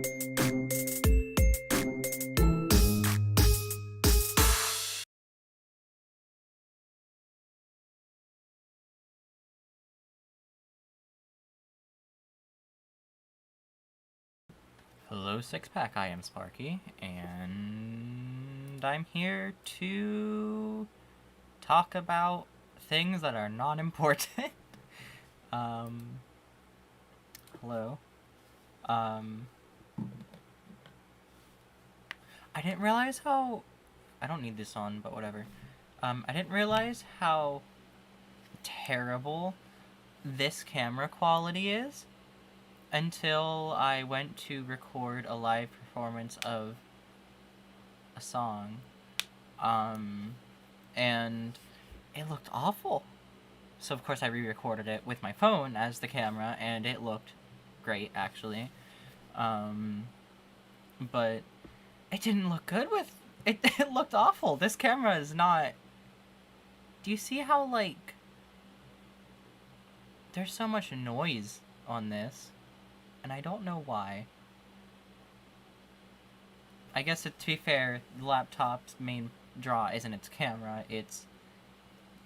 Hello, Six Pack. I am Sparky, and I'm here to talk about things that are not important. Hello. I didn't realize how. I don't need this on, but whatever. I didn't realize how terrible this camera quality is until I went to record a live performance of a song. And it looked awful. So of course I re-recorded it with my phone as the camera, and it looked great, actually. But it didn't look good with... It looked awful. This camera is not... Do you see how, like... There's so much noise on this, and I don't know why. I guess, to be fair, the laptop's main draw isn't its camera, it's...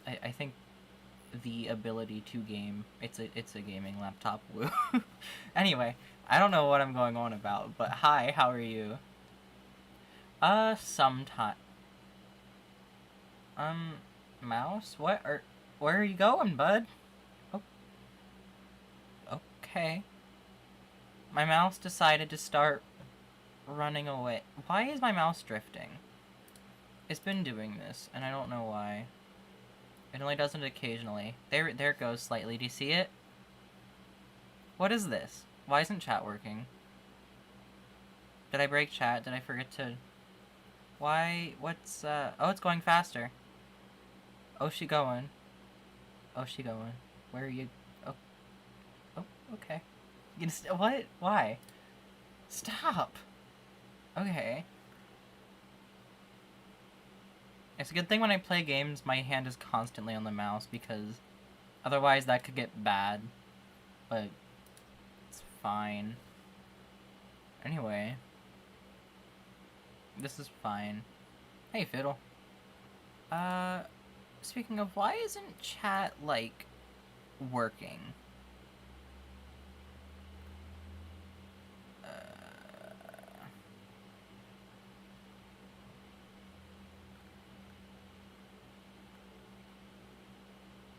I think the ability to game. It's a gaming laptop. Woo. Anyway, I don't know what I'm going on about, but hi, how are you? Sometime. Mouse? Where are you going, bud? Oh. Okay. My mouse decided to start running away. Why is my mouse drifting? It's been doing this, and I don't know why. It only does it occasionally. There it goes slightly. Do you see it? What is this? Why isn't chat working? Did I break chat? Did I forget to... Why? What's, Oh, it's going faster. Oh, she going. Oh, she going. Where are you? Oh. Oh, okay. You gonna what? Why? Stop! Okay. It's a good thing when I play games, my hand is constantly on the mouse, because otherwise that could get bad. But it's fine. Anyway. This is fine. Hey, Fiddle. Speaking of, why isn't chat, like, working?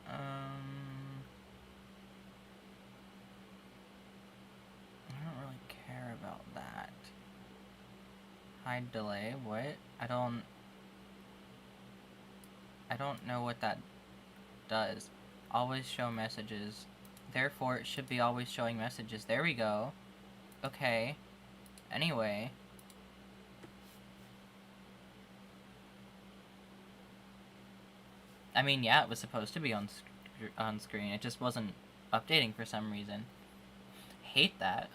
I don't really care about that. Hide delay? What? I don't know what that does. Always show messages. Therefore, it should be always showing messages. There we go. Okay. Anyway. I mean, yeah, it was supposed to be on screen. It just wasn't updating for some reason. Hate that.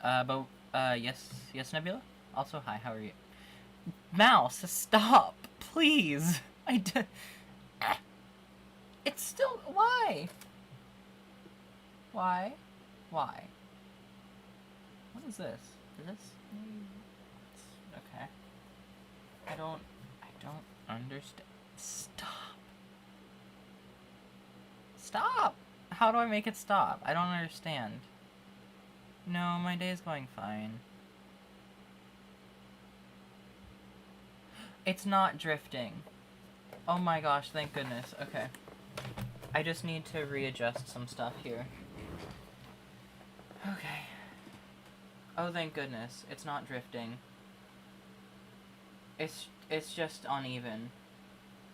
Yes, Nebula? Also, hi, how are you? Mouse, stop! Please! It's still... Why? Why? Why? What is this? Is this... Okay. I don't understand. Stop! Stop! How do I make it stop? I don't understand. No, my day is going fine. It's not drifting. Oh my gosh, thank goodness. Okay. I just need to readjust some stuff here. Okay. Oh, thank goodness. It's not drifting. It's just uneven.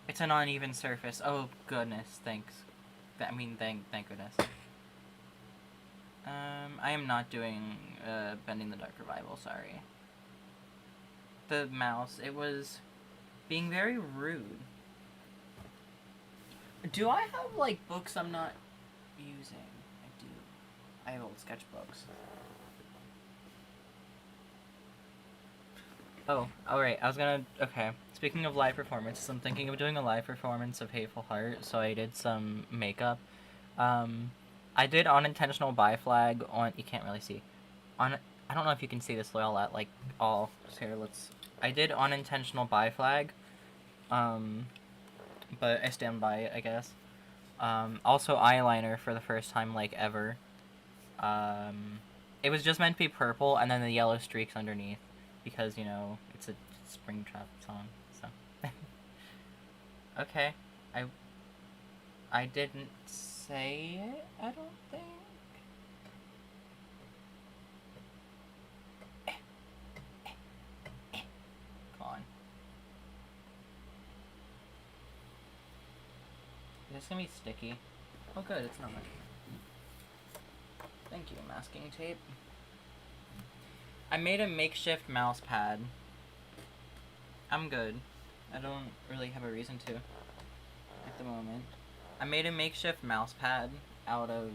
It's an uneven surface. Oh, goodness. Thanks. Thank goodness. I am not doing, Bending the Dark Revival, sorry. The mouse, it was being very rude. Do I have, like, books I'm not using? I do. I have old sketchbooks. Oh, alright, I was gonna... Okay. Speaking of live performances, I'm thinking of doing a live performance of Hateful Heart, so I did some makeup. I did unintentional bi flag on... You can't really see. I I don't know if you can see this well at, like, all. So here, I did unintentional bi flag. But I stand by it, I guess. Also eyeliner for the first time, like, ever. It was just meant to be purple, and then the yellow streaks underneath. Because, you know, it's a Springtrap song, so. Okay. I didn't say it, I don't think. Come on. Is this gonna be sticky? Oh good, it's not. Thank you, masking tape. I made a makeshift mouse pad. I'm good. I don't really have a reason to at the moment. I made a makeshift mouse pad out of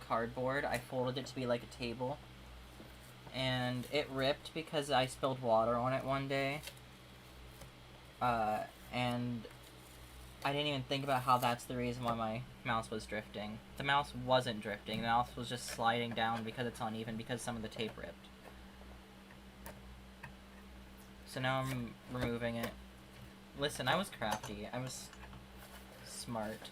cardboard. I folded it to be like a table. And it ripped because I spilled water on it one day. And I didn't even think about how that's the reason why my mouse was drifting. The mouse wasn't drifting. The mouse was just sliding down because it's uneven because some of the tape ripped. So now I'm removing it. Listen, I was crafty. I was smart.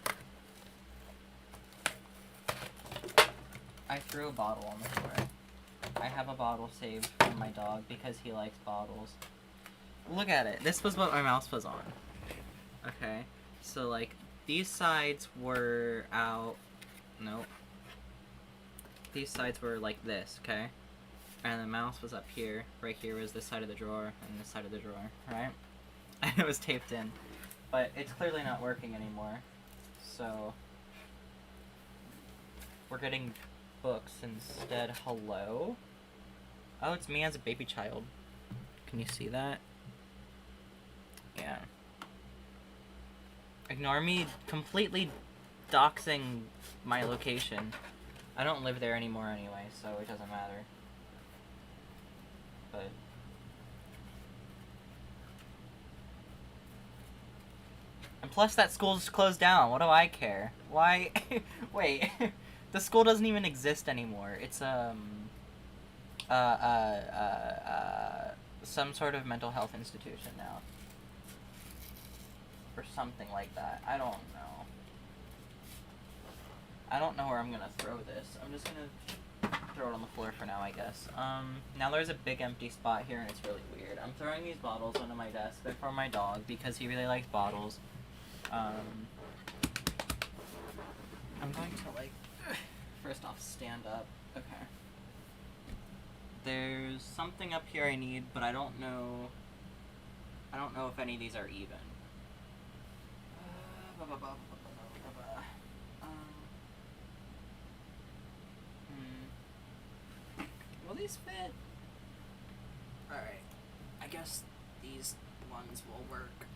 I threw a bottle on the floor. I have a bottle saved for my dog because he likes bottles. Look at it. This was what my mouse was on. Okay. So, like, these sides were out. Nope. These sides were like this, okay? And the mouse was up here. Right here was this side of the drawer and this side of the drawer, right? And it was taped in. But it's clearly not working anymore. So, we're getting books instead. Hello? Oh, it's me as a baby child. Can you see that? Yeah. Ignore me completely doxing my location. I don't live there anymore anyway, so it doesn't matter. But and plus that school's closed down. What do I care? Why? Wait. The school doesn't even exist anymore. It's some sort of mental health institution now. Or something like that. I don't know. I don't know where I'm gonna throw this. I'm just gonna throw it on the floor for now, I guess. Now there's a big empty spot here and it's really weird. I'm throwing these bottles onto my desk. They're for my dog because he really likes bottles. I'm going to, like, first off, stand up. Okay. There's something up here I need, but I don't know if any of these are even. Will these fit? Alright. I guess these ones will work.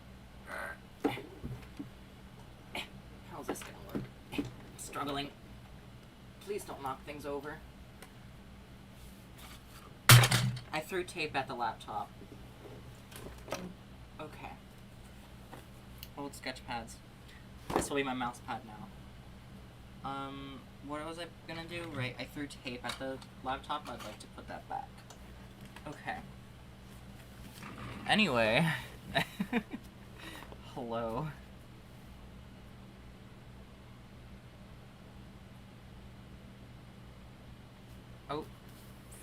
How's this gonna work? I'm struggling. Please don't knock things over. I threw tape at the laptop. Okay. Old sketch pads. This will be my mouse pad now. What was I gonna do? Right, I threw tape at the laptop. I'd like to put that back. Okay. Anyway. Hello. Oh,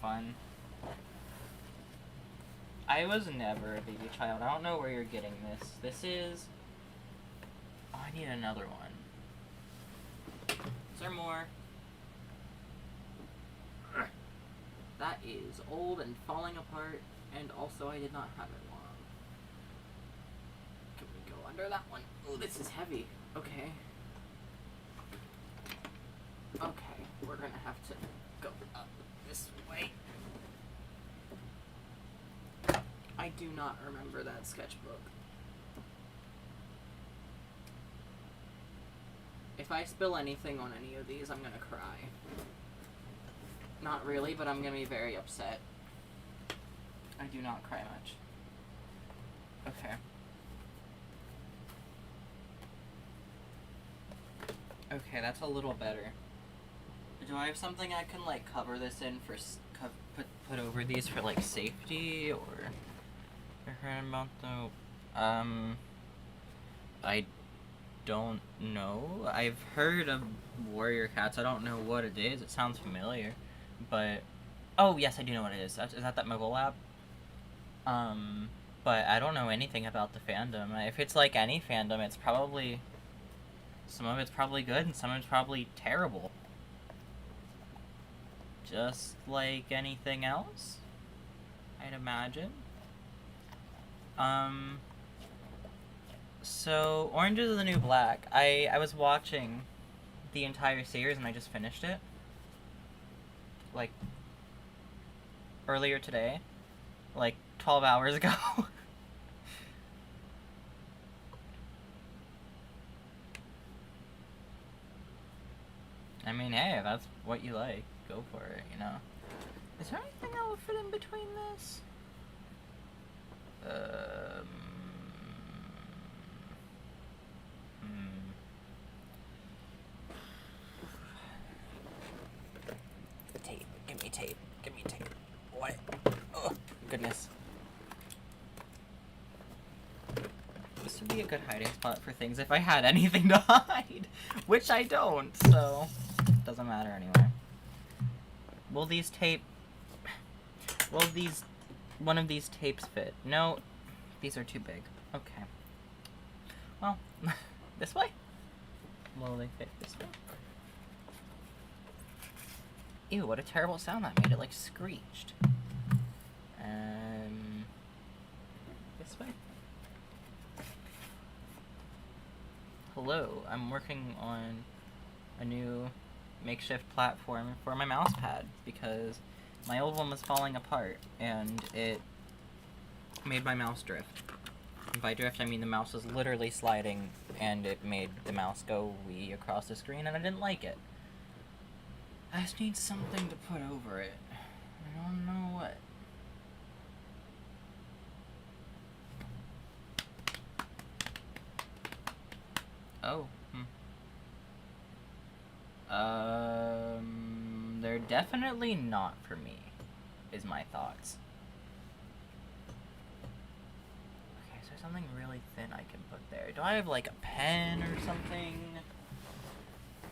fun. I was never a baby child. I don't know where you're getting this. This is... Oh, I need another one. Is there more? That is old and falling apart, and also I did not have it long. Can we go under that one? Oh, this is heavy. Okay. Okay, we're gonna have to go up this way. I do not remember that sketchbook. If I spill anything on any of these, I'm gonna cry. Not really, but I'm gonna be very upset. I do not cry much. Okay. Okay, that's a little better. Do I have something I can, like, cover this in for put over these for like safety, or I heard about the I don't know. I've heard of warrior cats. I don't know what it is. It sounds familiar, but oh yes, I do know what it is. Is that mobile lab? But I don't know anything about the fandom. If it's like any fandom, it's probably some of it's probably good and some of it's probably terrible. Just like anything else, I'd imagine. So Orange is the New Black. I was watching the entire series and I just finished it. Like earlier today. Like 12 hours ago. I mean, hey, if that's what you like, go for it, you know. Is there anything that will fit in between this? Tape. Give me tape. Give me tape. What? Oh, goodness. This would be a good hiding spot for things if I had anything to hide. Which I don't, so it doesn't matter anyway. Will these one of these tapes fit? No, these are too big. Okay. Well, this way? Will they fit this way? Ew, what a terrible sound that made. It like screeched. This way? Hello, I'm working on a new makeshift platform for my mouse pad because my old one was falling apart and it made my mouse drift. And by drift, I mean the mouse was literally sliding and it made the mouse go wee across the screen and I didn't like it. I just need something to put over it. I don't know what. Oh, they're definitely not for me, is my thoughts. Okay, is there something really thin I can put there? Do I have like a pen or something?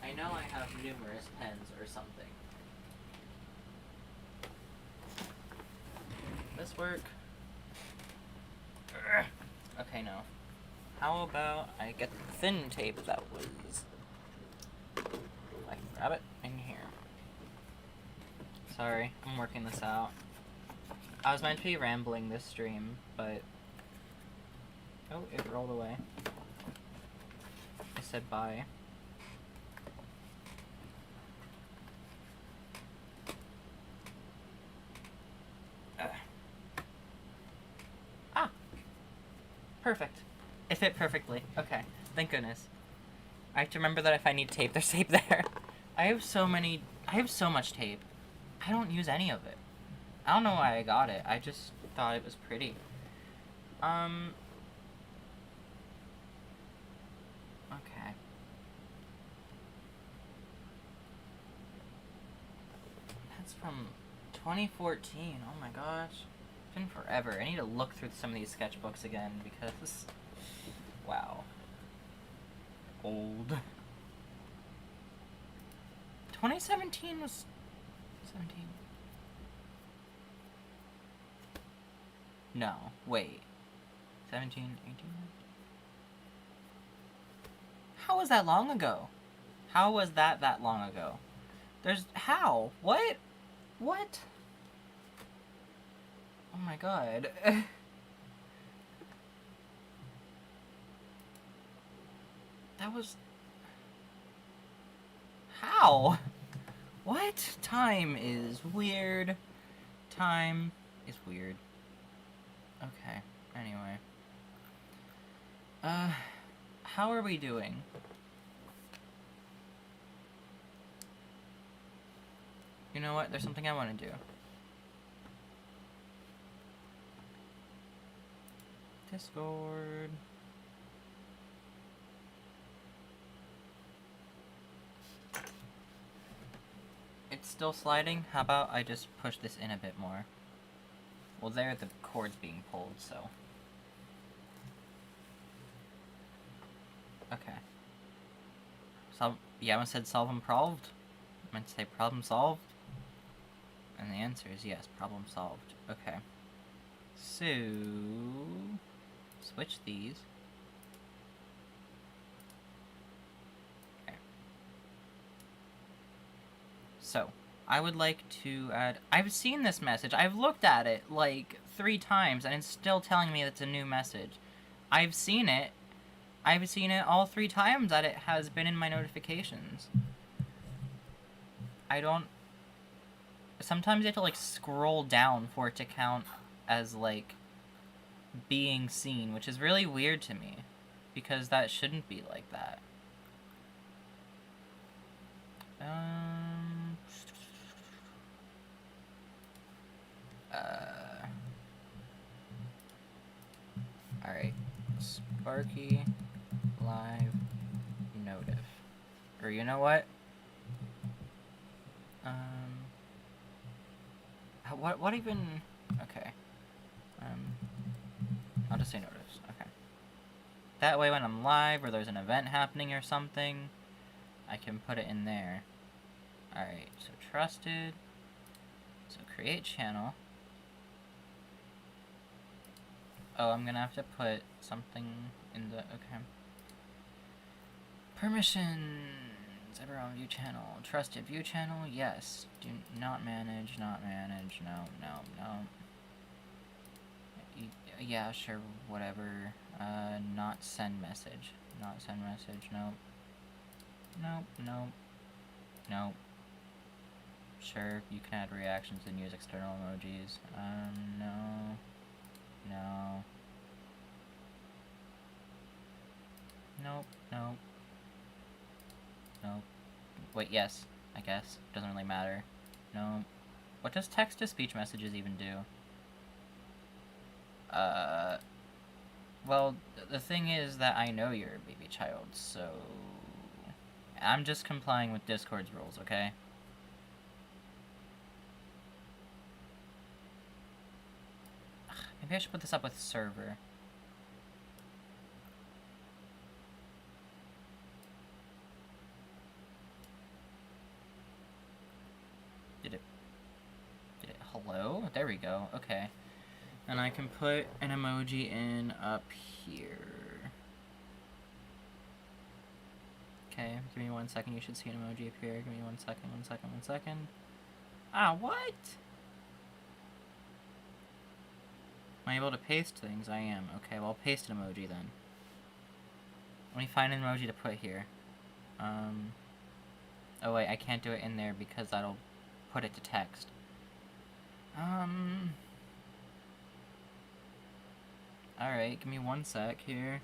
I know I have numerous pens or something. This work? Ugh. Okay, no. How about I get the thin tape that was... I can grab it in here. Sorry, I'm working this out. I was meant to be rambling this stream, but... Oh, it rolled away. I said bye. Ah! Perfect. It fit perfectly. Okay. Thank goodness. I have to remember that if I need tape, there's tape there. I have so much tape. I don't use any of it. I don't know why I got it. I just thought it was pretty. Okay. That's from 2014. Oh my gosh. It's been forever. I need to look through some of these sketchbooks again because... Wow. Old. 2017 was... 17? No. Wait. 17, 18? How was that long ago? How was that long ago? How? What? What? Oh my god. That was... How? What? Time is weird. Time is weird. Okay, anyway. How are we doing? You know what? There's something I want to do. Discord. It's still sliding, how about I just push this in a bit more? Well, there the cord's being pulled, so... Okay. Yeah, I said solve improved? I meant to say problem solved? And the answer is yes, problem solved. Okay. So... switch these. Okay. So, I would like to add... I've seen this message. I've looked at it, like, 3 times, and it's still telling me it's a new message. I've seen it. I've seen it all 3 times that it has been in my notifications. I don't... Sometimes you have to, like, scroll down for it to count as, like, being seen, which is really weird to me. Because that shouldn't be like that. Alright. Sparky live notif. Or you know what? What even... Okay. I'll just say notifs. Okay. That way when I'm live or there's an event happening or something, I can put it in there. Alright, so trusted. So create channel. Oh, I'm gonna have to put something in the... Okay. Permissions. Everyone view channel. Trusted view channel. Yes. Do not manage. Not manage. No. Yeah, sure. Whatever. Not send message. Not send message. Nope. Sure. You can add reactions and use external emojis. No. Nope. Wait, yes, I guess. Doesn't really matter. No. What does text-to-speech messages even do? Well, the thing is that I know you're a baby child, so... I'm just complying with Discord's rules, okay? Maybe I should put this up with server. Did it... Hello? There we go. Okay. And I can put an emoji in up here. Okay, give me 1 second. You should see an emoji appear. Give me 1 second. Ah, what? Am I able to paste things? I am. Okay, well, I'll paste an emoji then. Let me find an emoji to put here. Oh wait, I can't do it in there because that'll put it to text. Alright, give me 1 sec here.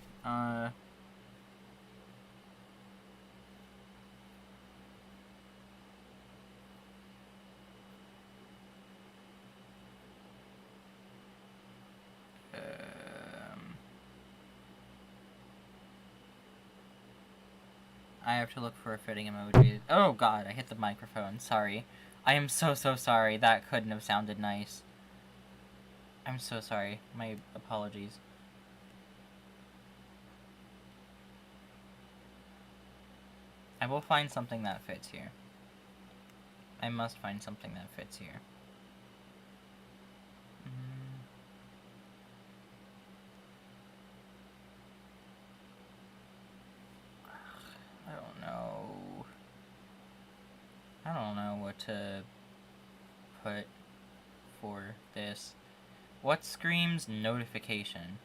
I have to look for a fitting emoji. Oh god, I hit the microphone. Sorry. I am so sorry. That couldn't have sounded nice. I'm so sorry. My apologies. I will find something that fits here. I must find something that fits here. I don't know what to put for this. What screams notification?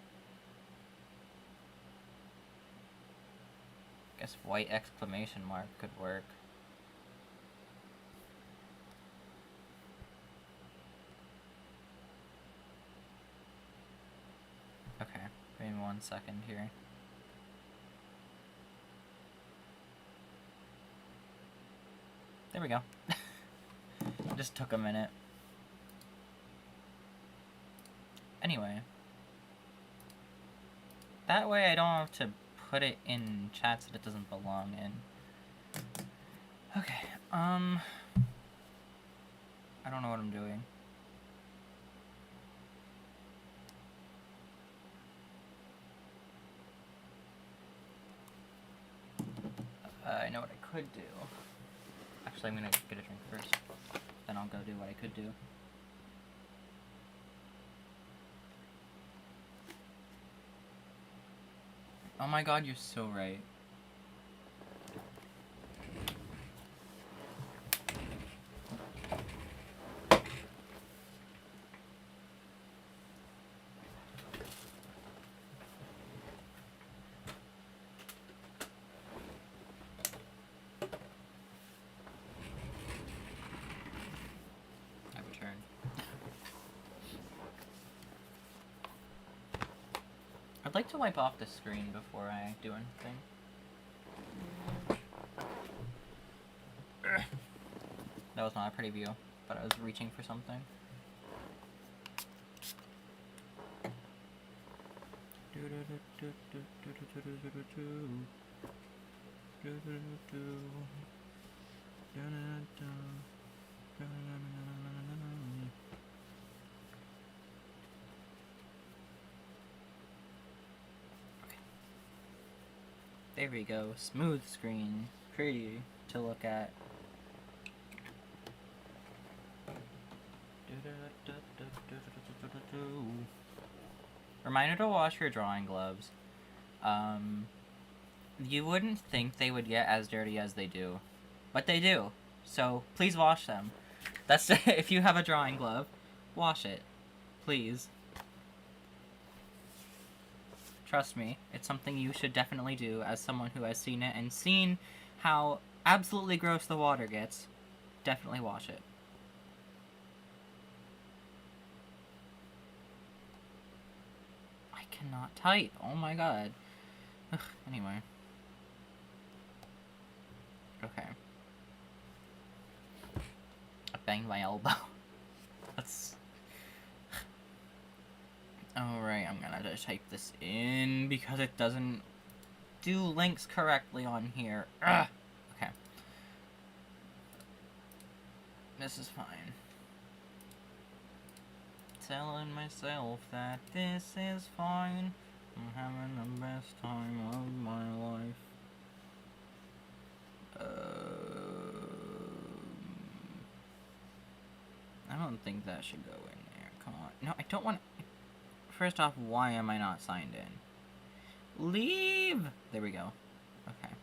Guess white exclamation mark could work. Okay, give me 1 second here. There we go. It just took a minute. Anyway. That way I don't have to put it in chats that it doesn't belong in. Okay, I don't know what I'm doing. I know what I could do. Actually, I'm gonna get a drink first. Then I'll go do what I could do. Oh my god, you're so right. I returned. I'd like to wipe off the screen before I do anything. That was not a pretty view, but I was reaching for something. There we go. Smooth screen. Pretty to look at. Reminder to wash your drawing gloves. You wouldn't think they would get as dirty as they do, but they do. So please wash them. That's if you have a drawing glove, wash it, please. Trust me, it's something you should definitely do as someone who has seen it and seen how absolutely gross the water gets. Definitely wash it. I cannot type. Oh my god. Ugh, anyway. Okay. I banged my elbow. That's... Alright, I'm gonna just type this in because it doesn't do links correctly on here. Ugh. Okay. This is fine. Telling myself that this is fine. I'm having the best time of my life. I don't think that should go in there. Come on. No, I don't want... First off, why am I not signed in? Leave! There we go. Okay.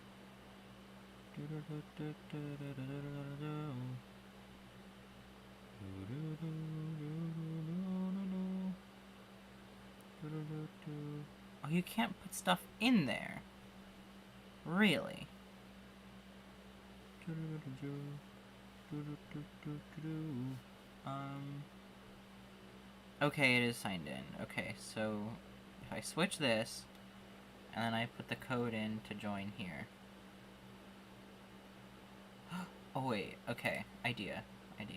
Oh, you can't put stuff in there. Really? Okay, it is signed in. Okay, so if I switch this, and then I put the code in to join here. Oh wait, okay, idea. I was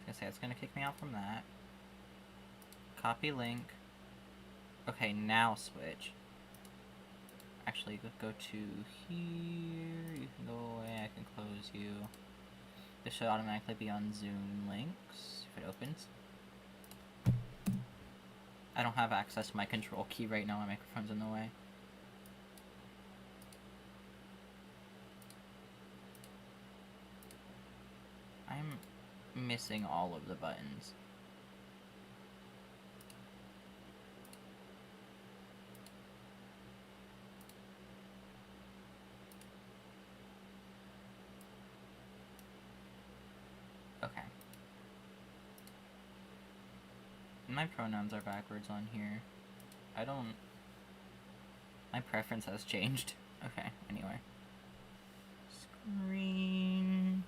gonna say, it's gonna kick me out from that. Copy link. Okay, now switch. Actually, go to here. You can go away, I can close you. This should automatically be on Zoom links, if it opens. I don't have access to my control key right now, my microphone's in the way. I'm missing all of the buttons. Okay. My pronouns are backwards on here. My preference has changed. Okay, anyway. Screen...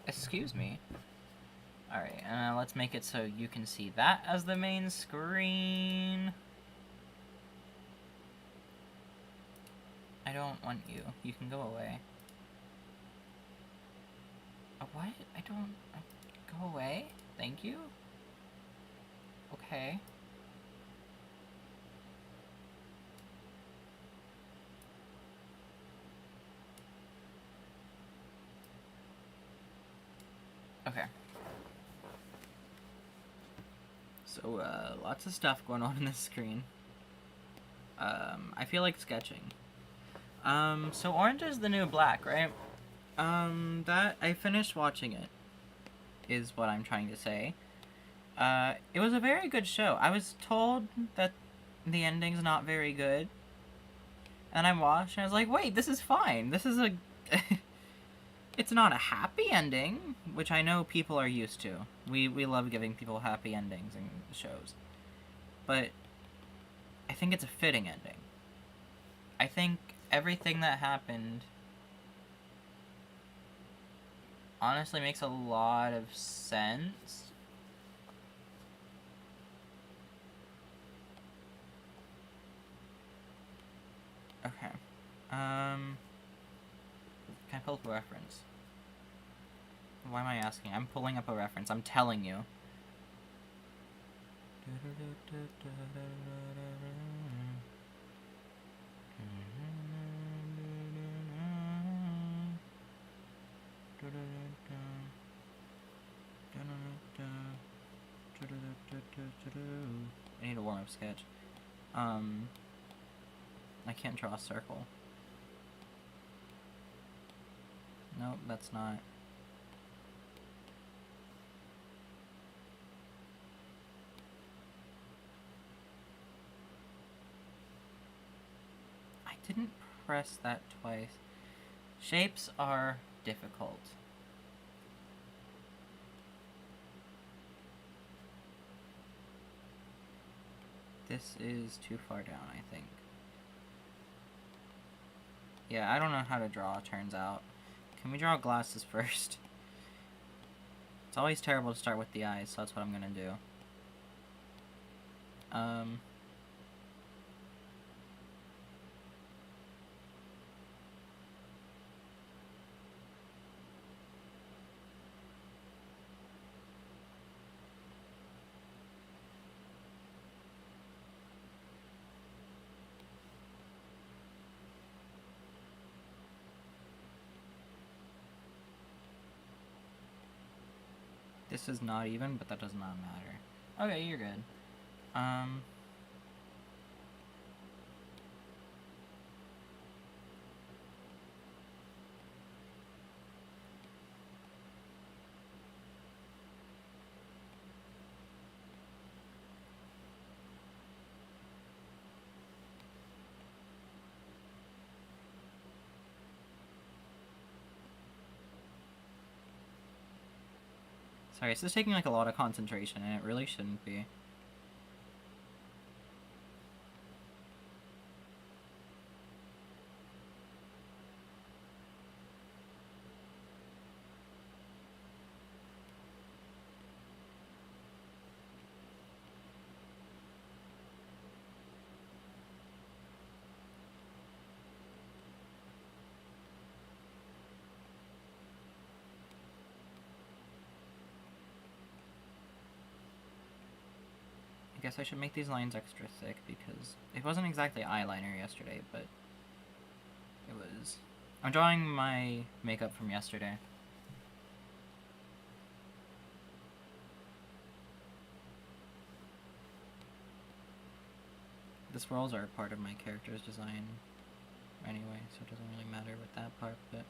Excuse me. Alright, let's make it so you can see that as the main screen. I don't want you. You can go away. What? Go away? Thank you? Okay. Okay. So, lots of stuff going on this screen. I feel like sketching. So Orange is the New Black, right? That, I finished watching it, is what I'm trying to say. It was a very good show. I was told that the ending's not very good. And I watched, and I was like, wait, this is fine. This is a... It's not a happy ending, which I know people are used to. We love giving people happy endings in shows. But I think it's a fitting ending. I think everything that happened honestly makes a lot of sense. Okay. Can I pull up a reference? Why am I asking? I'm pulling up a reference. I'm telling you. I need a warm-up sketch. I can't draw a circle. Nope, that's not. I didn't press that twice. Shapes are difficult. This is too far down, I think. Yeah, I don't know how to draw, turns out. Can we draw glasses first? It's always terrible to start with the eyes, so that's what I'm gonna do. This is not even, but that does not matter. Okay, you're good. Sorry, this is taking like a lot of concentration, and it really shouldn't be. I guess I should make these lines extra thick because it wasn't exactly eyeliner yesterday, but it was... I'm drawing my makeup from yesterday. The swirls are part of my character's design anyway, so it doesn't really matter with that part, but...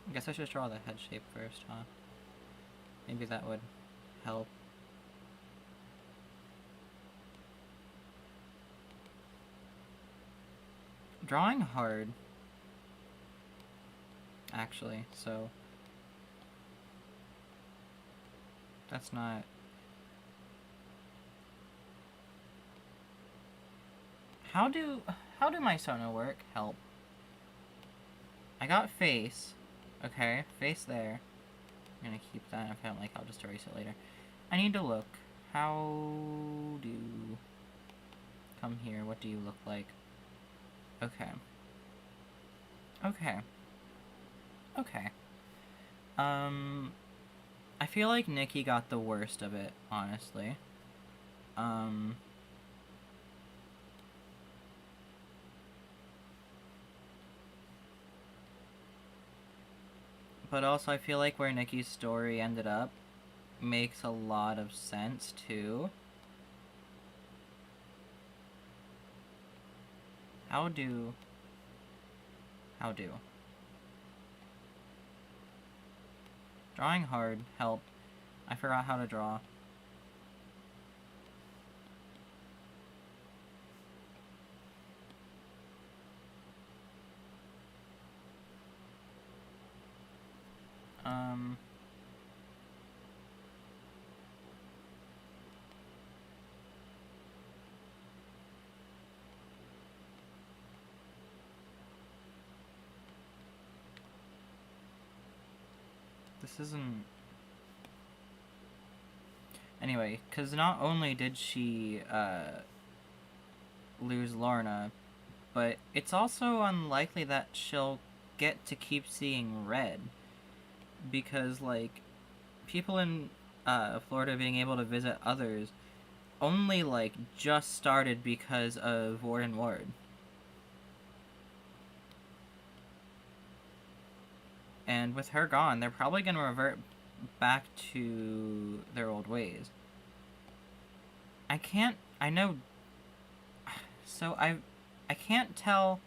I guess I should draw the head shape first, huh? Maybe that would help. Drawing hard, actually, so that's not... How do my Sono work? Help. I got face. Okay, face there. I'm gonna keep that. If I don't like, I'll just erase it later. I need to look. How do... Come here. What do you look like? Okay. Okay. Okay. I feel like Nikki got the worst of it, honestly. But also I feel like where Nikki's story ended up makes a lot of sense, too. How do... Drawing hard. Help. I forgot how to draw. This isn't... Anyway, because not only did she, lose Lorna, but it's also unlikely that she'll get to keep seeing red. Because, like, people in, Florida being able to visit others only, like, just started because of Warden Ward. And with her gone, they're probably going to revert back to their old ways. I know... So, I can't tell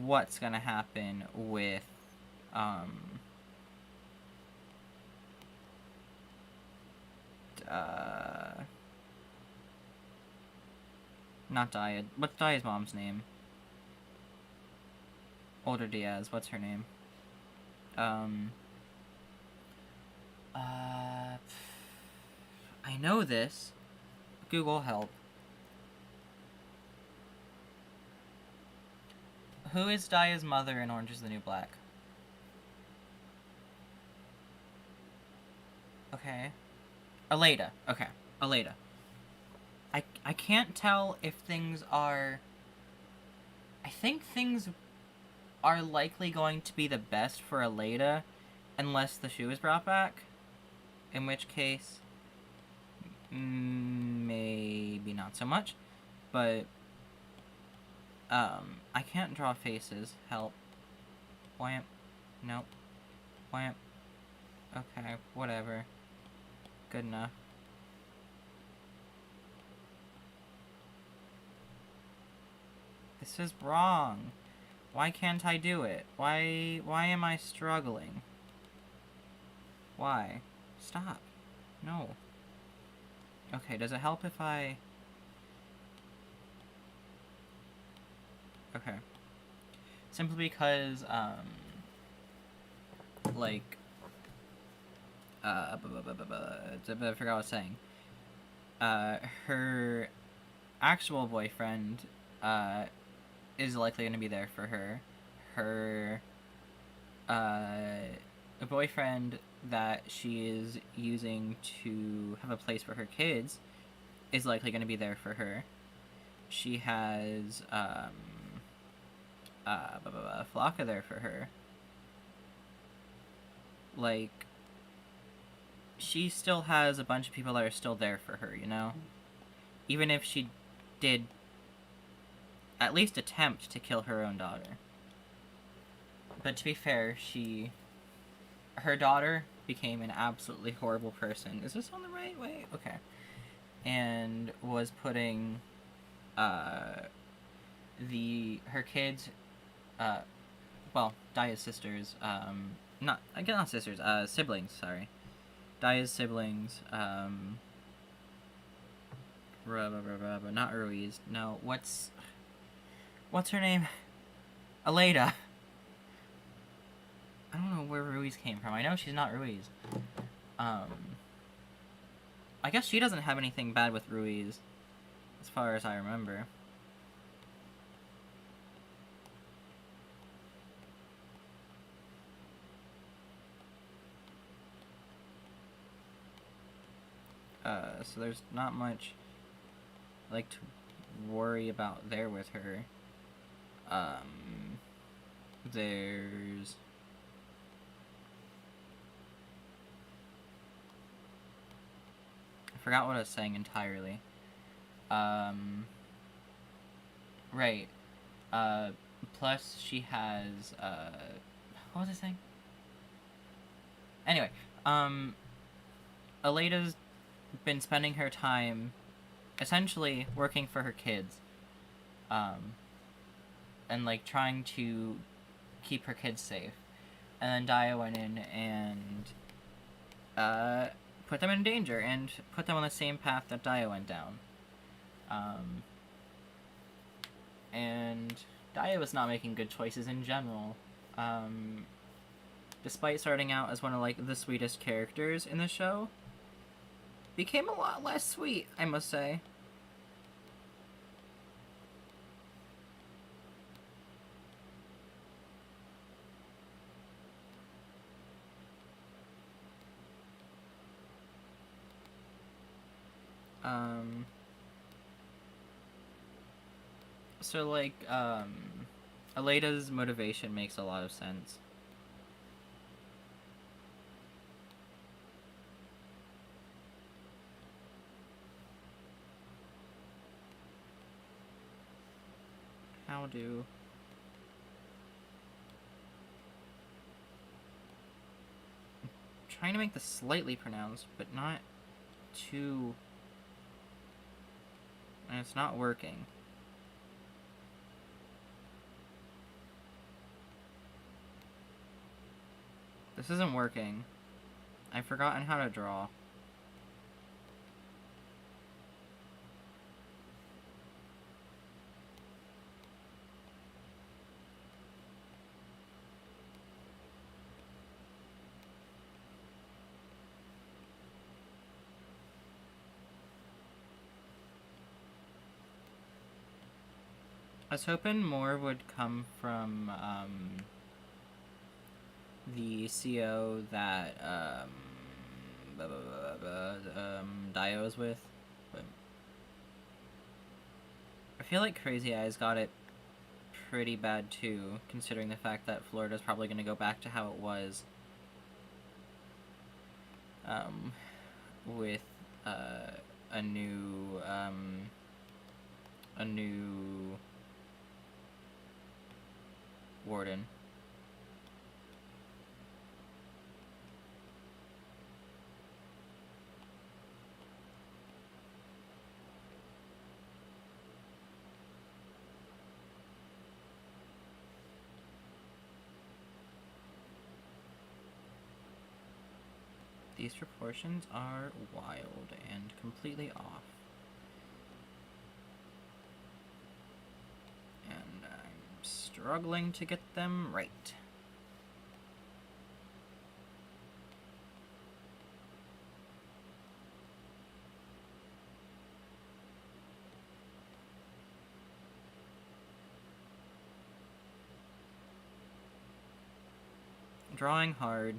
what's going to happen with, not Diaz. What's Diaz's mom's name? Older Diaz. What's her name? I know this. Google help. Who is Diaz's mother in Orange is the New Black? Okay. Aleda. Okay. Aleda. I can't tell if things are... I think things are likely going to be the best for Aleda unless the shoe is brought back. In which case, maybe not so much. But, I can't draw faces. Help. Wham. Nope. Wham. Okay, whatever. Good enough. This is wrong. Why can't I do it? Why am I struggling? Why? Stop. No. Okay, does it help if I... Okay. Simply because, like... I forgot what I was saying. Her actual boyfriend, is likely going to be there for her. Her, boyfriend that she is using to have a place for her kids is likely going to be there for her. She has, Flocka there for her. Like, she still has a bunch of people that are still there for her, you know? Even if she did at least attempt to kill her own daughter. But to be fair, her daughter became an absolutely horrible person. Is this on the right way? Okay. And was putting, her kids, Daya's sisters, not sisters, siblings, sorry. Daya's siblings, not Ruiz. No, what's her name? Aleda. I don't know where Ruiz came from. I know she's not Ruiz. I guess she doesn't have anything bad with Ruiz, as far as I remember. So there's not much, like, to worry about there with her. There's... I forgot what I was saying entirely. Right. Plus she has, what was I saying? Anyway, Aleda's been spending her time essentially working for her kids. And, like, trying to keep her kids safe. And then Daya went in and, put them in danger and put them on the same path that Daya went down. And Daya was not making good choices in general. Despite starting out as one of, like, the sweetest characters in the show, became a lot less sweet, I must say. So, like, Aleda's motivation makes a lot of sense. How do... I'm trying to make this slightly pronounced, but not too... And it's not working. This isn't working. I've forgotten how to draw. I was hoping more would come from, the CO that, Dio is with, but I feel like Crazy Eyes got it pretty bad too, considering the fact that Florida's probably going to go back to how it was, with, a new warden. These proportions are wild and completely off. And I'm struggling to get them right. Drawing hard.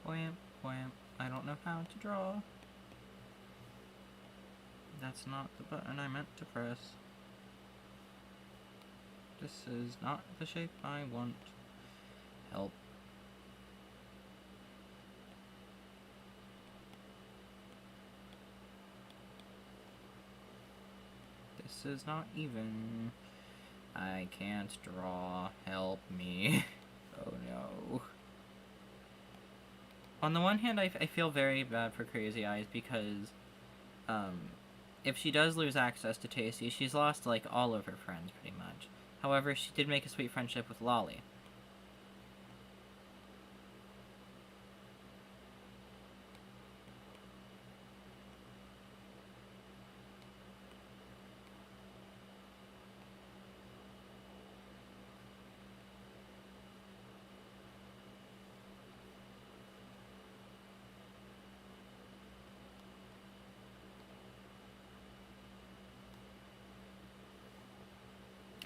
Wham, wham. I don't know how to draw. That's not the button I meant to press. This is not the shape I want. Help. This is not even. I can't draw. Help me. Oh no. On the one hand, I feel very bad for Crazy Eyes because, if she does lose access to Tasty, she's lost, like, all of her friends, pretty much. However, she did make a sweet friendship with Lolly.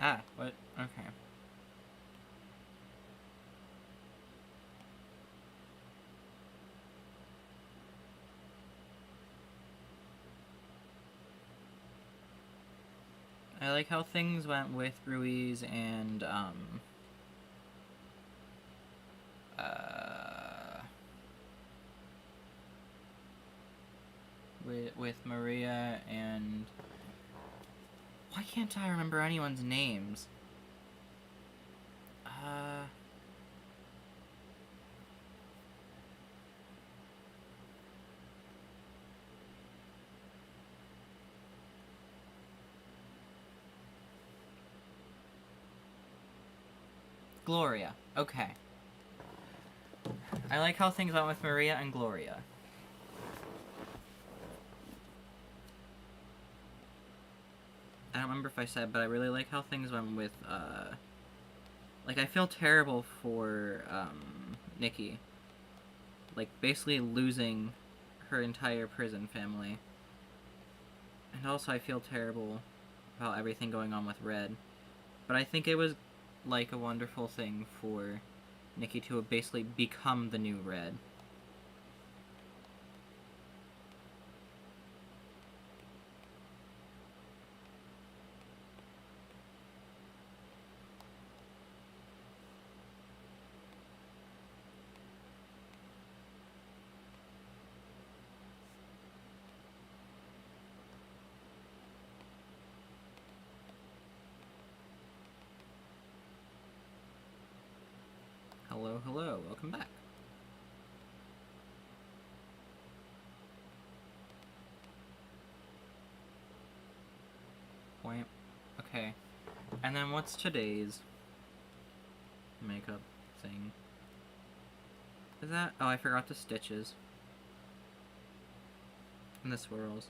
Ah, what? Okay. I like how things went with Ruiz and, with Maria and... Why can't I remember anyone's names? Gloria. Okay. I like how things went with Maria and Gloria. I don't remember if I said, but I really like how things went with, like, I feel terrible for, Nikki. Like, basically losing her entire prison family. And also I feel terrible about everything going on with Red. But I think it was, like, a wonderful thing for Nikki to basically become the new Red. Hello, hello, welcome back. Point. Okay. And then what's today's makeup thing? Is that... Oh, I forgot the stitches. And the swirls.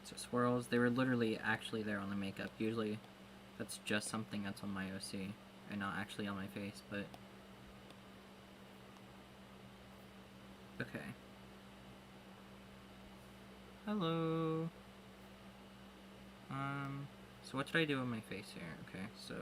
So swirls, they were literally actually there on the makeup. Usually that's just something that's on my OC and not actually on my face, but... Okay. Hello. So what should I do on my face here? Okay, so...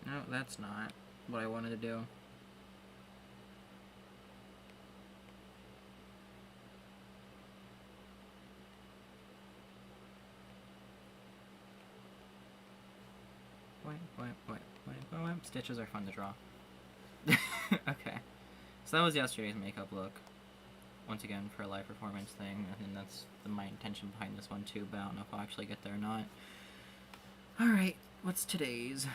No, that's not what I wanted to do. Stitches are fun to draw. Okay. So that was yesterday's makeup look. Once again, for a live performance thing, and that's my intention behind this one too, but I don't know if I'll actually get there or not. Alright, what's today's?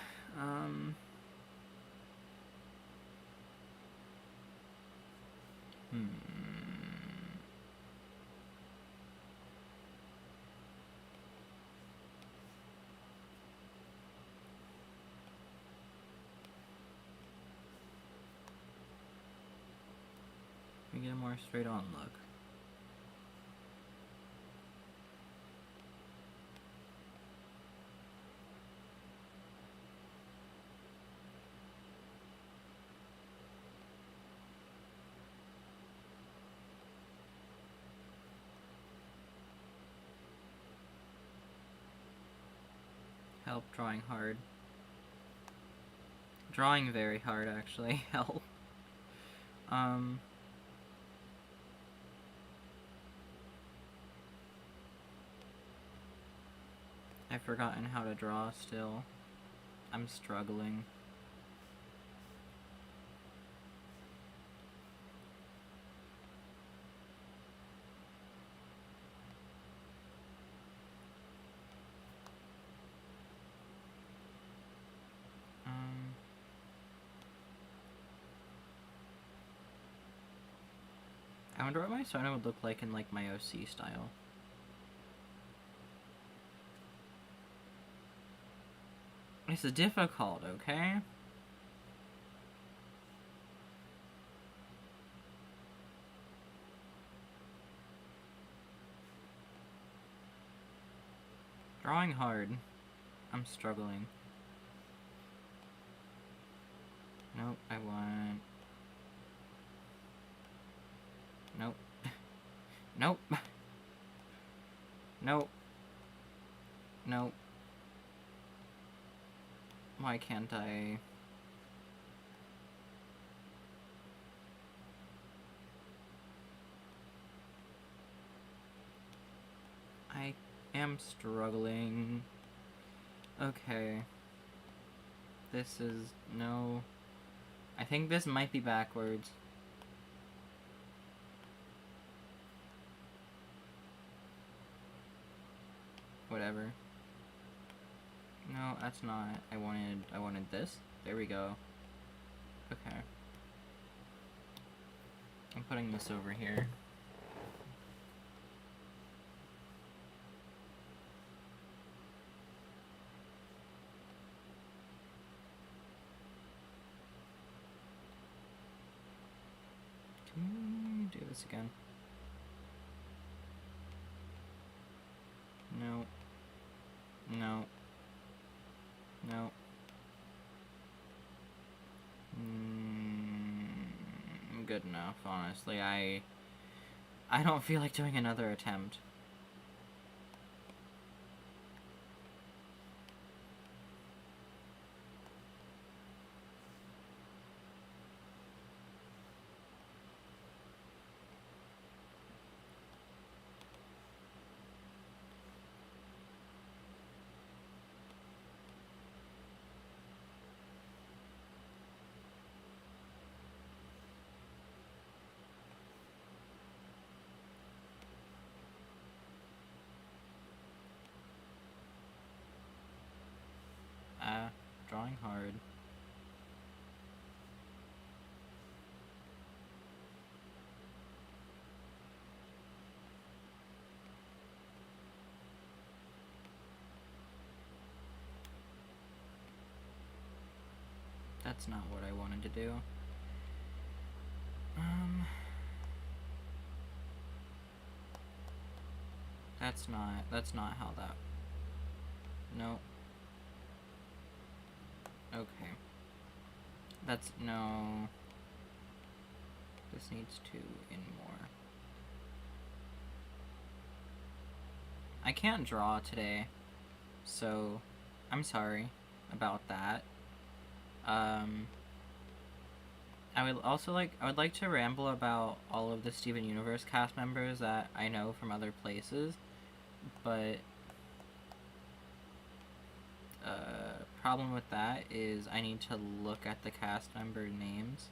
We get a more straight on look. Help drawing hard. Drawing very hard, actually. Help. I've forgotten how to draw still. I'm struggling. I wonder what my Sona would look like in, like, my OC style. It's difficult, okay? Drawing hard. I'm struggling. Nope, I want... Nope. Nope. Nope. Nope. Why can't I? I am struggling. Okay. This is... no. I think this might be backwards. Whatever. No, that's not. I wanted this. There we go. Okay. I'm putting this over here. Can we do this again? No. No. No. Good enough, honestly. I don't feel like doing another attempt. Drawing hard. That's not what I wanted to do. That's not how that... No. Okay. That's... no. This needs to in more. I can't draw today, so I'm sorry about that. I would like to ramble about all of the Steven Universe cast members that I know from other places, but problem with that is I need to look at the cast member names.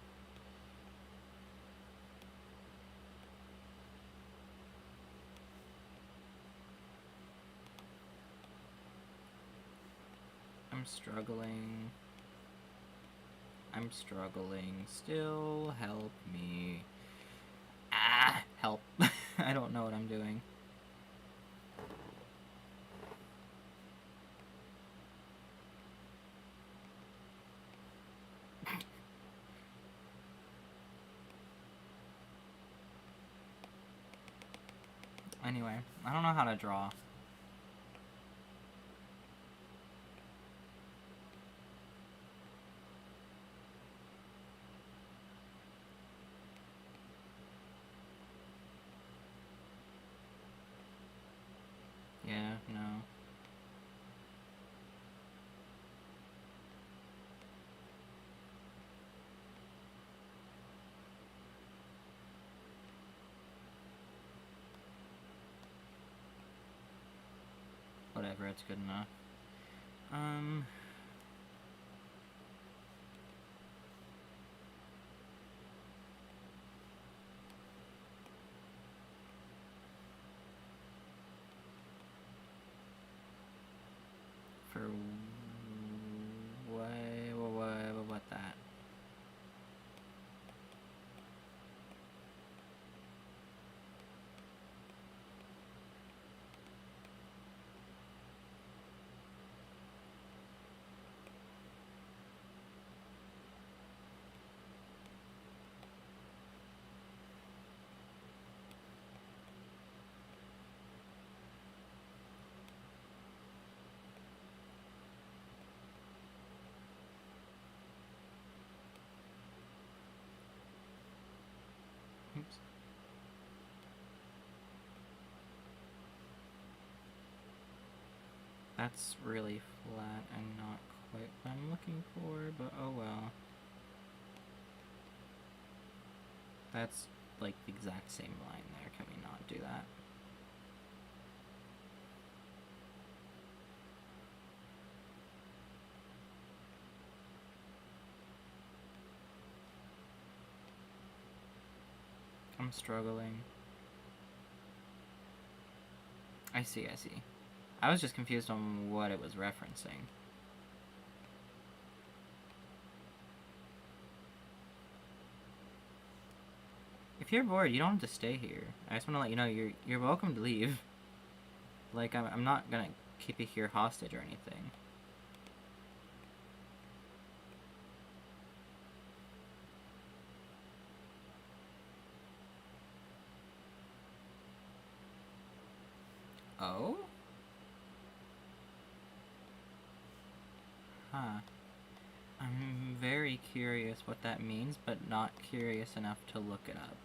I'm struggling. I'm struggling still. Help me. Ah! Help. I don't know what I'm doing. Anyway, I don't know how to draw. Yeah, no. Whatever, it's good enough. For what that? That's really flat and not quite what I'm looking for, but oh well. That's like the exact same line there. Can we not do that? I'm struggling. I see. I was just confused on what it was referencing. If you're bored, you don't have to stay here. I just want to let you know you're welcome to leave. Like, I'm not gonna keep you here hostage or anything. Oh? Huh. I'm very curious what that means, but not curious enough to look it up.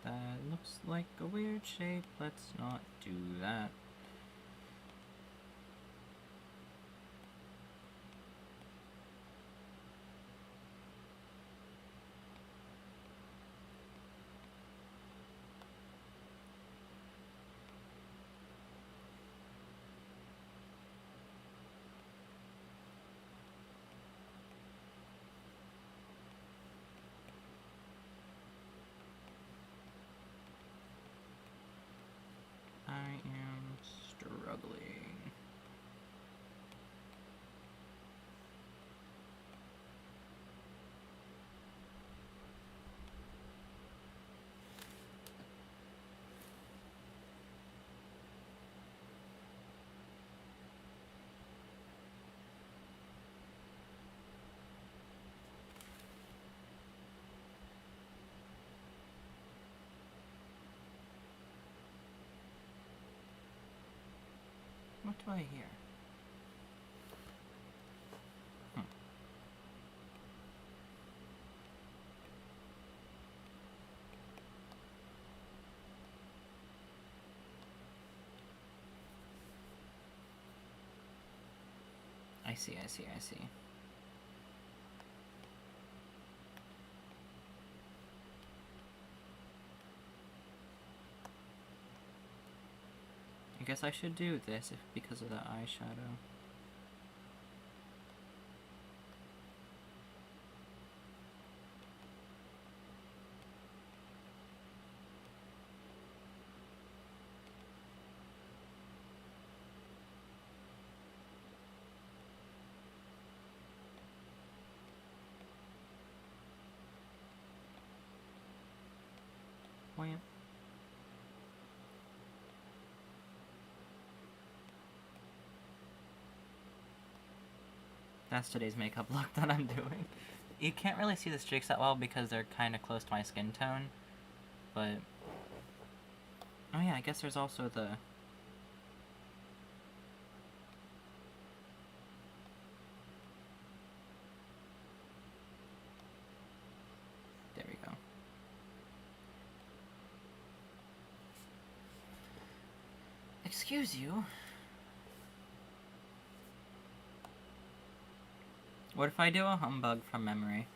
That looks like a weird shape. Let's not do that. I am struggling. What do I hear? I see. I guess I should do this because of the eyeshadow. Wham. That's today's makeup look that I'm doing. You can't really see the streaks that well because they're kind of close to my skin tone, but... Oh yeah, I guess there's also the... There we go. Excuse you. What if I do a humbug from memory?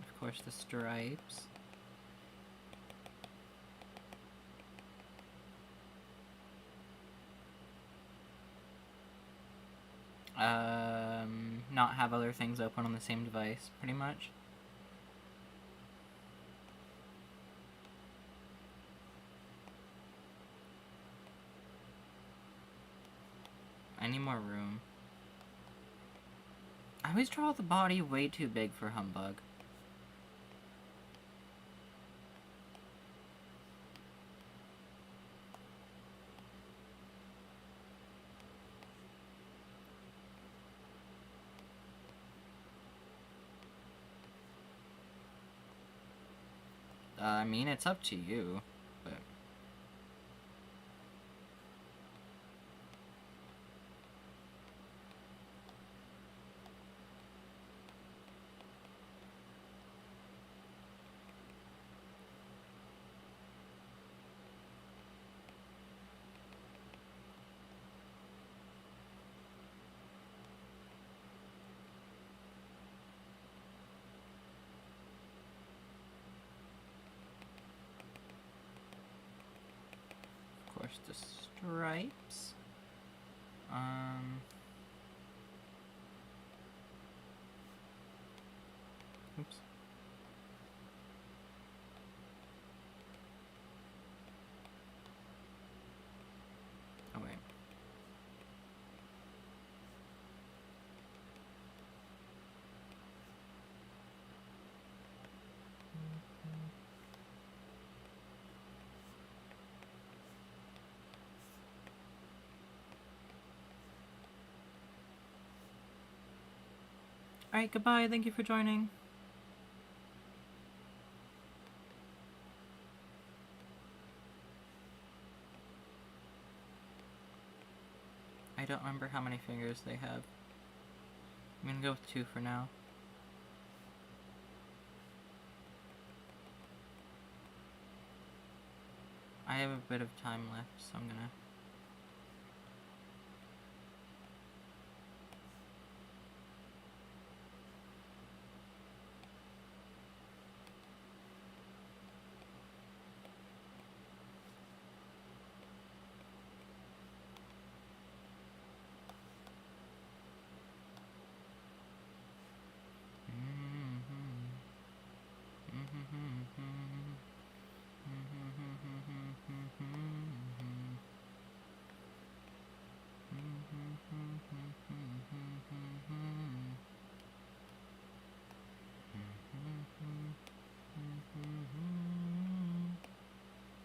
Of course, the stripes. not have other things open on the same device, pretty much. I need more room. I always draw the body way too big for Humbug. I mean, it's up to you, but... Of course, the stripes. Oops. Oh, wait. Alright, goodbye. Thank you for joining. I don't remember how many fingers they have. I'm gonna go with 2 for now. I have a bit of time left, so I'm gonna...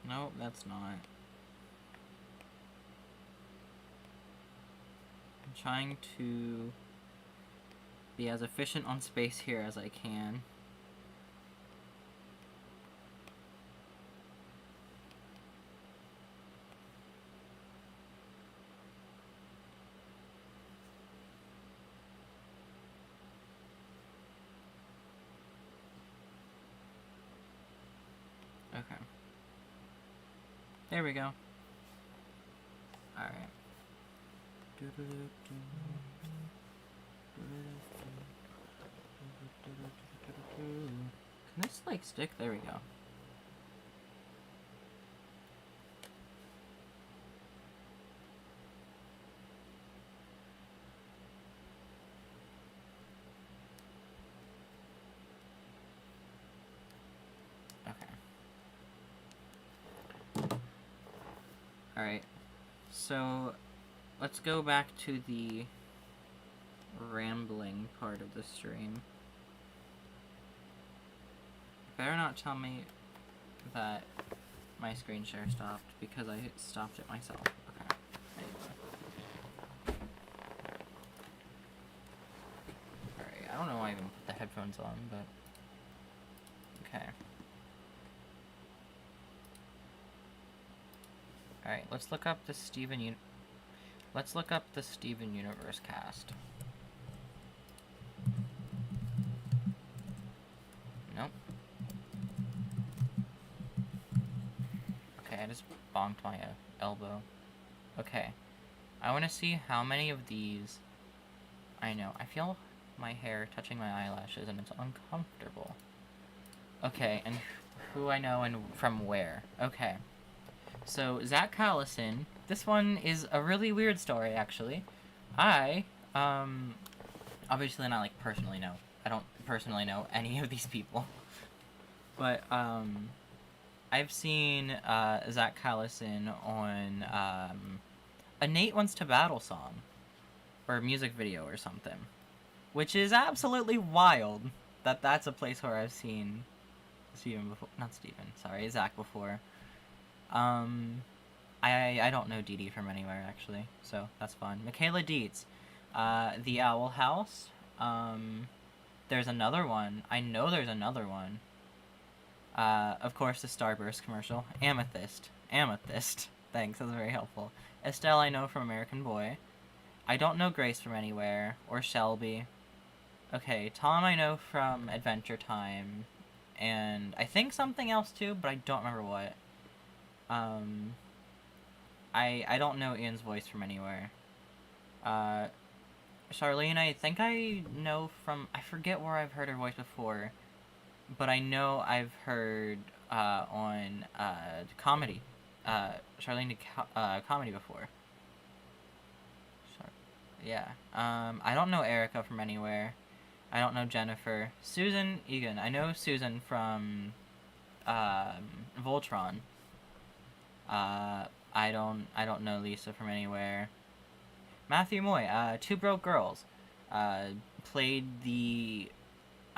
Nope, that's not. I'm trying to be as efficient on space here as I can. Okay. There we go. Alright. Can this, like, stick? There we go. Alright, so let's go back to the rambling part of the stream. Better not tell me that my screen share stopped, because I stopped it myself. Okay, anyway. Alright, I don't know why I even put the headphones on, but... Okay. Alright, let's look up the Steven Universe cast. Nope. Okay, I just bonked my elbow. Okay. I want to see how many of these... I know, I feel my hair touching my eyelashes and it's uncomfortable. Okay, and who I know and from where. Okay. So, Zach Callison, this one is a really weird story, actually. I Obviously not, like, personally know. I don't personally know any of these people. But, I've seen, Zach Callison on, a Nate Wants to Battle song. Or a music video or something. Which is absolutely wild that that's a place where I've seen Steven before. Not Steven, sorry, Zach before. I don't know Dee Dee from anywhere, actually, so that's fun. Michaela Dietz, The Owl House. There's another one. I know there's another one. Of course, the Starburst commercial. Amethyst. Amethyst. Thanks, that was very helpful. Estelle, I know from American Boy. I don't know Grace from anywhere, or Shelby. Okay, Tom I know from Adventure Time, and I think something else too, but I don't remember what. I don't know Ian's voice from anywhere. Charlene, I think I know from, I forget where I've heard her voice before, but I know I've heard, on, comedy. Charlene did comedy before. Yeah. I don't know Erica from anywhere. I don't know Jennifer. Susan Egan. I know Susan from, Voltron. I don't know Lisa from anywhere. Matthew Moy, Two Broke Girls. Played the...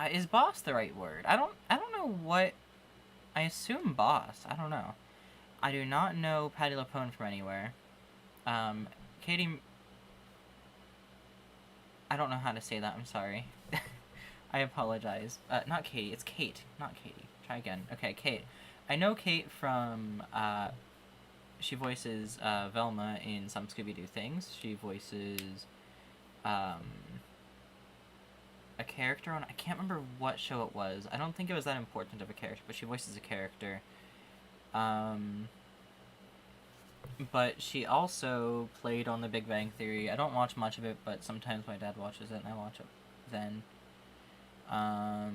is boss the right word? I don't know what... I assume boss. I don't know. I do not know Patty LaPone from anywhere. Katie... I don't know how to say that, I'm sorry. I apologize. Not Katie, it's Kate, not Katie. Try again. Okay, Kate. I know Kate from, she voices, Velma in some Scooby-Doo things. She voices, a character on, I can't remember what show it was. I don't think it was that important of a character, but she voices a character. But she also played on The Big Bang Theory. I don't watch much of it, but sometimes my dad watches it and I watch it then. I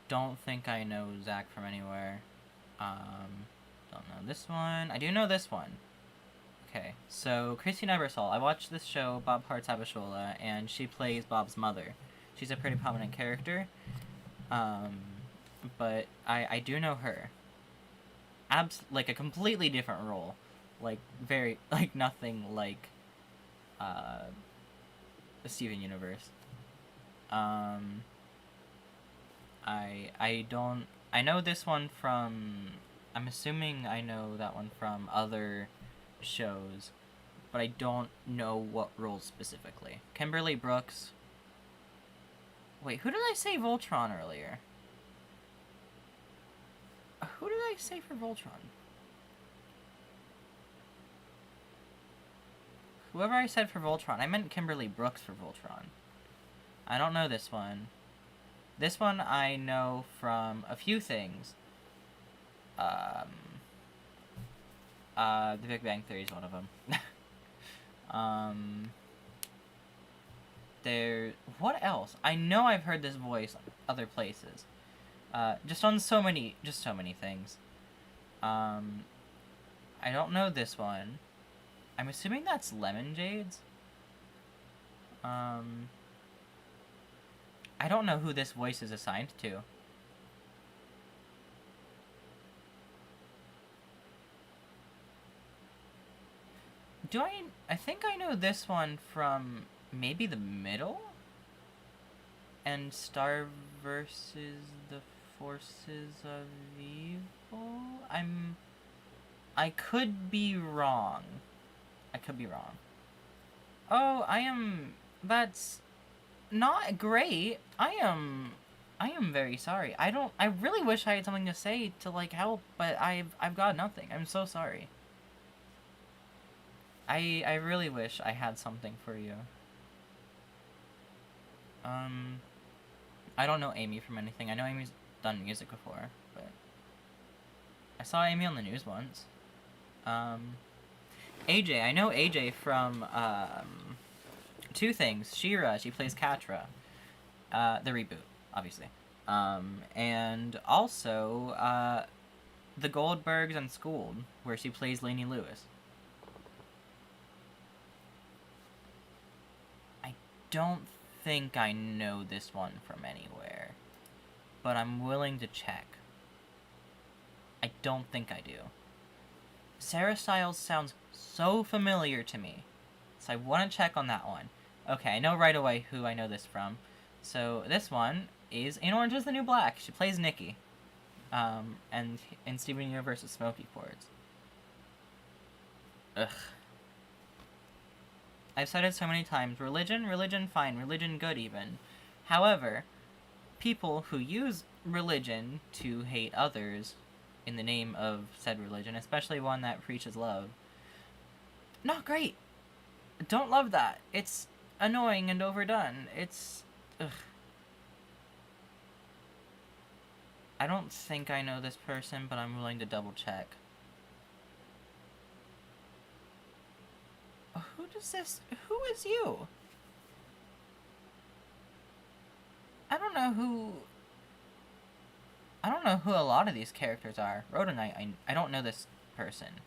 don't think I know Zach from anywhere. Don't know this one. I do know this one. Okay, so Christine Ebersol. I watched this show, Bob Hearts Abishola, and she plays Bob's mother. She's a pretty prominent character. But I do know her. Like a completely different role, like very, like nothing like the Steven Universe. I know this one from, I'm assuming I know that one from other shows, but I don't know what roles specifically. Kimberly Brooks. Wait, who did I say Voltron earlier? Who did I say for Voltron? Whoever I said for Voltron, I meant Kimberly Brooks for Voltron. I don't know this one. This one I know from a few things. The Big Bang Theory is one of them. What else? I know I've heard this voice other places. Just so many things. I don't know this one. I'm assuming that's Lemon Jades. I don't know who this voice is assigned to. I think I know this one from maybe The Middle? And Star versus the Forces of Evil? I could be wrong. Oh, that's not great. I am very sorry. I really wish I had something to say to, like, help, but I've got nothing. I'm so sorry. I really wish I had something for you. I don't know Amy from anything. I know Amy's done music before, but I saw Amy on the news once. AJ, I know AJ from, two things. She-Ra, she plays Catra. The reboot, obviously. And also, The Goldbergs and Schooled, where she plays Lainey Lewis. don't think I know this one from anywhere, but I'm willing to check. I don't think I do. Sarah Styles sounds so familiar to me, so I want to check on that one. Okay, I know right away who I know this from. So this one is in Orange is the New Black. She plays Nikki. And in Steven Universe's Smoky Quartz. Ugh. I've said it so many times. Religion fine. Religion good even. However, people who use religion to hate others in the name of said religion, especially one that preaches love, not great. Don't love that. It's annoying and overdone. It's... ugh. I don't think I know this person, but I'm willing to double check. Who does this... who is you? I don't know who a lot of these characters are. Rhodonite, I don't know this person.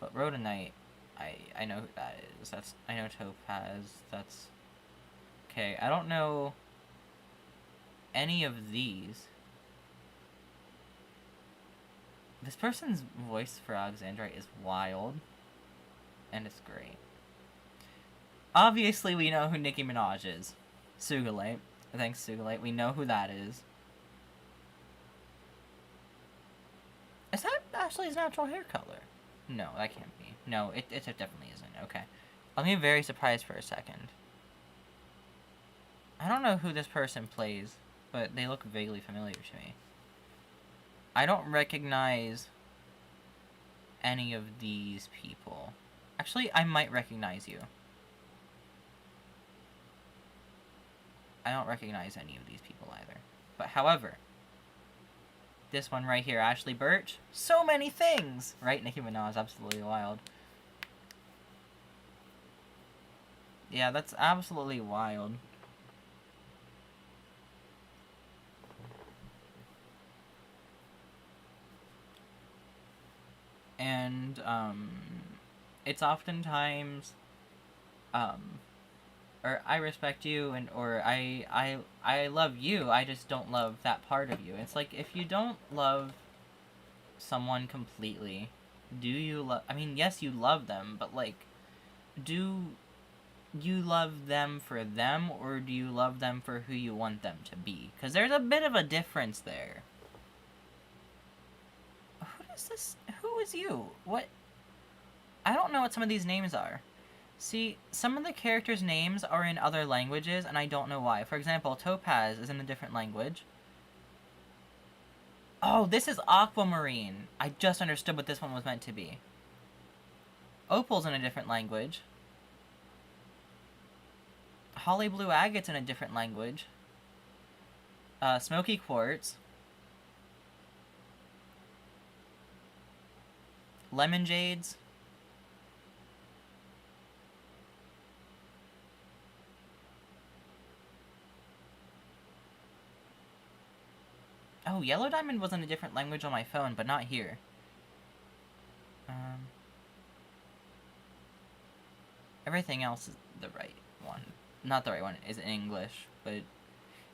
But Rhodonite, I know who that is. I know Topaz. That's... okay, I don't know any of these. This person's voice for Alexandrite is wild. And it's great. Obviously, we know who Nicki Minaj is. Sugalite. Thanks, Sugalite. We know who that is. Is that Ashley's natural hair color? No, that can't be. No, it definitely isn't. Okay. I'll be very surprised for a second. I don't know who this person plays, but they look vaguely familiar to me. I don't recognize any of these people. Actually, I might recognize you. I don't recognize any of these people either. But however, this one right here, Ashley Birch, so many things! Right? Nicki Minaj, absolutely wild. Yeah, that's absolutely wild. And, it's oftentimes, or I respect you, and, or I love you, I just don't love that part of you. It's like, if you don't love someone completely, do you love, I mean, yes, you love them, but, like, do you love them for them, or do you love them for who you want them to be? Because there's a bit of a difference there. Who is this? Who is you? What? I don't know what some of these names are. See, some of the characters' names are in other languages, and I don't know why. For example, Topaz is in a different language. Oh, this is Aquamarine. I just understood what this one was meant to be. Opal's in a different language. Holly Blue Agate's in a different language. Smoky Quartz. Lemon Jades. Oh, Yellow Diamond was in a different language on my phone, but not here. Everything else is the right one. Not the right one, is in English, but...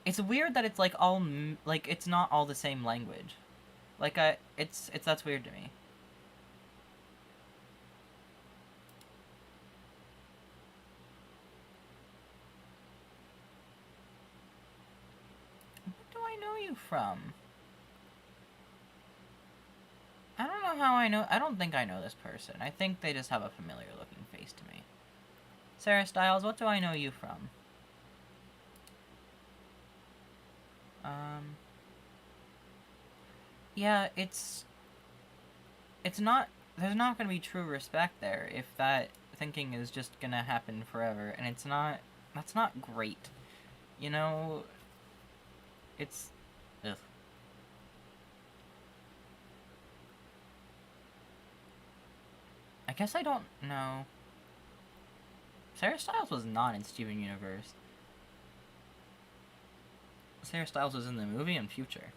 it's weird that it's, like, all... like, it's not all the same language. Like, that's weird to me. What do I know you from? I don't know how I know... I don't think I know this person. I think they just have a familiar looking face to me. Sarah Styles, what do I know you from? Yeah, it's not... there's not gonna be true respect there if that thinking is just gonna happen forever, and it's not... that's not great. You know... it's... ugh. I guess I don't know... Sarah Styles was not in Steven Universe. Sarah Styles was in the movie and Future.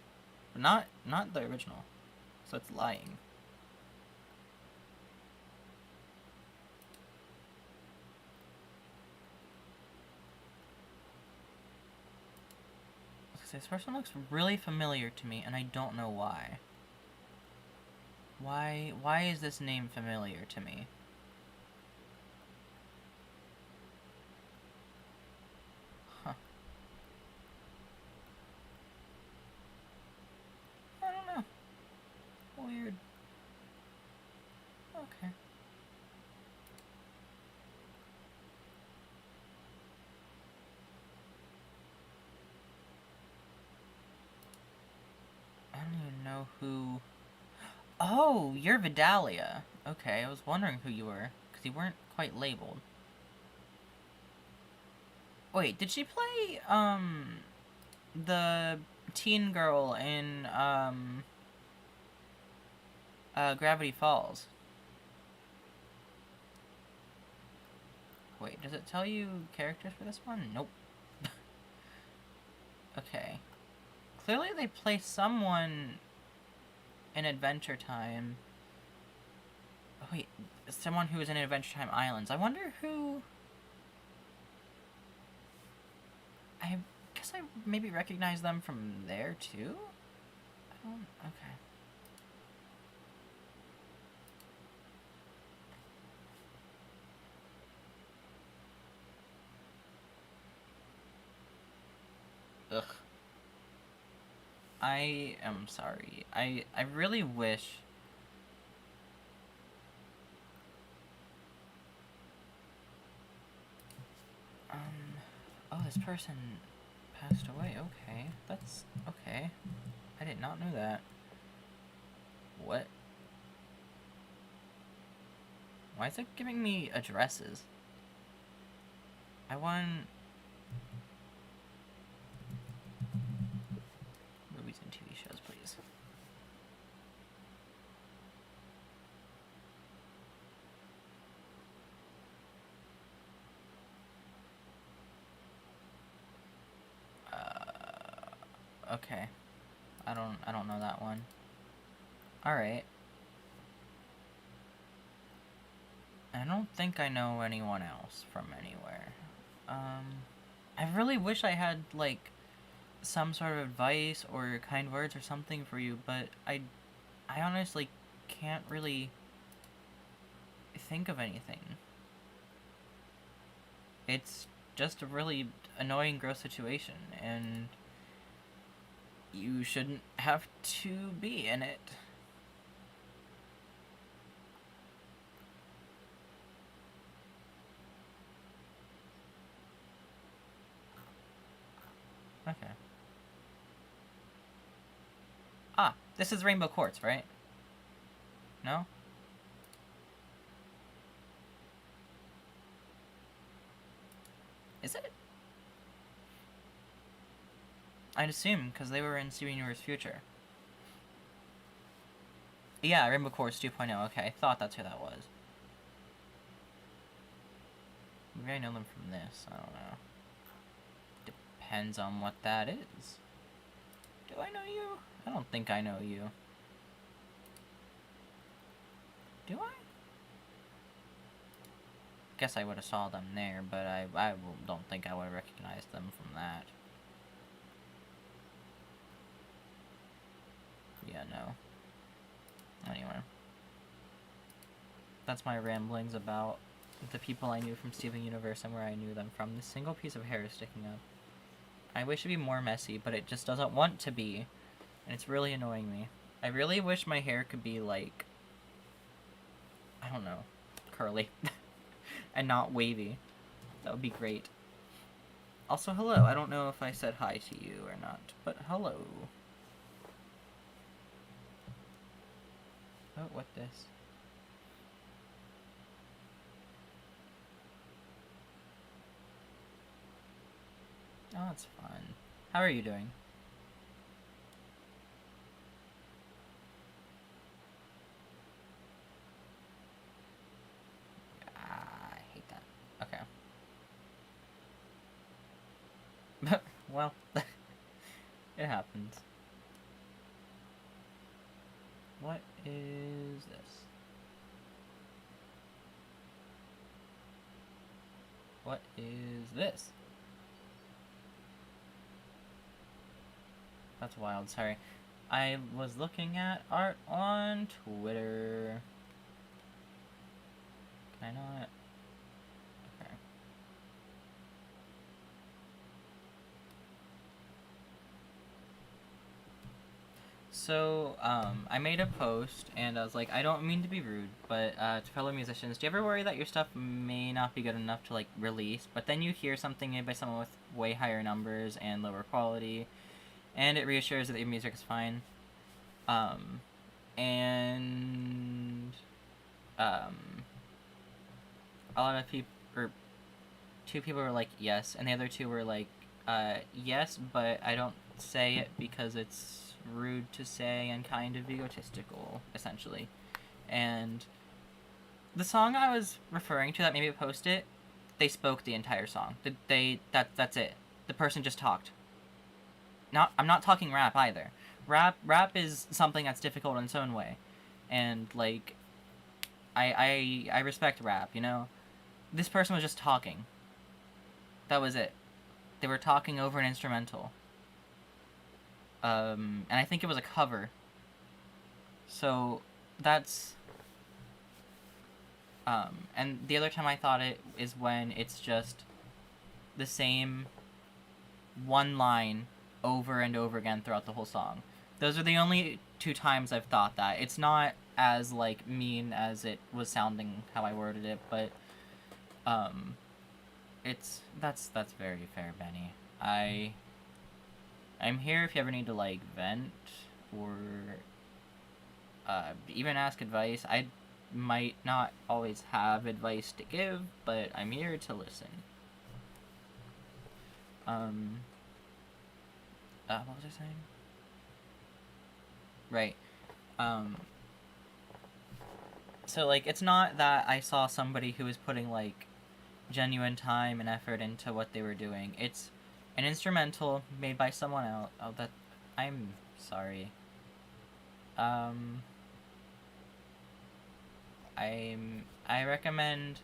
But not the original. So it's lying. This person looks really familiar to me, and I don't know why. Why is this name familiar to me? Huh. I don't know. Weird. Okay. I don't even know who... Oh, you're Vidalia. Okay, I was wondering who you were, because you weren't quite labeled. Wait, did she play, the teen girl in, Gravity Falls? Wait, does it tell you characters for this one? Nope. Okay. Clearly they play someone in Adventure Time. Oh, wait, someone who was in Adventure Time Islands. I wonder who... I guess I maybe recognize them from there, too? I don't... Okay. Ugh. I am sorry. I really wish... Oh, this person passed away. Okay. That's... Okay. I did not know that. What? Why is it giving me addresses? I want... Movies and TV shows, please. Okay. I don't know that one. Alright. I don't think I know anyone else from anywhere. I really wish I had, like, some sort of advice or kind words or something for you, but I honestly can't really think of anything. It's just a really annoying, gross situation, and you shouldn't have to be in it. Okay. Ah, this is Rainbow Quartz, right? No? Is it? I'd assume, because they were in Steven Universe Future. Yeah, Rainbow Quartz 2.0, okay. I thought that's who that was. Maybe I know them from this, I don't know. Depends on what that is. Do I know you? I don't think I know you. Do I? Guess I would have saw them there, but I don't think I would have recognized them from that. Yeah, no. Anyway. That's my ramblings about the people I knew from Steven Universe and where I knew them from. This single piece of hair is sticking up. I wish it'd be more messy, but it just doesn't want to be. And it's really annoying me. I really wish my hair could be, like... I don't know. Curly. And not wavy. That would be great. Also, hello. I don't know if I said hi to you or not, but hello. Oh, what this? Oh, that's fun. How are you doing? I hate that. Okay. Well, it happens. What is this? What is this? That's wild, sorry. I was looking at art on Twitter. Can I not? Okay. So, I made a post, and I was like, I don't mean to be rude, but, to fellow musicians, do you ever worry that your stuff may not be good enough to, like, release, but then you hear something made by someone with way higher numbers and lower quality, and it reassures that your music is fine? Um, and, um, a lot of people, or two people were like, yes, and the other two were like, yes, but I don't say it because it's rude to say and kind of egotistical, essentially. And the song I was referring to that made me post it, they spoke the entire song. That's it. The person just talked. I'm not talking rap either. Rap is something that's difficult in its own way, and like, I respect rap. You know, this person was just talking. That was it. They were talking over an instrumental. And I think it was a cover. So that's and the other time I thought it is when it's just the same one line over and over again throughout the whole song. Those are the only two times I've thought that. It's not as like mean as it was sounding how I worded it, but that's very fair, Benny. I'm here if you ever need to like vent or even ask advice. I might not always have advice to give, but I'm here to listen. What was I saying? Right. So like, it's not that I saw somebody who was putting like genuine time and effort into what they were doing. It's an instrumental made by someone else. Oh, that I'm sorry. I recommend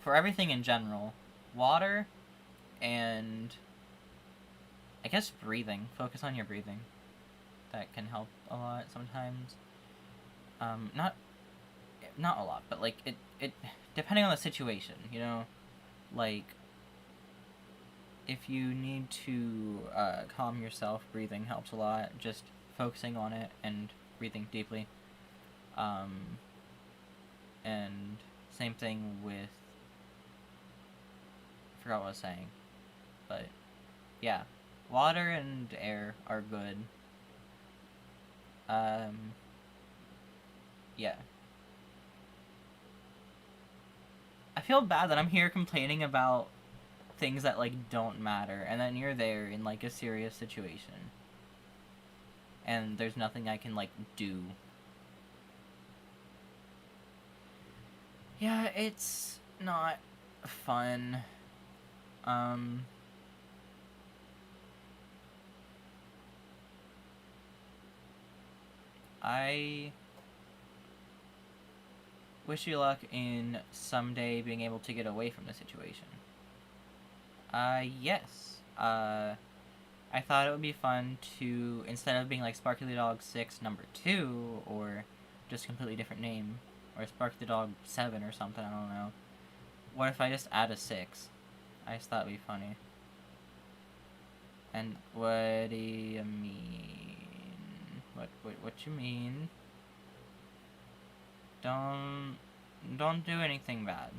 for everything in general, water and I guess breathing. Focus on your breathing. That can help a lot sometimes. Not a lot, but like it depending on the situation, you know, like if you need to calm yourself, breathing helps a lot. Just focusing on it and breathing deeply. And same thing with, I forgot what I was saying, but yeah, water and air are good. Yeah. I feel bad that I'm here complaining about things that like don't matter, and then you're there in like a serious situation, and there's nothing I can like do. Yeah, it's not fun. I wish you luck in someday being able to get away from the situation. Yes. I thought it would be fun to, instead of being like Sparky the Dog 6 number 2, or just a completely different name, or Sparky the Dog 7 or something, I don't know. What if I just add a 6? I just thought it'd be funny. And what do you mean? What you mean? Don't do anything bad.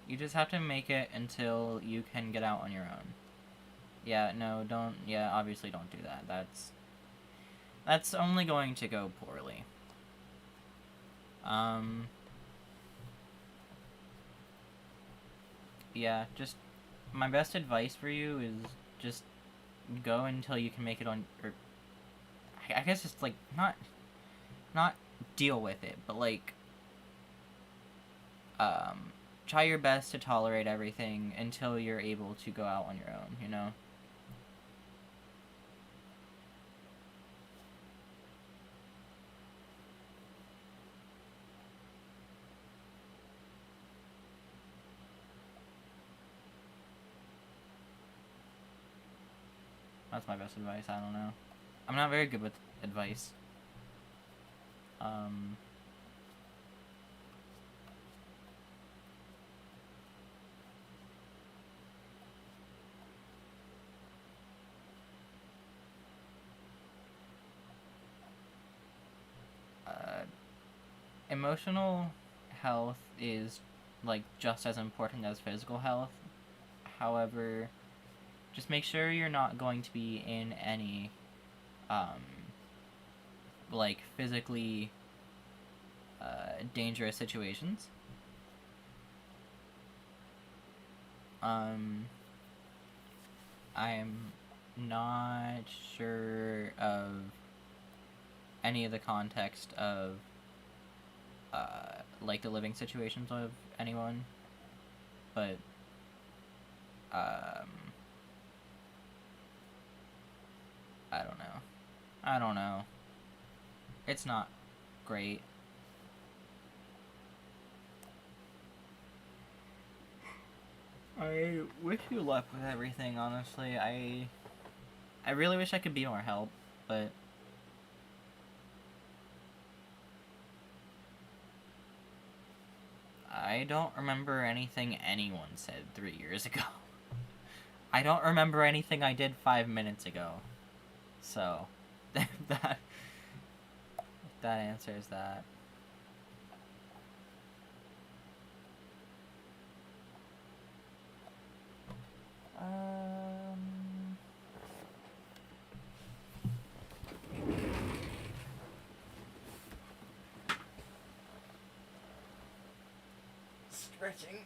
You just have to make it until you can get out on your own. Yeah, no, don't, yeah, obviously don't do that. That's only going to go poorly. Yeah, just, my best advice for you is just go until you can make it on, or, I guess it's like, not deal with it, but like, try your best to tolerate everything until you're able to go out on your own, you know? That's my best advice. I don't know. I'm not very good with advice. Emotional health is like just as important as physical health. However, just make sure you're not going to be in any like physically dangerous situations. I'm not sure of any of the context of like the living situations of anyone, but I don't know. It's not great. I wish you luck with everything, honestly. I really wish I could be more help, but I don't remember anything anyone said 3 years ago. I don't remember anything I did 5 minutes ago. So, that answers that. Stretching.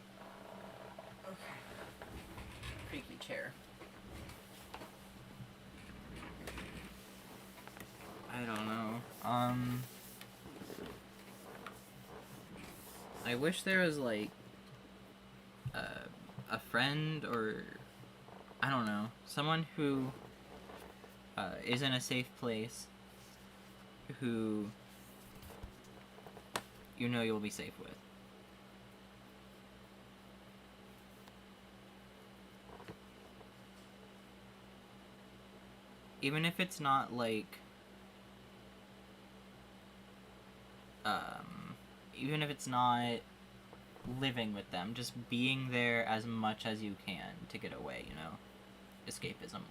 Okay. Creaky chair. I don't know. I wish there was like a friend or I don't know, someone who is in a safe place who you know you'll be safe with. Even if it's not like even if it's not living with them, just being there as much as you can to get away, you know? Escapism.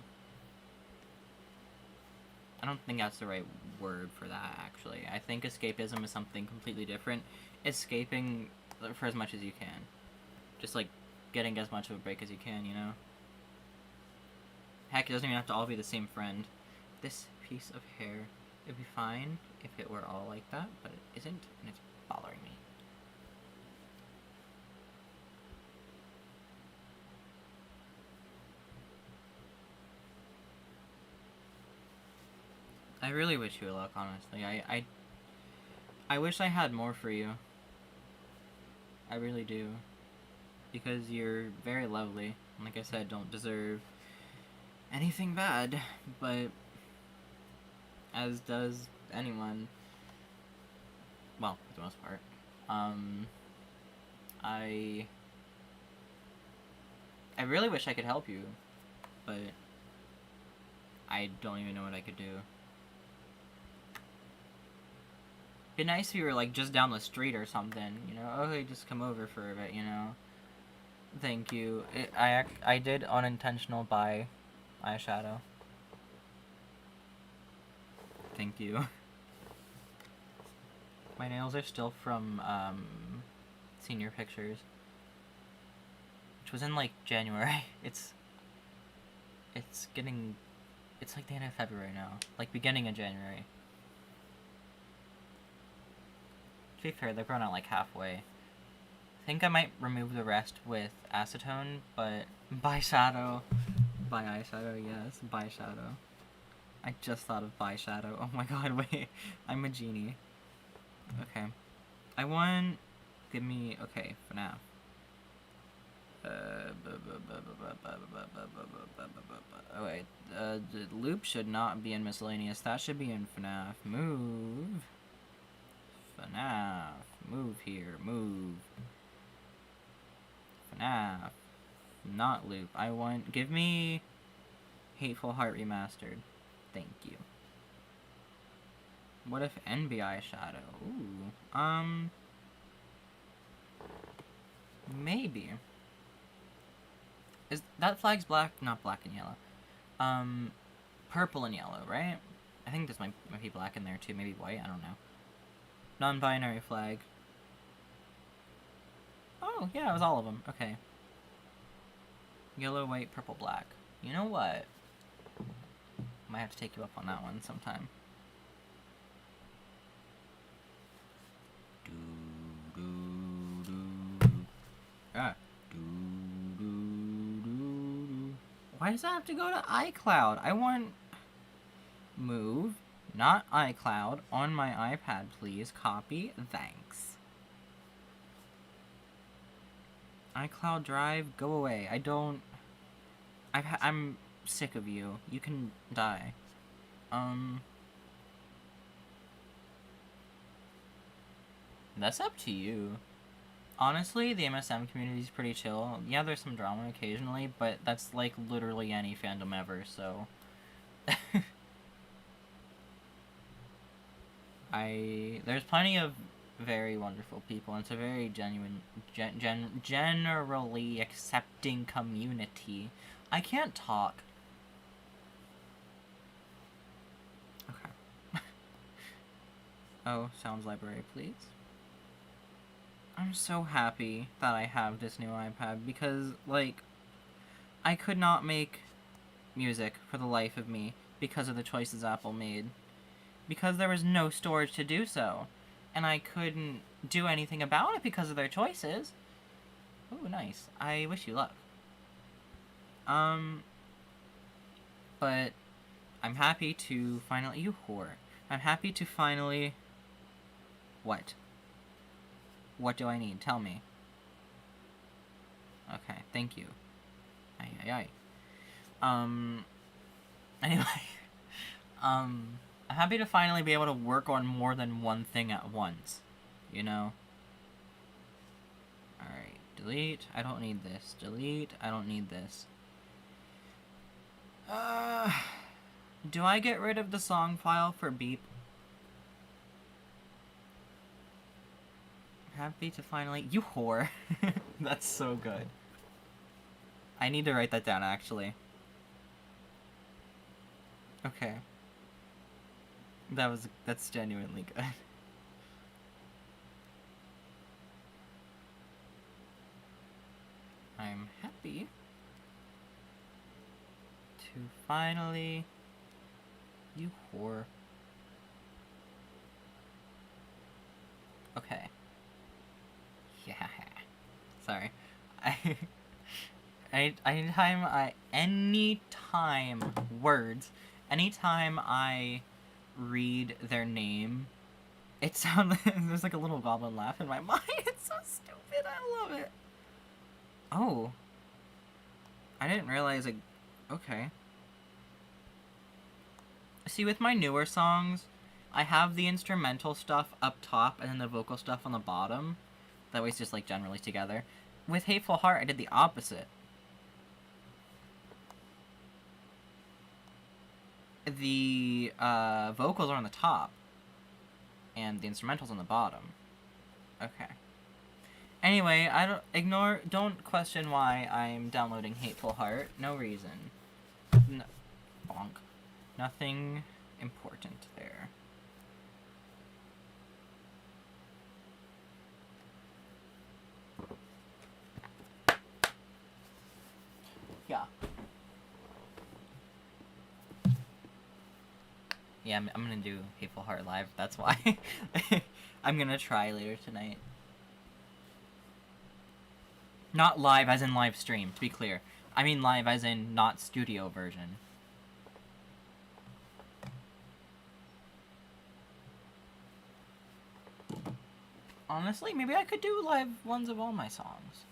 I don't think that's the right word for that, actually. I think escapism is something completely different. Escaping for as much as you can. Just, like, getting as much of a break as you can, you know? Heck, it doesn't even have to all be the same friend. This piece of hair, it'd be fine if it were all like that, but it isn't, and it's bothering me. I really wish you luck, honestly. I wish I had more for you. I really do. Because you're very lovely. Like I said, don't deserve anything bad, but as does anyone. Well, for the most part. I really wish I could help you, but I don't even know what I could do. It'd be nice if you were, like, just down the street or something, you know? Oh, hey, just come over for a bit, you know? Thank you. I did unintentional buy eyeshadow. Thank you. My nails are still from, senior pictures. Which was in, like, January. It's like the end of February now. Like, beginning of January. To be fair, they're grown out, like, halfway. I think I might remove the rest with acetone, but by eyeshadow, yes, by shadow. I just thought of by shadow. Oh my god, wait. I'm a genie. Okay. I want... Give me... Okay, FNAF. Oh wait, the loop should not be in miscellaneous. That should be in FNAF. Move. FNAF. Move here. Move. FNAF. Not loop. I want... Give me... Hateful Heart Remastered. Thank you. What if NBI Shadow? Ooh. Maybe. Is that flag's black? Not black and yellow. Purple and yellow, right? I think this might be black in there too. Maybe white. I don't know. Non-binary flag. Oh, yeah, it was all of them. Okay. Yellow, white, purple, black. You know what? Might have to take you up on that one sometime. Why does that have to go to iCloud? I want... Move, not iCloud, on my iPad, please. Copy. Thanks. iCloud Drive, go away. I don't... I'm sick of you. You can die. That's up to you. Honestly, the MSM community is pretty chill. Yeah, there's some drama occasionally, but that's like literally any fandom ever, so... There's plenty of very wonderful people, and it's a very genuine, generally accepting community. I can't talk. Okay. Oh, Sounds Library, please. I'm so happy that I have this new iPad, because, like, I could not make music for the life of me because of the choices Apple made. Because there was no storage to do so. And I couldn't do anything about it because of their choices. Ooh, nice. I wish you luck. But I'm happy to finally... You whore. I'm happy to finally... What? What do I need? Tell me. Okay, thank you. Anyway. I'm happy to finally be able to work on more than one thing at once. You know? Alright, delete. I don't need this. Delete. I don't need this. Do I get rid of the song file for Beep? Happy to finally... You whore. That's so good. I need to write that down, actually. Okay. That's genuinely good. I'm happy to finally... You whore. Okay. Yeah. Sorry. Anytime I read their name, it sounds there's like a little goblin laugh in my mind. It's so stupid. I love it. Oh. I didn't realize okay. See, with my newer songs, I have the instrumental stuff up top and then the vocal stuff on the bottom. That way it's just, like, generally together. With Hateful Heart, I did the opposite. The vocals are on the top. And the instrumental's on the bottom. Okay. Anyway, don't question why I'm downloading Hateful Heart. No reason. Bonk. Nothing important there. Yeah, I'm gonna do Hateful Heart live, that's why. I'm gonna try later tonight. Not live as in live stream, to be clear. I mean live as in not studio version. Honestly, maybe I could do live ones of all my songs.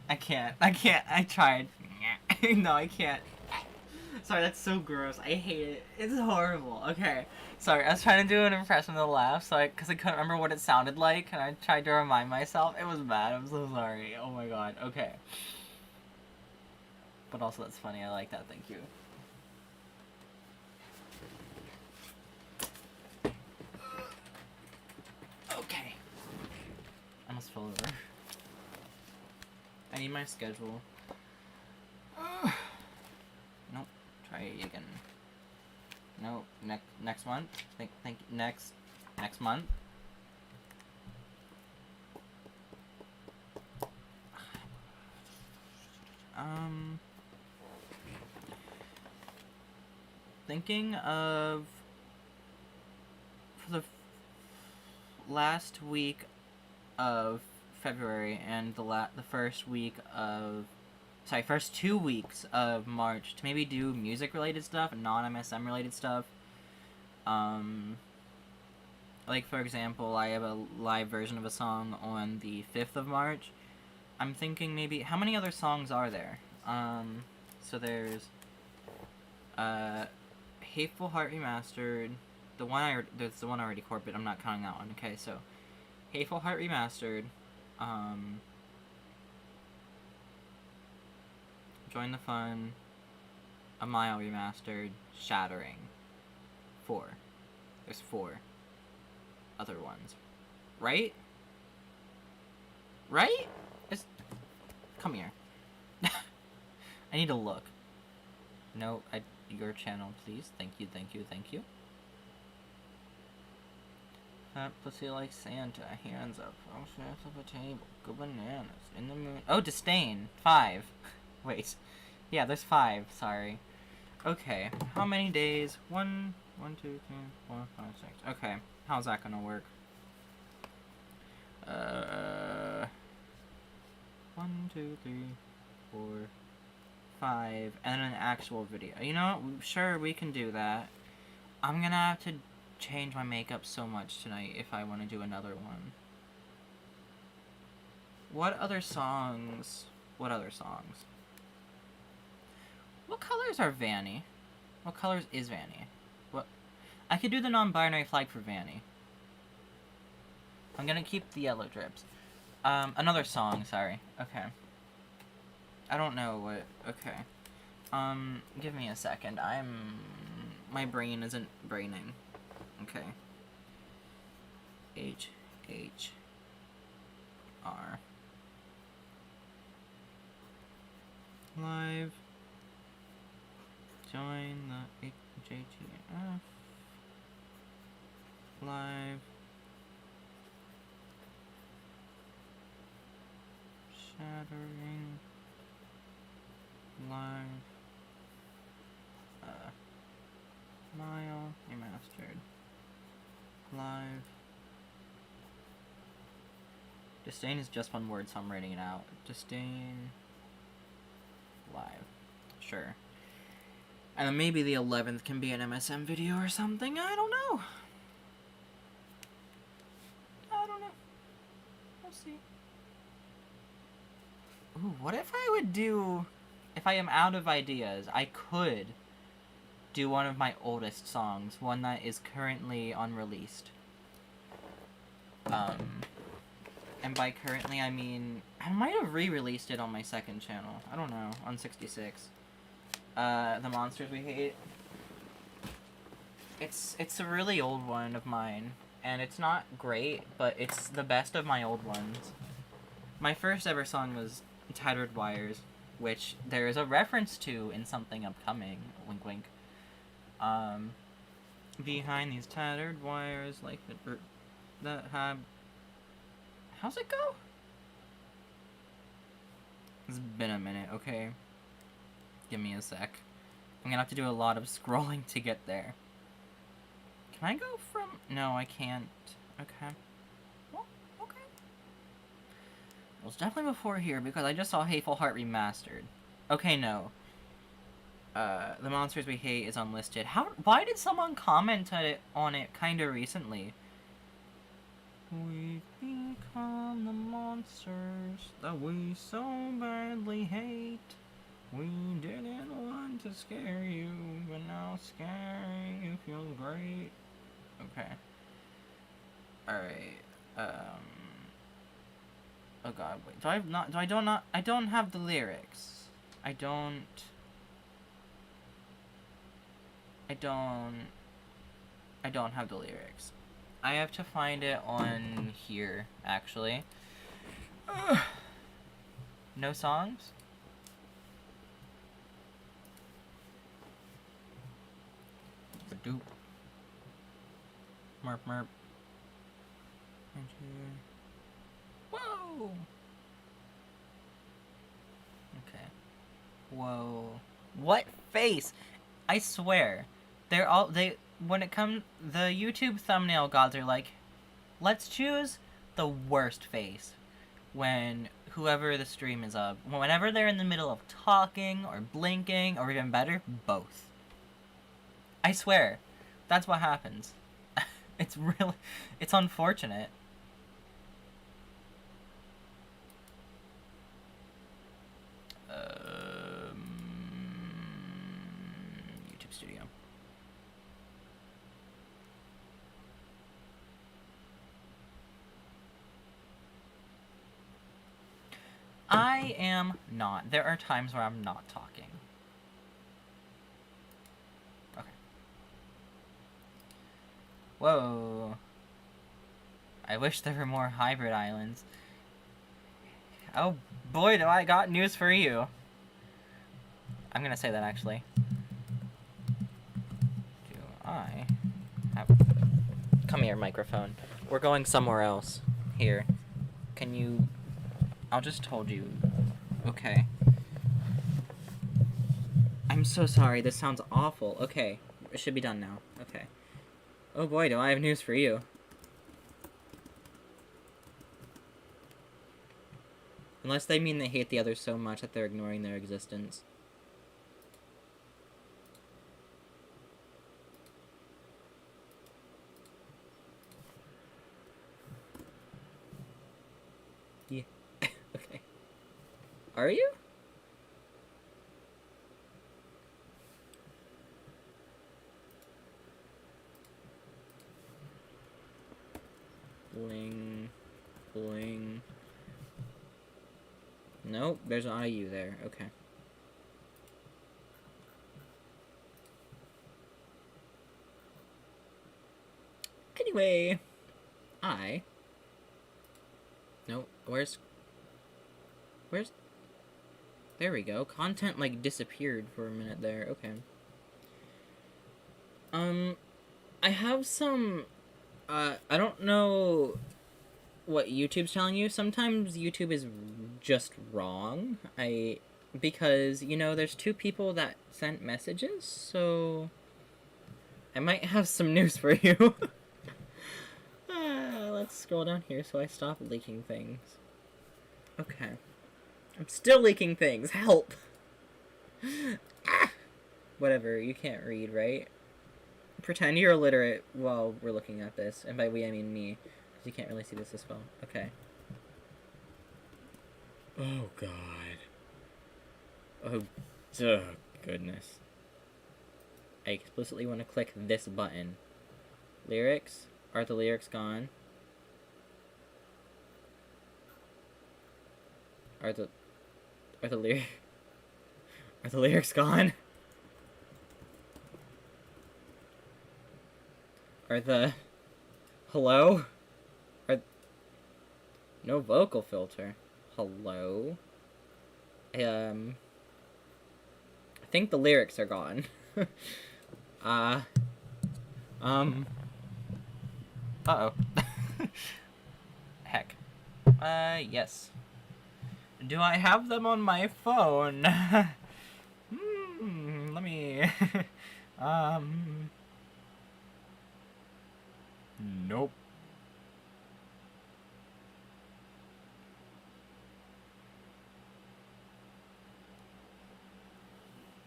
I can't. I tried. No, I can't. Sorry, that's so gross. I hate it. It's horrible. Okay. Sorry, I was trying to do an impression of the laugh, because I couldn't remember what it sounded like, and I tried to remind myself. It was bad. I'm so sorry. Oh my god. Okay. But also that's funny, I like that, thank you. Okay. I almost fell over. I need my schedule. Nope. Try it again. No, next month. Think next month. Thinking of for the last week of February and the first week of first 2 weeks of March to maybe do music related stuff, non-MSM related stuff. Like for example, I have a live version of a song on the 5th of March. I'm thinking maybe, how many other songs are there? So there's Hateful Heart Remastered, there's the one I already recorded, but I'm not counting that one. Okay, so Hateful Heart Remastered, Join the Fun, A Mile Remastered, Shattering. 4. There's 4 other ones. Right? Right? Come here. I need to look. No, your channel, please. Thank you, thank you, thank you. Fat pussy like Santa, hands up, all straps up a table, go bananas, in the moon. Oh, Disdain, 5. Wait. Yeah, there's 5, sorry. Okay, how many days? 1, 2, 3, 4, 5, 6. Okay, how's that gonna work? 1, 2, 3, 4, 5, and an actual video. You know what? Sure, we can do that. I'm gonna have to change my makeup so much tonight if I want to do another one. What other songs? What colors are Vanny? What colors is Vanny? What? I could do the non-binary flag for Vanny. I'm gonna keep the yellow drips. Another song, sorry. Okay. I don't know what... Okay. Give me a second. My brain isn't braining. Okay. H. R. Live. Join the HJTF. Live. Shattering. Live. Mile. Remastered. Live. Disdain is just one word, so I'm writing it out. Disdain. Live. Sure. And then maybe the 11th can be an MSM video or something. I don't know. We'll see. Ooh, what if I would do... If I am out of ideas, I could do one of my oldest songs. One that is currently unreleased. And by currently, I mean... I might have re-released it on my second channel. I don't know. On 66. The Monsters We Hate. It's a really old one of mine. And it's not great, but it's the best of my old ones. My first ever song was Tattered Wires, which there is a reference to in something upcoming. Wink wink. Behind these tattered wires, like that have... How's it go? It's been a minute, okay? Give me a sec. I'm gonna have to do a lot of scrolling to get there. Can I go from... No, I can't. Okay. Well, okay. It was definitely before here, because I just saw Hateful Heart Remastered. Okay, no. The Monsters We Hate is unlisted. Why did someone comment on it kinda recently? We've become the monsters that we so badly hate. We didn't want to scare you, but now scaring you feels great. Okay. Alright. Oh god, wait. I don't have the lyrics. I don't... I don't have the lyrics. I have to find it on here, actually. No songs? Doop. Merp merp. Whoa! Okay. Whoa. What face? I swear. When it comes, the YouTube thumbnail gods are like, let's choose the worst face when whoever the stream is of. Whenever they're in the middle of talking or blinking, or even better, both. I swear. That's what happens. It's unfortunate. YouTube Studio. I am not. There are times where I'm not talking. Okay. Whoa. I wish there were more hybrid islands. Oh boy, do I got news for you. I'm gonna say that actually. Do I have... Come here, microphone. We're going somewhere else. Here. Can you... I'll just hold you. Okay. I'm so sorry, this sounds awful. Okay. It should be done now. Okay. Oh boy, do I have news for you. Unless they mean they hate the others so much that they're ignoring their existence. Yeah. Okay. Are you? Bling. Bling. Nope, there's not a U there. Okay. Anyway, no, where's... There we go. Content, like, disappeared for a minute there. Okay. I have some... I don't know what YouTube's telling you. Sometimes YouTube is just wrong. Because, you know, there's 2 people that sent messages, so... I might have some news for you. Let's scroll down here so I stop leaking things. Okay. I'm still leaking things. Help! Whatever, you can't read, right? Pretend you're illiterate while we're looking at this. And by we, I mean me. Because you can't really see this well. Okay. Oh, God. Oh, duh, goodness. I explicitly want to click this button. Lyrics? Are the lyrics gone? Are the lyrics gone? Are the... Hello? No vocal filter. Hello? I think the lyrics are gone. Uh-oh. Heck. Yes. Do I have them on my phone? Let me... Nope.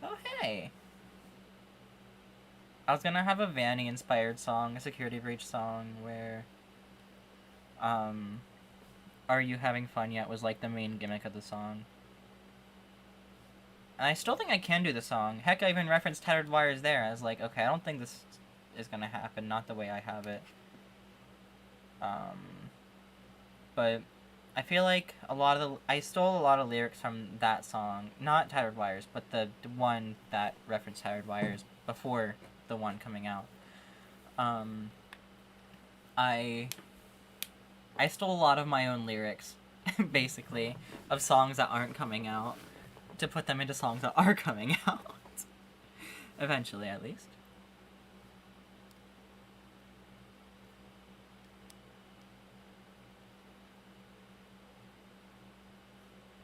Oh, hey. I was gonna have a Vanny-inspired song, a Security Breach song, where, Are You Having Fun Yet was, like, the main gimmick of the song. And I still think I can do the song. Heck, I even referenced Tattered Wires there. I was like, okay, I don't think this is gonna happen, not the way I have it. But I feel like I stole a lot of lyrics from that song, not Tattered Wires, but the one that referenced Tattered Wires before the one coming out. I stole a lot of my own lyrics, basically, of songs that aren't coming out, to put them into songs that are coming out. Eventually, at least.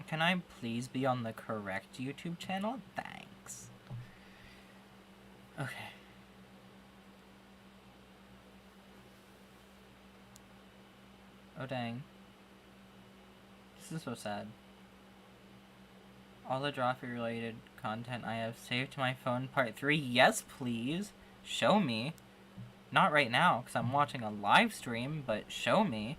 Can I please be on the correct YouTube channel? Thanks. Okay. Oh dang. This is so sad. All the Drawfree related content I have saved to my phone, part 3. Yes, please. Show me. Not right now, because I'm watching a live stream, but show me.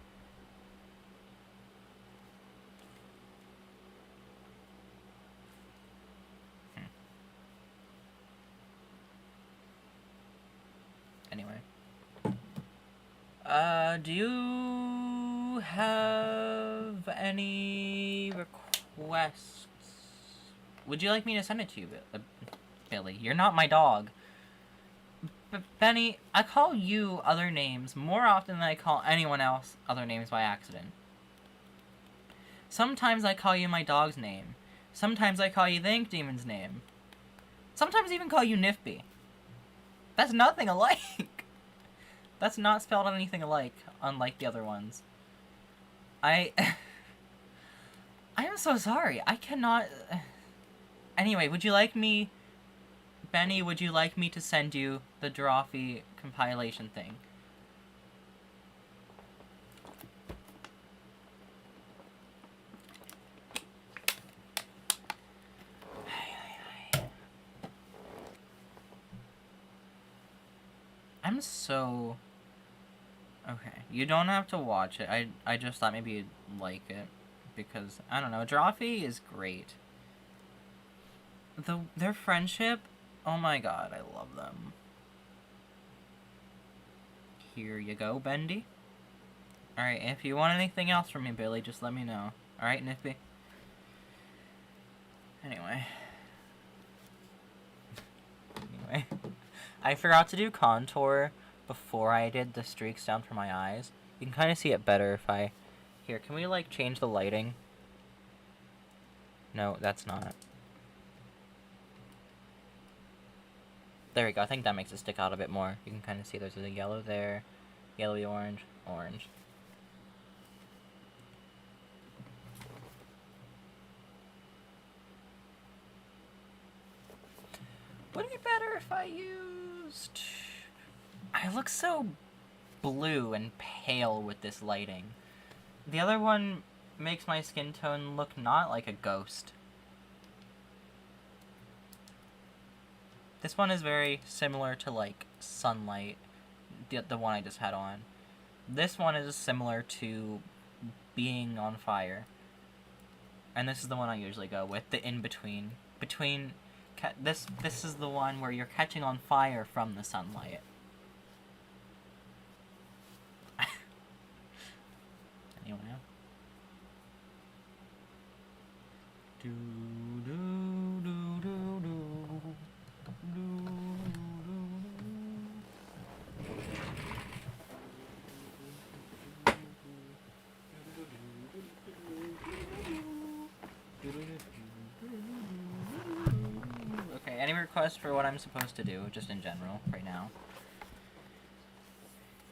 Anyway. Do you have any requests? Would you like me to send it to you, Billy? You're not my dog. Benny, I call you other names more often than I call anyone else other names by accident. Sometimes I call you my dog's name. Sometimes I call you the Ink Demon's name. Sometimes I even call you Nifby. That's nothing alike. That's not spelled anything alike, unlike the other ones. I am so sorry. I cannot... Anyway, would you like me... Benny, would you like me to send you the Drawfree compilation thing? I'm so... Okay, you don't have to watch it. I just thought maybe you'd like it. Because, I don't know, Drawfree is great. Their friendship, oh my god, I love them. Here you go, Bendy. Alright, if you want anything else from me, Billy, just let me know. Alright, Nippy? Anyway, I forgot to do contour before I did the streaks down for my eyes. You can kind of see it better if I... Here, can we, like, change the lighting? No, that's not. There we go. I think that makes it stick out a bit more. You can kind of see there's a yellow there. Yellowy orange. Orange. Would it be better if I used... I look so blue and pale with this lighting. The other one makes my skin tone look not like a ghost. This one is very similar to, like, sunlight, the one I just had on. This one is similar to being on fire. And this is the one I usually go with, the in-between. This is the one where you're catching on fire from the sunlight. Anyway. Okay, any requests for what I'm supposed to do, just in general, right now?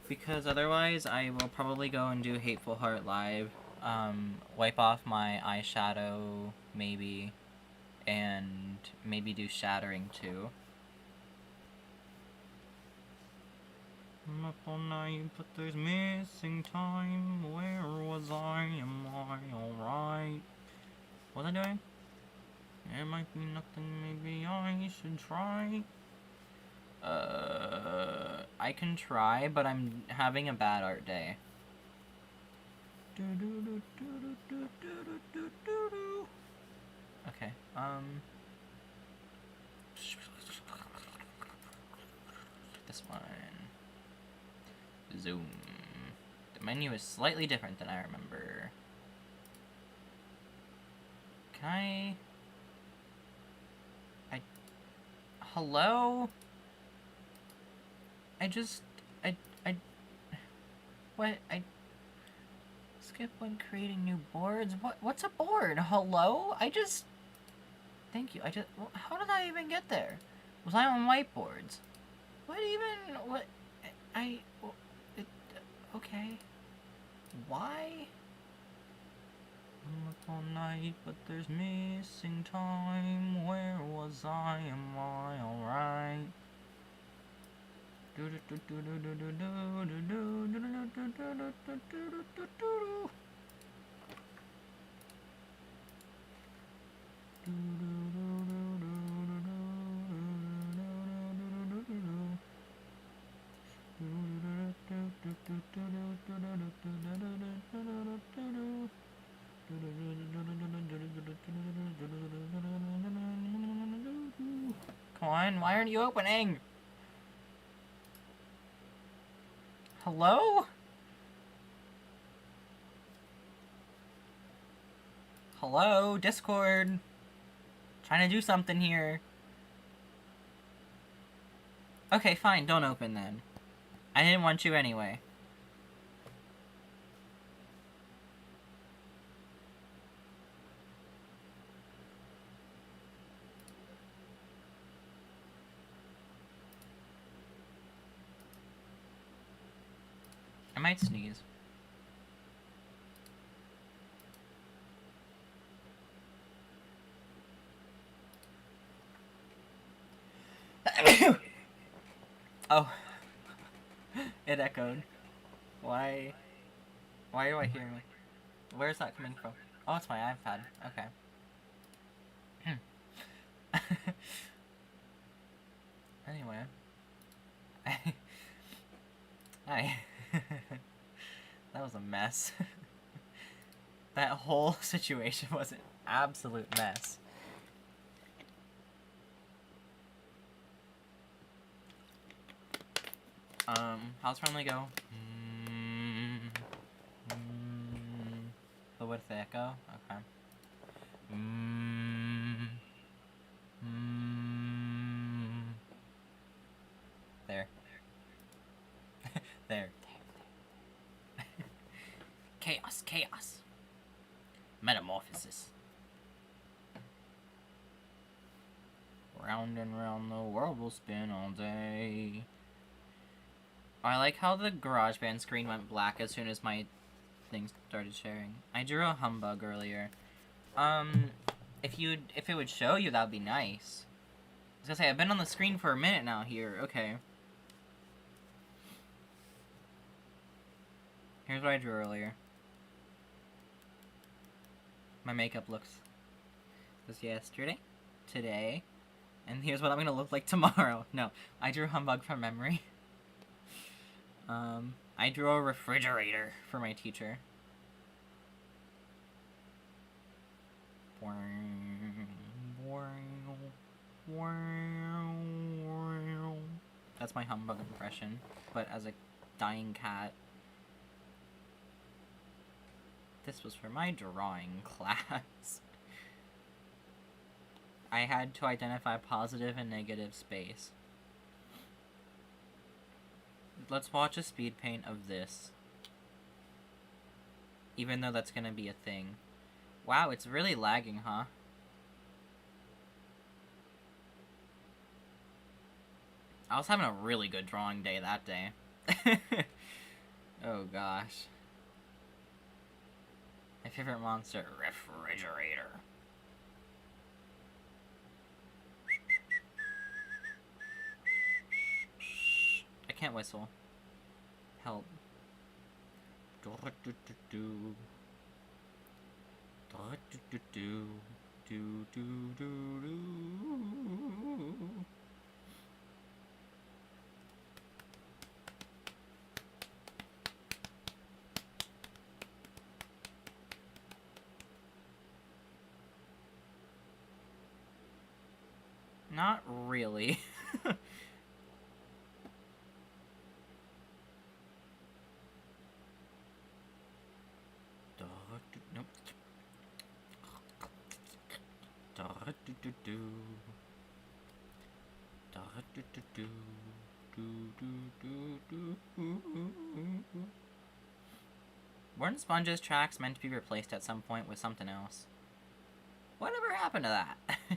Because otherwise, I will probably go and do Hateful Heart live, wipe off my eyeshadow, maybe, and maybe do Shattering, too. I'm up all night, but there's missing time. Where was I? Am I alright? What was I doing? There might be nothing, maybe I should try. I can try, but I'm having a bad art day. Okay, this one. Zoom. The menu is slightly different than I remember. I... Hello? I just... I... What? Skip when creating new boards? What's a board? Hello? Thank you. How did I even get there? Was I on whiteboards? What even... What... Okay. Why? Look all night, but there's missing time. Where was I? Am I alright? Come on, why aren't you opening? Hello? Hello, Discord. Trying to do something here. Okay, fine, don't open then. I didn't want you anyway. I might sneeze. Oh. It echoed. Why do I hear me? Where's that coming from? Oh, it's my iPad. Okay. Anyway. Hi. That was a mess. That whole situation was an absolute mess. How's friendly go? But with the echo? Okay. There. There. Chaos, chaos. Metamorphosis. Round and round the world will spin all day. I like how the GarageBand screen went black as soon as my things started sharing. I drew a humbug earlier. If it would show you, that would be nice. I was gonna say, I've been on the screen for a minute now here. Okay. Here's what I drew earlier. My makeup looks this yesterday, today, and here's what I'm gonna look like tomorrow. No, I drew humbug from memory. I drew a refrigerator for my teacher. That's my humbug impression, but as a dying cat. This was for my drawing class. I had to identify positive and negative space. Let's watch a speed paint of this. Even though that's gonna be a thing. Wow, it's really lagging, huh? I was having a really good drawing day that day. Oh gosh. My favorite monster, refrigerator. I can't whistle. Help. Not really. Nope. Weren't Sponge's tracks meant to be replaced at some point with something else? Whatever happened to that? I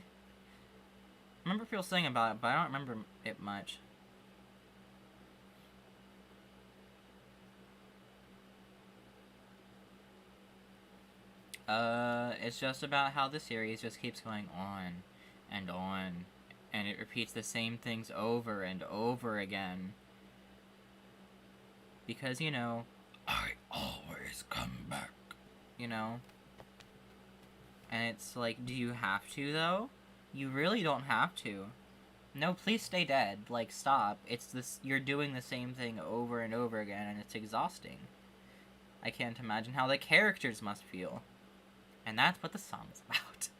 remember people saying about it, but I don't remember it much. It's just about how the series just keeps going on, and it repeats the same things over and over again. Because, you know, I always come back, you know? And it's like, do you have to, though? You really don't have to. No, please stay dead. Like, stop. It's this, you're doing the same thing over and over again, and it's exhausting. I can't imagine how the characters must feel. And that's what the song is about.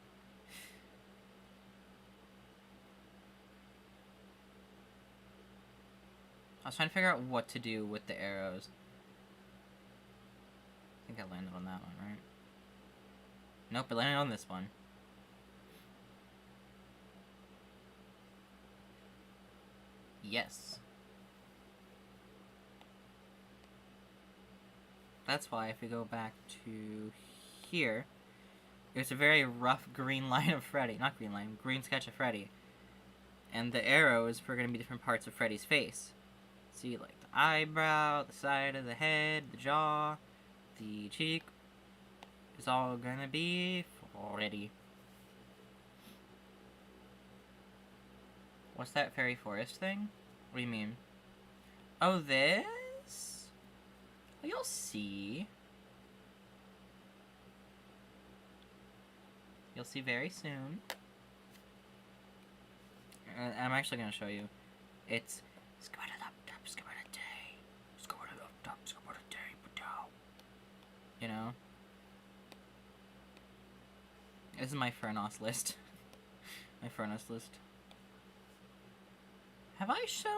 I was trying to figure out what to do with the arrows. I think I landed on that one, right? Nope, I landed on this one. Yes. That's why if we go back to here, it's a very rough green line of Freddy. Not green line, green sketch of Freddy. And the arrows are going to be different parts of Freddy's face. See, like the eyebrow, the side of the head, the jaw, the cheek. It's all going to be Freddy. What's that fairy forest thing? What do you mean? Oh, this? Well, you'll see. You'll see very soon. I'm actually going to show you. It's you know? This is my Furnos list. My Furnos list. Have I shown...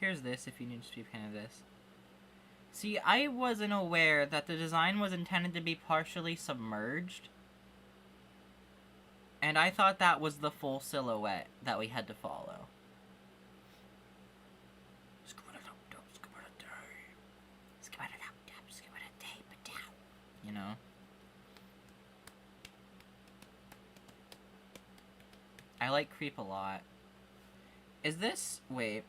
Here's this, if you need to see kind of this. See, I wasn't aware that the design was intended to be partially submerged. And I thought that was the full silhouette that we had to follow. You know? I like Creep a lot. Is this... Wait.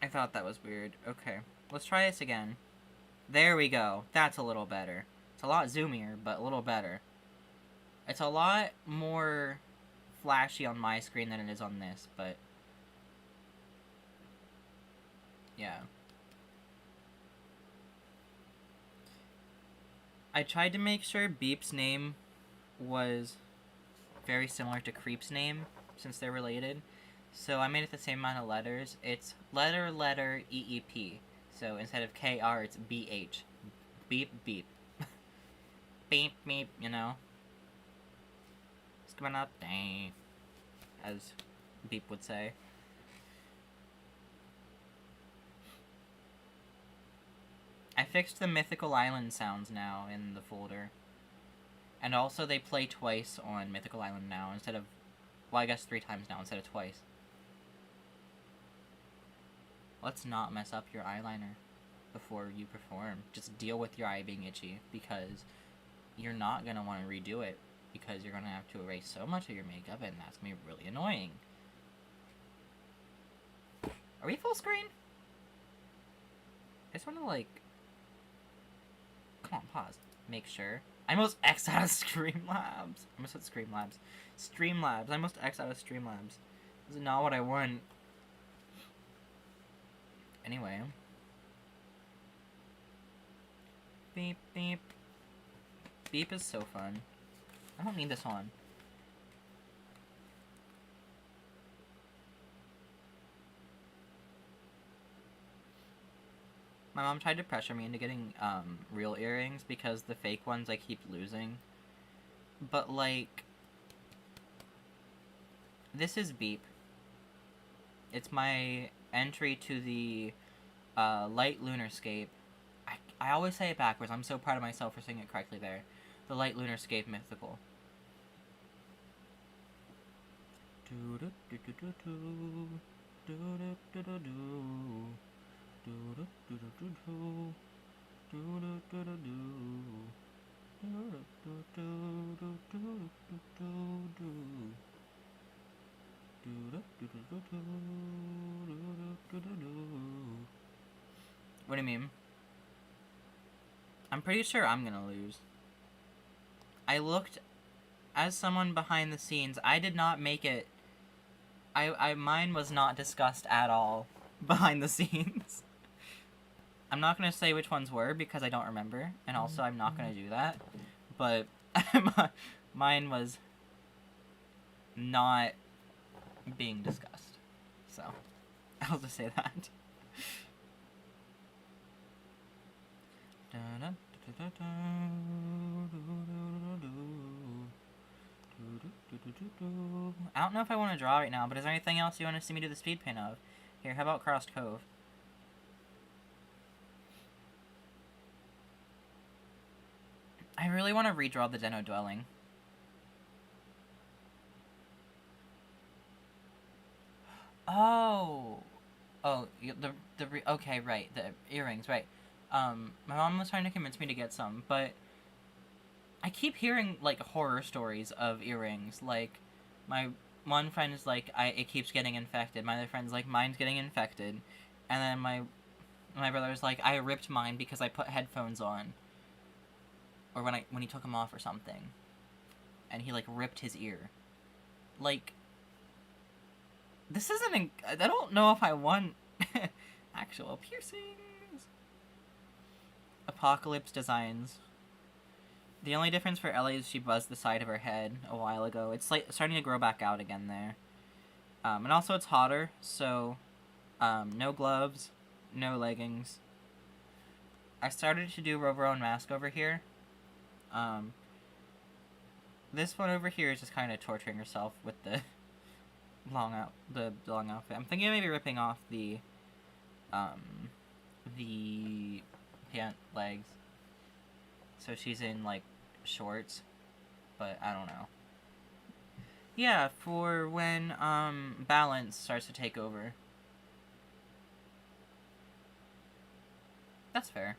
I thought that was weird. Okay. Let's try this again. There we go. That's a little better. It's a lot zoomier, but a little better. It's a lot more flashy on my screen than it is on this, but... yeah. I tried to make sure Beep's name was very similar to Creep's name, since they're related. So I made it the same amount of letters. It's letter, EEP. So instead of KR, it's BH. Beep, beep. Beep, beep, you know? It's coming up, dang. As Beep would say. I fixed the Mythical Island sounds now in the folder. And also they play twice on Mythical Island now instead of... well, I guess 3 times now instead of twice. Let's not mess up your eyeliner before you perform. Just deal with your eye being itchy, because you're not going to want to redo it, because you're going to have to erase so much of your makeup, and that's going to be really annoying. Are we full screen? I just want to, like... come on, pause. Make sure. I almost X out of Streamlabs. I almost said Streamlabs. Streamlabs. I almost X out of Streamlabs. This is not what I want. Anyway. Beep, beep. Beep is so fun. I don't need this on. My mom tried to pressure me into getting, real earrings because the fake ones I keep losing. But, like... this is Beep. It's my entry to the, light lunarscape. I always say it backwards. I'm so proud of myself for saying it correctly there. The light lunarscape mythical. What do you mean? I'm pretty sure I'm gonna lose. I looked as someone behind the scenes. I did not make it. Mine was not discussed at all behind the scenes. I'm not gonna say which ones were because I don't remember, and also I'm not gonna do that. But mine was not being discussed, so I'll just say that. I don't know if I want to draw right now, but is there anything else you want to see me do the speed paint of? Here, how about Crossed Cove? I really want to redraw the Deno Dwelling. Oh, okay, right, the earrings, right. My mom was trying to convince me to get some, but I keep hearing, like, horror stories of earrings. Like, my one friend is like, it keeps getting infected. My other friend's like, mine's getting infected. And then my brother's like, I ripped mine because I put headphones on. Or when he took them off or something. And he, like, ripped his ear. Like, this isn't, I don't know if I want actual piercings. Apocalypse Designs. The only difference for Ellie is she buzzed the side of her head a while ago. It's like starting to grow back out again there. And also it's hotter, so no gloves, no leggings. I started to do Rover own mask over here. This one over here is just kind of torturing herself with the long outfit. I'm thinking of maybe ripping off the pant legs, so she's in like shorts, but I don't know. Yeah, for when balance starts to take over. That's fair.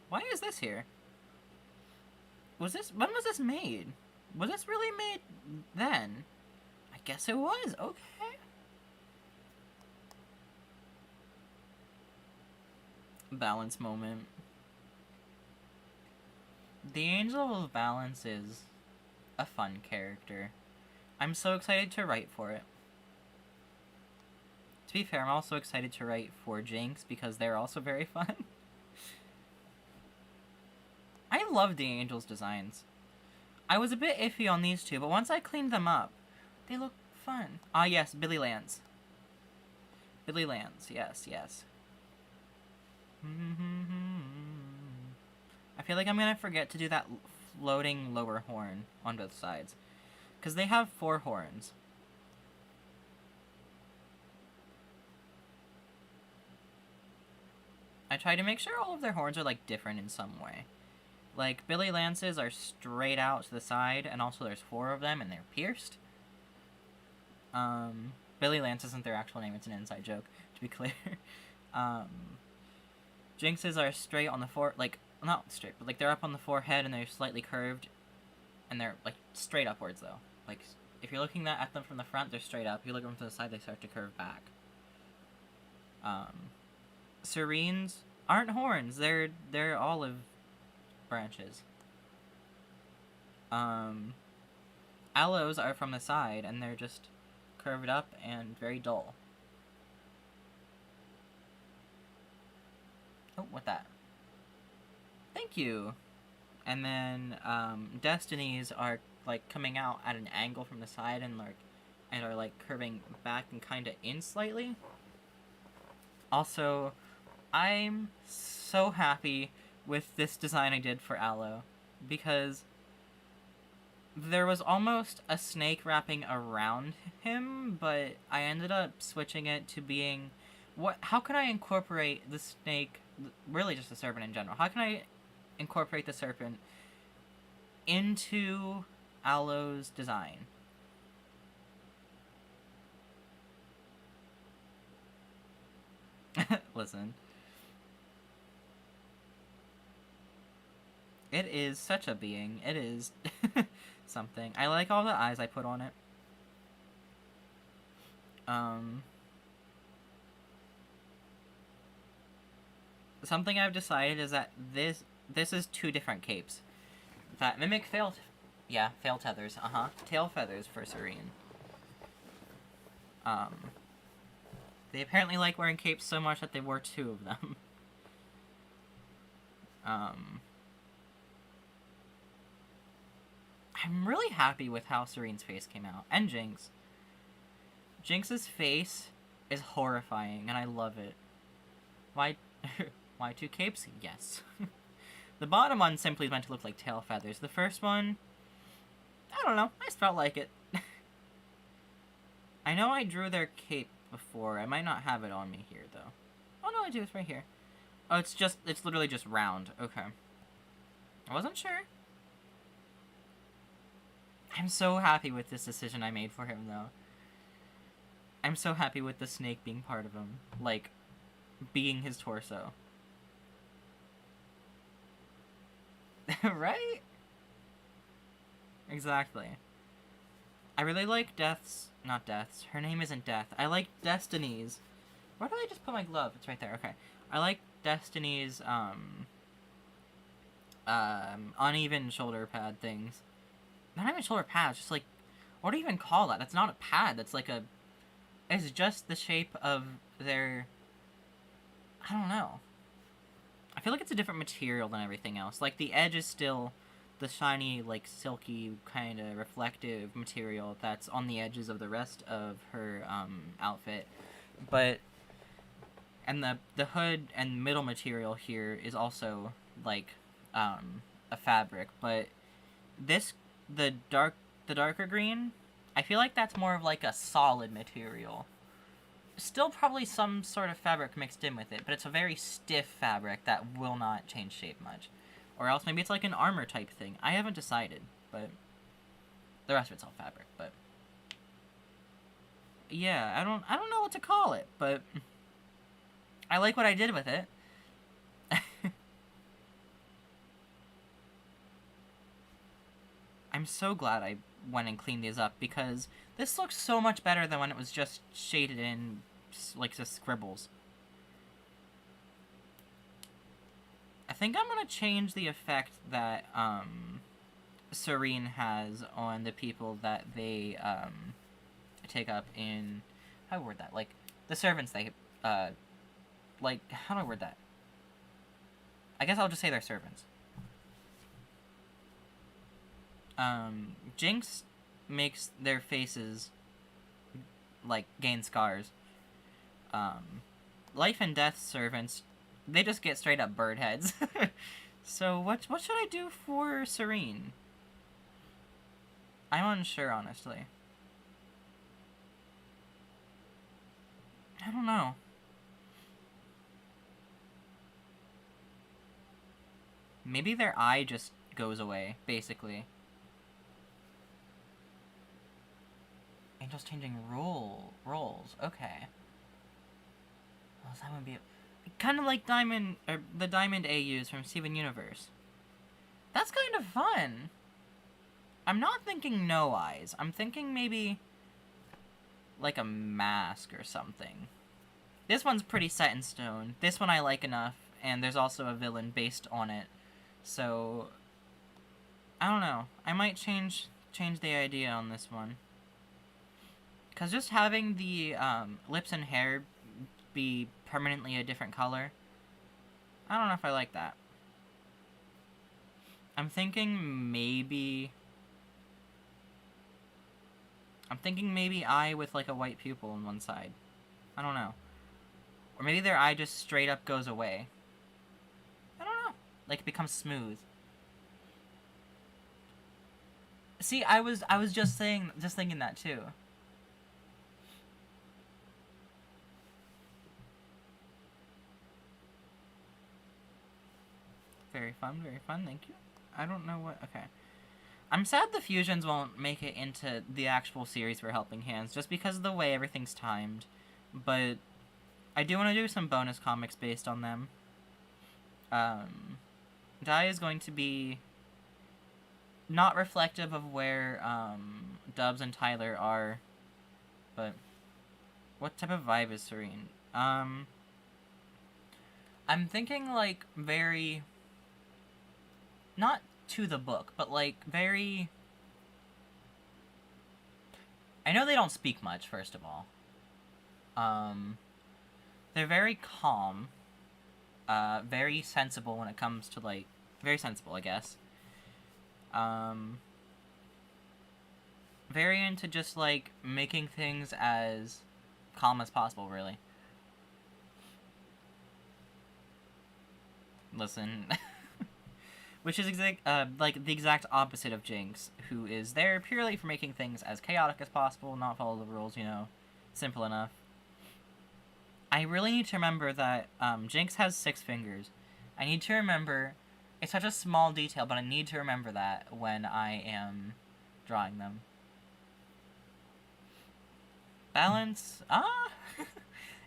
Why is this here? When was this made? Was this really made then? I guess it was, okay. Balance moment. The Angel of Balance is a fun character. I'm so excited to write for it. To be fair, I'm also excited to write for Jinx because they're also very fun. I love the Angel's designs. I was a bit iffy on these two, but once I cleaned them up, they look fun. Ah, yes, Billy Lance. Billy Lance, yes, yes. I feel like I'm gonna forget to do that floating lower horn on both sides. Because they have 4 horns. I try to make sure all of their horns are, like, different in some way. Like, Billy Lance's are straight out to the side, and also there's 4 of them, and they're pierced. Billy Lance isn't their actual name, it's an inside joke, to be clear. Jinx's are straight on the like, not straight, but, like, they're up on the forehead, and they're slightly curved, and they're, like, straight upwards, though. Like, if you're looking at them from the front, they're straight up. If you look at them from the side, they start to curve back. Serene's aren't horns. They're olive branches. Aloes are from the side, and they're just curved up and very dull. Oh, what that? Thank you! And then, Destiny's are, like, coming out at an angle from the side and are, like, curving back and kinda in slightly. Also, I'm so happy with this design I did for Aloe, because there was almost a snake wrapping around him, but I ended up switching it to being... How can I incorporate the snake, really just the serpent in general, how can I incorporate the serpent into Aloe's design? Listen. It is such a being. It is something. I like all the eyes I put on it. Something I've decided is that this is two different capes. That mimic fail tethers. Tail feathers for Serene. They apparently like wearing capes so much that they wore two of them. I'm really happy with how Serene's face came out. And Jinx. Jinx's face is horrifying, and I love it. Why two capes? Yes. The bottom one simply is meant to look like tail feathers. The first one, I don't know. I just felt like it. I know I drew their cape before. I might not have it on me here, though. Oh, no, I do. It's right here. Oh, it's literally just round. Okay. I wasn't sure. I'm so happy with this decision I made for him, though. I'm so happy with the snake being part of him. Like, being his torso. Right? Exactly. I really like not Death's. Her name isn't Death. I like Destiny's. Where did I just put my glove? It's right there. Okay. I like Destiny's, uneven shoulder pad things. Not even shoulder pads, just like, what do you even call that? That's not a pad, that's like a... It's just the shape of their... I don't know. I feel like it's a different material than everything else. Like, the edge is still the shiny, like, silky, kind of reflective material that's on the edges of the rest of her, outfit. But... And the hood and middle material here is also, like, a fabric. But this... The darker green, I feel like that's more of like a solid material. Still probably some sort of fabric mixed in with it, but it's a very stiff fabric that will not change shape much. Or else maybe it's like an armor type thing. I haven't decided, but the rest of it's all fabric, but yeah, I don't know what to call it, but I like what I did with it. I'm so glad I went and cleaned these up, because this looks so much better than when it was just shaded in, like, just scribbles. I think I'm gonna change the effect that, Serene has on the people that they, take up in... How do I word that? Like, the servants they, like, how do I word that? I guess I'll just say they're servants. Jinx makes their faces, like, gain scars. Life and Death servants, they just get straight up bird heads. So, what should I do for Serene? I'm unsure, honestly. I don't know. Maybe their eye just goes away, basically. Angel's changing roles. Okay. Well, that would be kind of like the Diamond AUs from Steven Universe. That's kind of fun. I'm not thinking no eyes. I'm thinking maybe like a mask or something. This one's pretty set in stone. This one I like enough, and there's also a villain based on it. So I don't know. I might change the idea on this one. Because just having the lips and hair be permanently a different color, I don't know if I like that. I'm thinking maybe eye with like a white pupil on one side. I don't know. Or maybe their eye just straight up goes away. I don't know. Like, it becomes smooth. See, I was just thinking that too. Very fun, thank you. I don't know what, okay. I'm sad the fusions won't make it into the actual series for Helping Hands, just because of the way everything's timed. But I do want to do some bonus comics based on them. Dai is going to be not reflective of where Dubs and Tyler are, but what type of vibe is Serene? I'm thinking like very, not to the book, but like very. I know they don't speak much. First of all, they're very calm, very sensible when it comes to like very sensible, I guess. Very into just like making things as calm as possible, really. Listen. Which is like the exact opposite of Jinx, who is there purely for making things as chaotic as possible, not follow the rules, you know. Simple enough. I really need to remember that Jinx has 6 fingers. I need to remember, it's such a small detail, but I need to remember that when I am drawing them. Balance,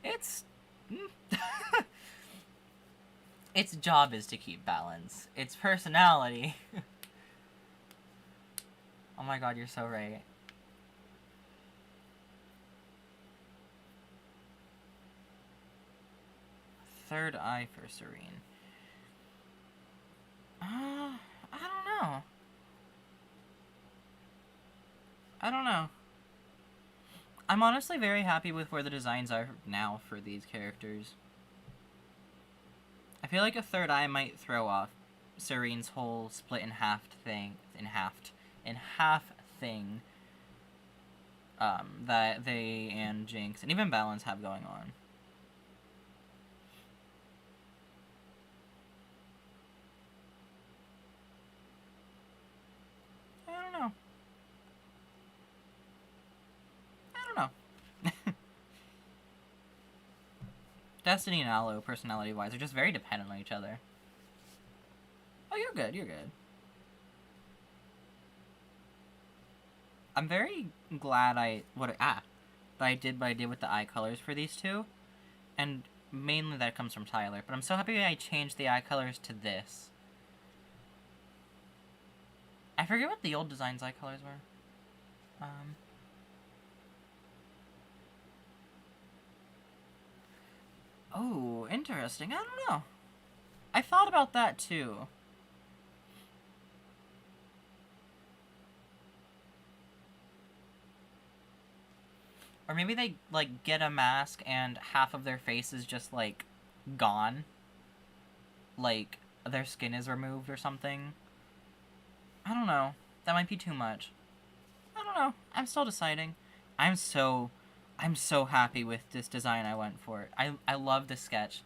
it's... its job is to keep balance. Its personality. Oh my god, you're so right. Third eye for Serene. I don't know. I don't know. I'm honestly very happy with where the designs are now for these characters. I feel like a third eye might throw off Serene's whole split in half thing. That they and Jinx and even Balance have going on. I don't know. Destiny and Aloe, personality-wise, are just very dependent on each other. Oh, you're good, you're good. I'm very glad that I did what I did with the eye colors for these two. And mainly that comes from Tyler. But I'm so happy I changed the eye colors to this. I forget what the old design's eye colors were. Oh, interesting. I don't know. I thought about that too. Or maybe they, like, get a mask and half of their face is just, like, gone. Like, their skin is removed or something. I don't know. That might be too much. I don't know. I'm still deciding. I'm so happy with this design I went for. I love the sketch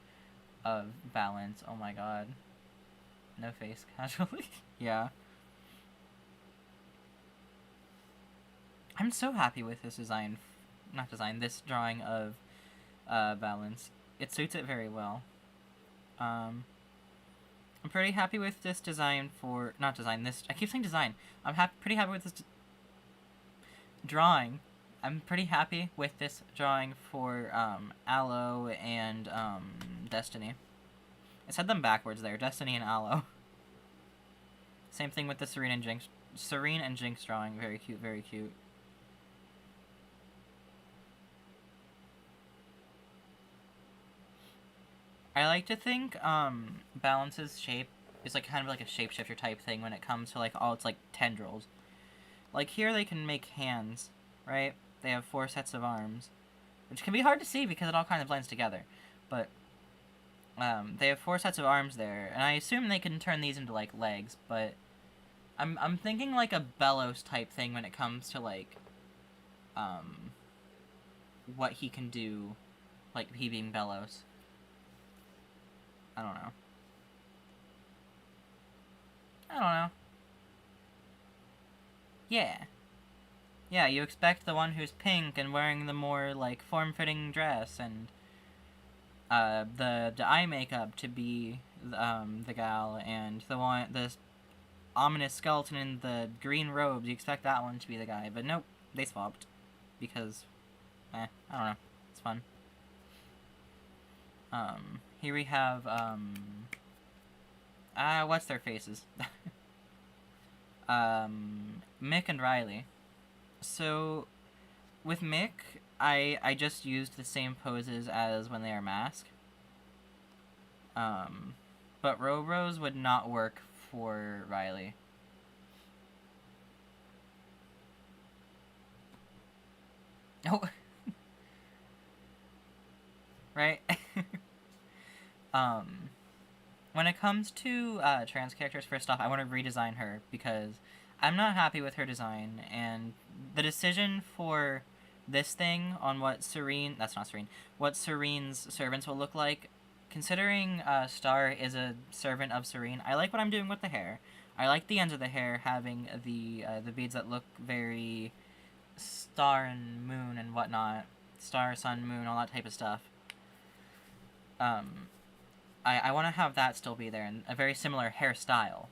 of Balance. Oh my god. No face, casually. Yeah. I'm so happy with this design. Not design, this drawing of Balance. It suits it very well. I'm pretty happy with this design for... Not design, this... I keep saying design. I'm pretty happy with this drawing. I'm pretty happy with this drawing for Aloe and Destiny. I said them backwards there. Destiny and Aloe. Same thing with the Serene and Jinx. Serene and Jinx drawing. Very cute, very cute. I like to think Balance's shape is like kind of like a shapeshifter type thing when it comes to like all its like tendrils. Like here they can make hands, right? They have 4 sets of arms, which can be hard to see because it all kind of blends together. But they have 4 sets of arms there, and I assume they can turn these into like legs. But I'm thinking like a Bellows type thing when it comes to like what he can do, like he being Bellows. I don't know. I don't know. Yeah. Yeah, you expect the one who's pink and wearing the more, like, form-fitting dress and, the eye makeup to be, the gal, and the ominous skeleton in the green robes, you expect that one to be the guy, but nope, they swapped. Because, I don't know, it's fun. Here we have, what's their faces? Mick and Riley. So, with Mick, I just used the same poses as when they are masked. But Robros would not work for Riley. Oh. Right? When it comes to trans characters, first off, I want to redesign her because I'm not happy with her design, and the decision for this thing on what what Serene's servants will look like, considering Star is a servant of Serene, I like what I'm doing with the hair. I like the ends of the hair having the beads that look very star and moon and whatnot. Star, sun, moon, all that type of stuff. I want to have that still be there, and a very similar hairstyle.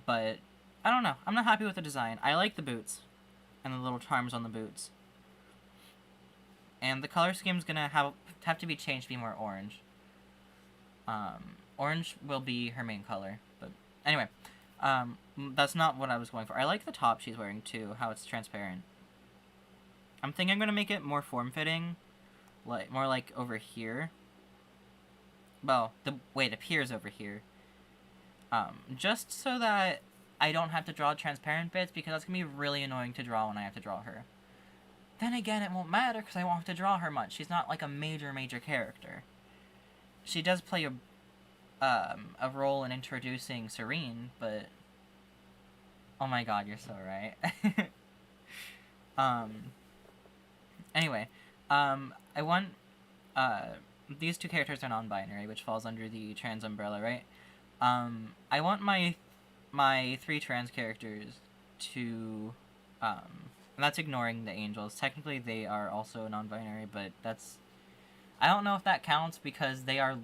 But, I don't know. I'm not happy with the design. I like the boots, and the little charms on the boots. And the color scheme's gonna have to be changed to be more orange. Orange will be her main color. But, anyway. That's not what I was going for. I like the top she's wearing, too, how it's transparent. I'm thinking I'm gonna make it more form-fitting. More like over here. Well, it appears over here. Just so that I don't have to draw transparent bits, because that's going to be really annoying to draw when I have to draw her. Then again, it won't matter, because I won't have to draw her much. She's not, like, a major character. She does play a role in introducing Serene, but... Oh my god, you're so right. Anyway, I want, these two characters are non-binary, which falls under the trans umbrella, right? I want my three trans characters to, and that's ignoring the angels. Technically, they are also non-binary, but that's, I don't know if that counts because they are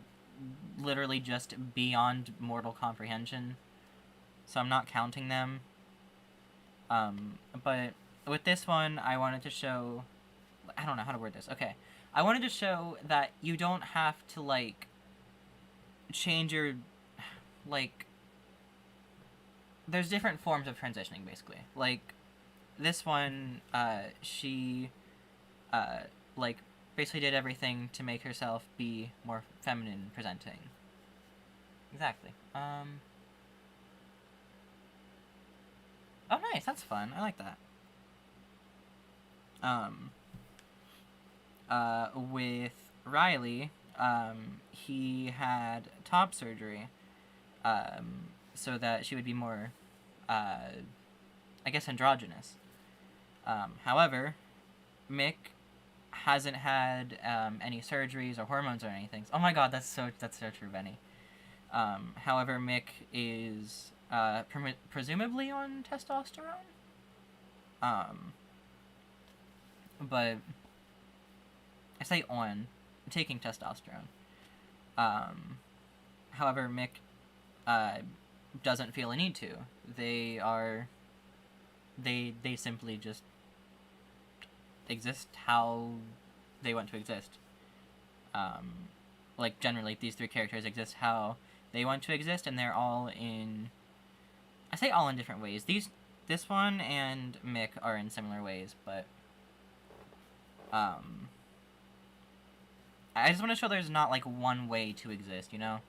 literally just beyond mortal comprehension, so I'm not counting them. But with this one, I wanted to show, I don't know how to word this. Okay. I wanted to show that you don't have to, like, change your, like, there's different forms of transitioning, basically. Like, this one, she, like, basically did everything to make herself be more feminine presenting. Exactly. Oh, nice, that's fun. I like that. With Riley, he had top surgery, so that she would be more, I guess, androgynous. However, Mick hasn't had, any surgeries or hormones or anything. Oh my god, that's so true, Benny. However, Mick is, presumably on testosterone? But I say on, taking testosterone. However, Mick, doesn't feel a need to. They simply just exist how they want to exist. Like, generally, these three characters exist how they want to exist, and they're all in... I say all in different ways. This one and Mick are in similar ways, but... I just want to show there's not, like, one way to exist, you know?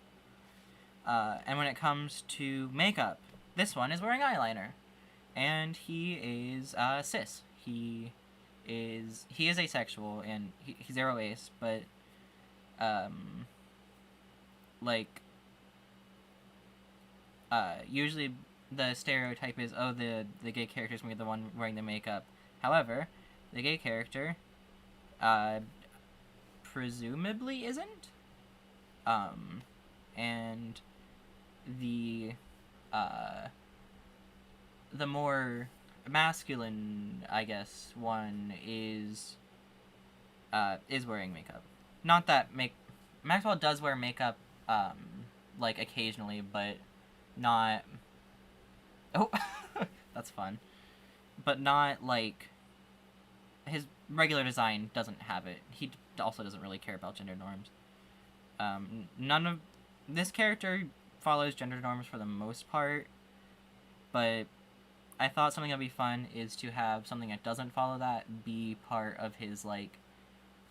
And when it comes to makeup, this one is wearing eyeliner. And he is, cis. He is asexual, and he's zero ace, but, like, usually the stereotype is, oh, the gay character's gonna be the one wearing the makeup. However, the gay character, presumably isn't. And the more masculine, I guess, one is wearing makeup. Not that Maxwell does wear makeup, like occasionally, but not. Oh, that's fun. But not like his regular design doesn't have it. He also doesn't really care about gender norms. None of this character follows gender norms for the most part, but I thought something that'd be fun is to have something that doesn't follow that be part of his like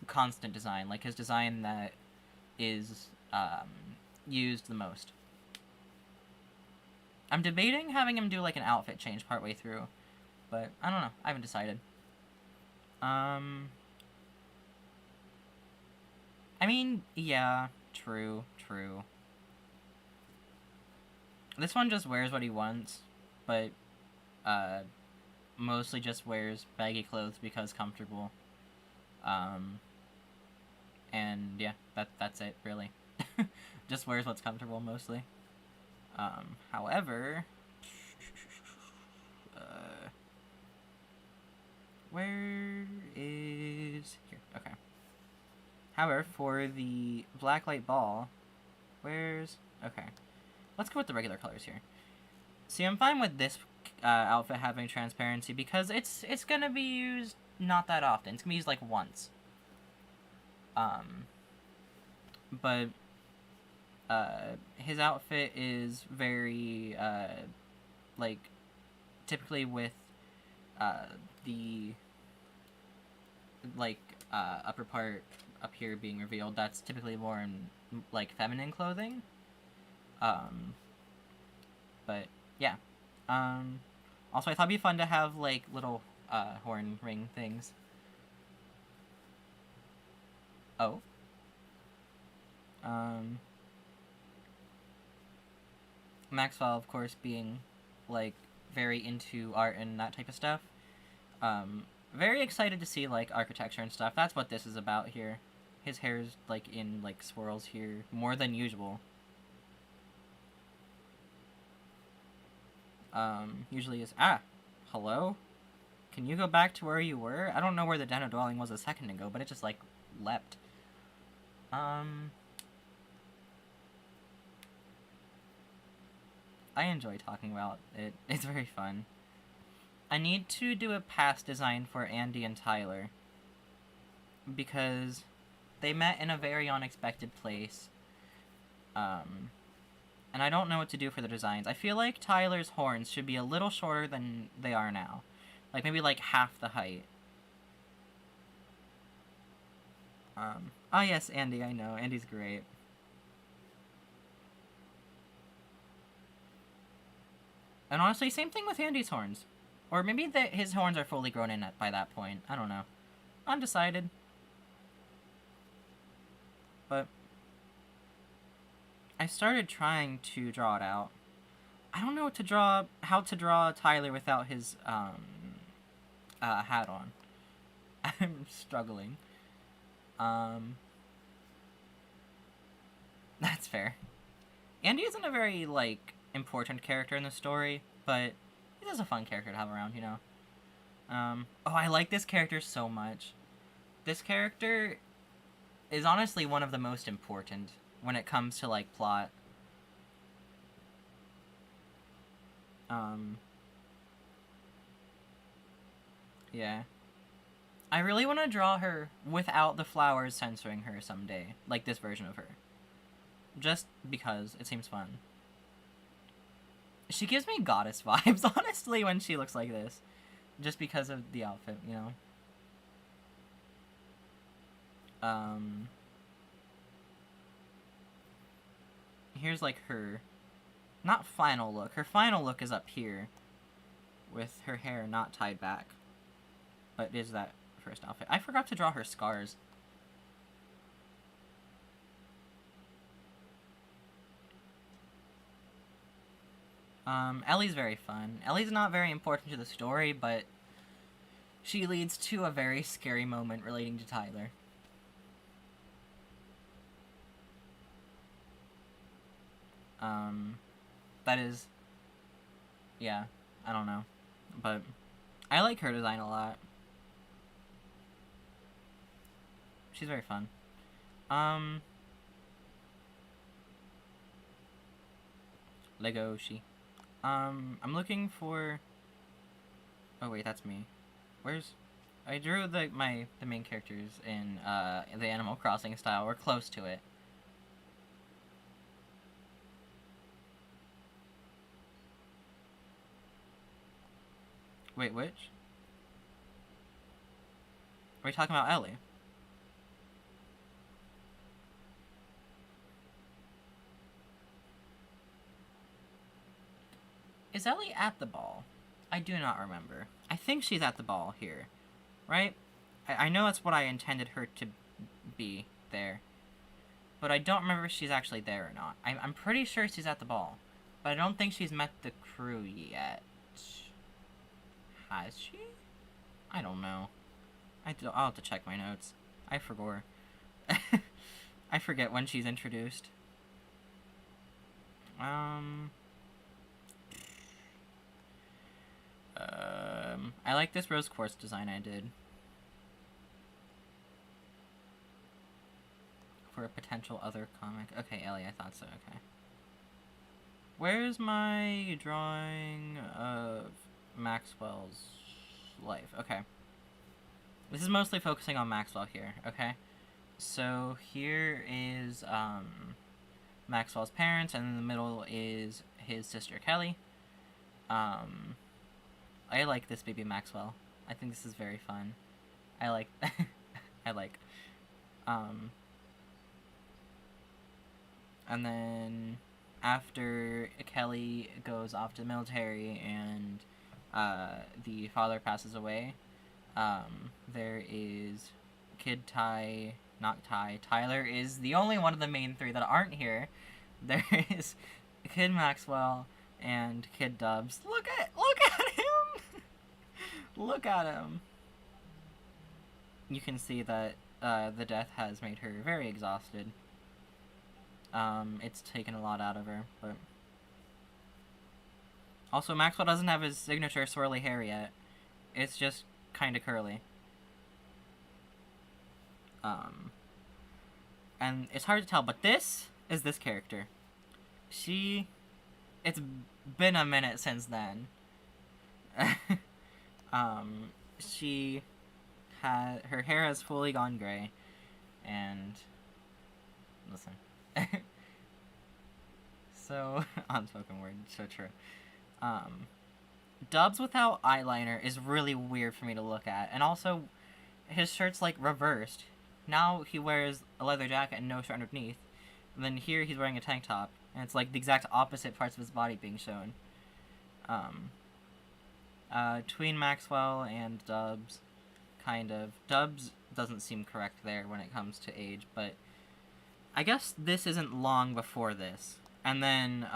constant design, like his design that is used the most. I'm debating having him do like an outfit change partway through, but I don't know. I haven't decided. I mean, yeah, true. This one just wears what he wants, but mostly just wears baggy clothes because comfortable. And yeah, that's it really. Just wears what's comfortable mostly. However, where is here? Okay. However, for the blacklight ball, where's okay? Let's go with the regular colors here. See, I'm fine with this outfit having transparency because it's gonna be used not that often. It's gonna be used like once. But his outfit is very like typically with the like upper part up here being revealed. That's typically more in like feminine clothing. But yeah. Also, I thought it'd be fun to have like little horn ring things. Oh. Maxwell, of course, being like very into art and that type of stuff. Very excited to see like architecture and stuff. That's what this is about here. His hair's like in like swirls here more than usual. Usually is hello? Can you go back to where you were? I don't know where the den of dwelling was a second ago, but it just like leapt. I enjoy talking about it. It's very fun. I need to do a past design for Andy and Tyler because they met in a very unexpected place. And I don't know what to do for the designs. I feel like Tyler's horns should be a little shorter than they are now. Like, maybe, like, half the height. Oh, yes, Andy, I know. Andy's great. And honestly, same thing with Andy's horns. Or maybe his horns are fully grown in by that point. I don't know. Undecided. But I started trying to draw it out. I don't know how to draw Tyler without his hat on. I'm struggling. That's fair. Andy isn't a very like important character in the story, but he's just a fun character to have around, you know. Oh, I like this character so much. This character is honestly one of the most important when it comes to like plot. Yeah. I really want to draw her without the flowers censoring her someday, like this version of her. Just because it seems fun. She gives me goddess vibes, honestly, when she looks like this. Just because of the outfit, you know? Here's, like, her... Not final look. Her final look is up here. With her hair not tied back. But is that first outfit. I forgot to draw her scars. Ellie's very fun. Ellie's not very important to the story, but she leads to a very scary moment relating to Tyler. That is... Yeah, I don't know. But I like her design a lot. She's very fun. Legoshi. I'm looking for... Oh wait, that's me. Where's... I drew the main characters in the Animal Crossing style. We're close to it. Wait, which? Are we talking about Ellie? Is Ellie at the ball? I do not remember. I think she's at the ball here. Right? I know that's what I intended her to be there. But I don't remember if she's actually there or not. I'm pretty sure she's at the ball. But I don't think she's met the crew yet. Has she? I don't know. I'll have to check my notes. I forgot. I forget when she's introduced. I like this rose quartz design I did. For a potential other comic. Okay, Ellie, I thought so, okay. Where's my drawing of Maxwell's life? Okay. This is mostly focusing on Maxwell here, okay? So here is Maxwell's parents, and in the middle is his sister Kelly. I like this baby Maxwell. I think this is very fun. I like and then after Kelly goes off to the military and the father passes away, there is Tyler is the only one of the main three that aren't here. There is Kid Maxwell and Kid Dubs. Look at him! Look at him! You can see that the death has made her very exhausted. It's taken a lot out of her, but... Also, Maxwell doesn't have his signature swirly hair yet. It's just kinda curly. And it's hard to tell, but this is this character. It's been a minute since then. Her hair has fully gone gray, and listen. So, unspoken word, so true. Dubs without eyeliner is really weird for me to look at, and also, his shirt's like reversed. Now he wears a leather jacket and no shirt underneath, and then here he's wearing a tank top, and it's like the exact opposite parts of his body being shown. Tween Maxwell and Dubs, kind of. Dubs doesn't seem correct there when it comes to age, but I guess this isn't long before this. And then,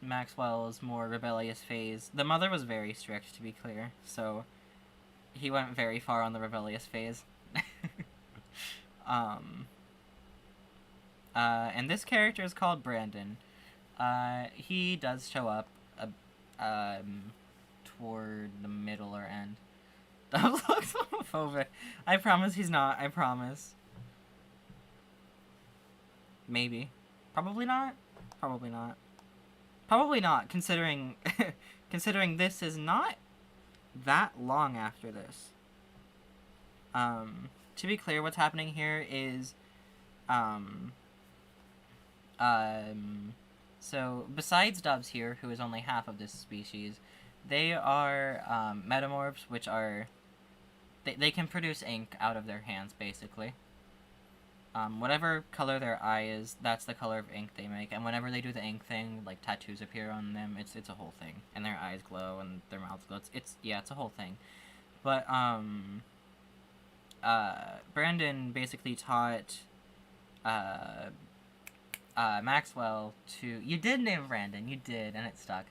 Maxwell's more rebellious phase. The mother was very strict, to be clear, so he went very far on the rebellious phase. And this character is called Brandon. He does show up, toward the middle or end. That looks homophobic. I promise he's not, I promise. Maybe. Probably not? Probably not. Probably not, considering considering this is not that long after this. To be clear, what's happening here is, so besides Dubs here, who is only half of this species, they are, metamorphs, which are, they can produce ink out of their hands, basically. Whatever color their eye is, that's the color of ink they make, and whenever they do the ink thing, like, tattoos appear on them, it's a whole thing, and their eyes glow, and their mouths glow, it's a whole thing. But, Brandon basically taught, Maxwell to... You did name Brandon, you did, and it stuck.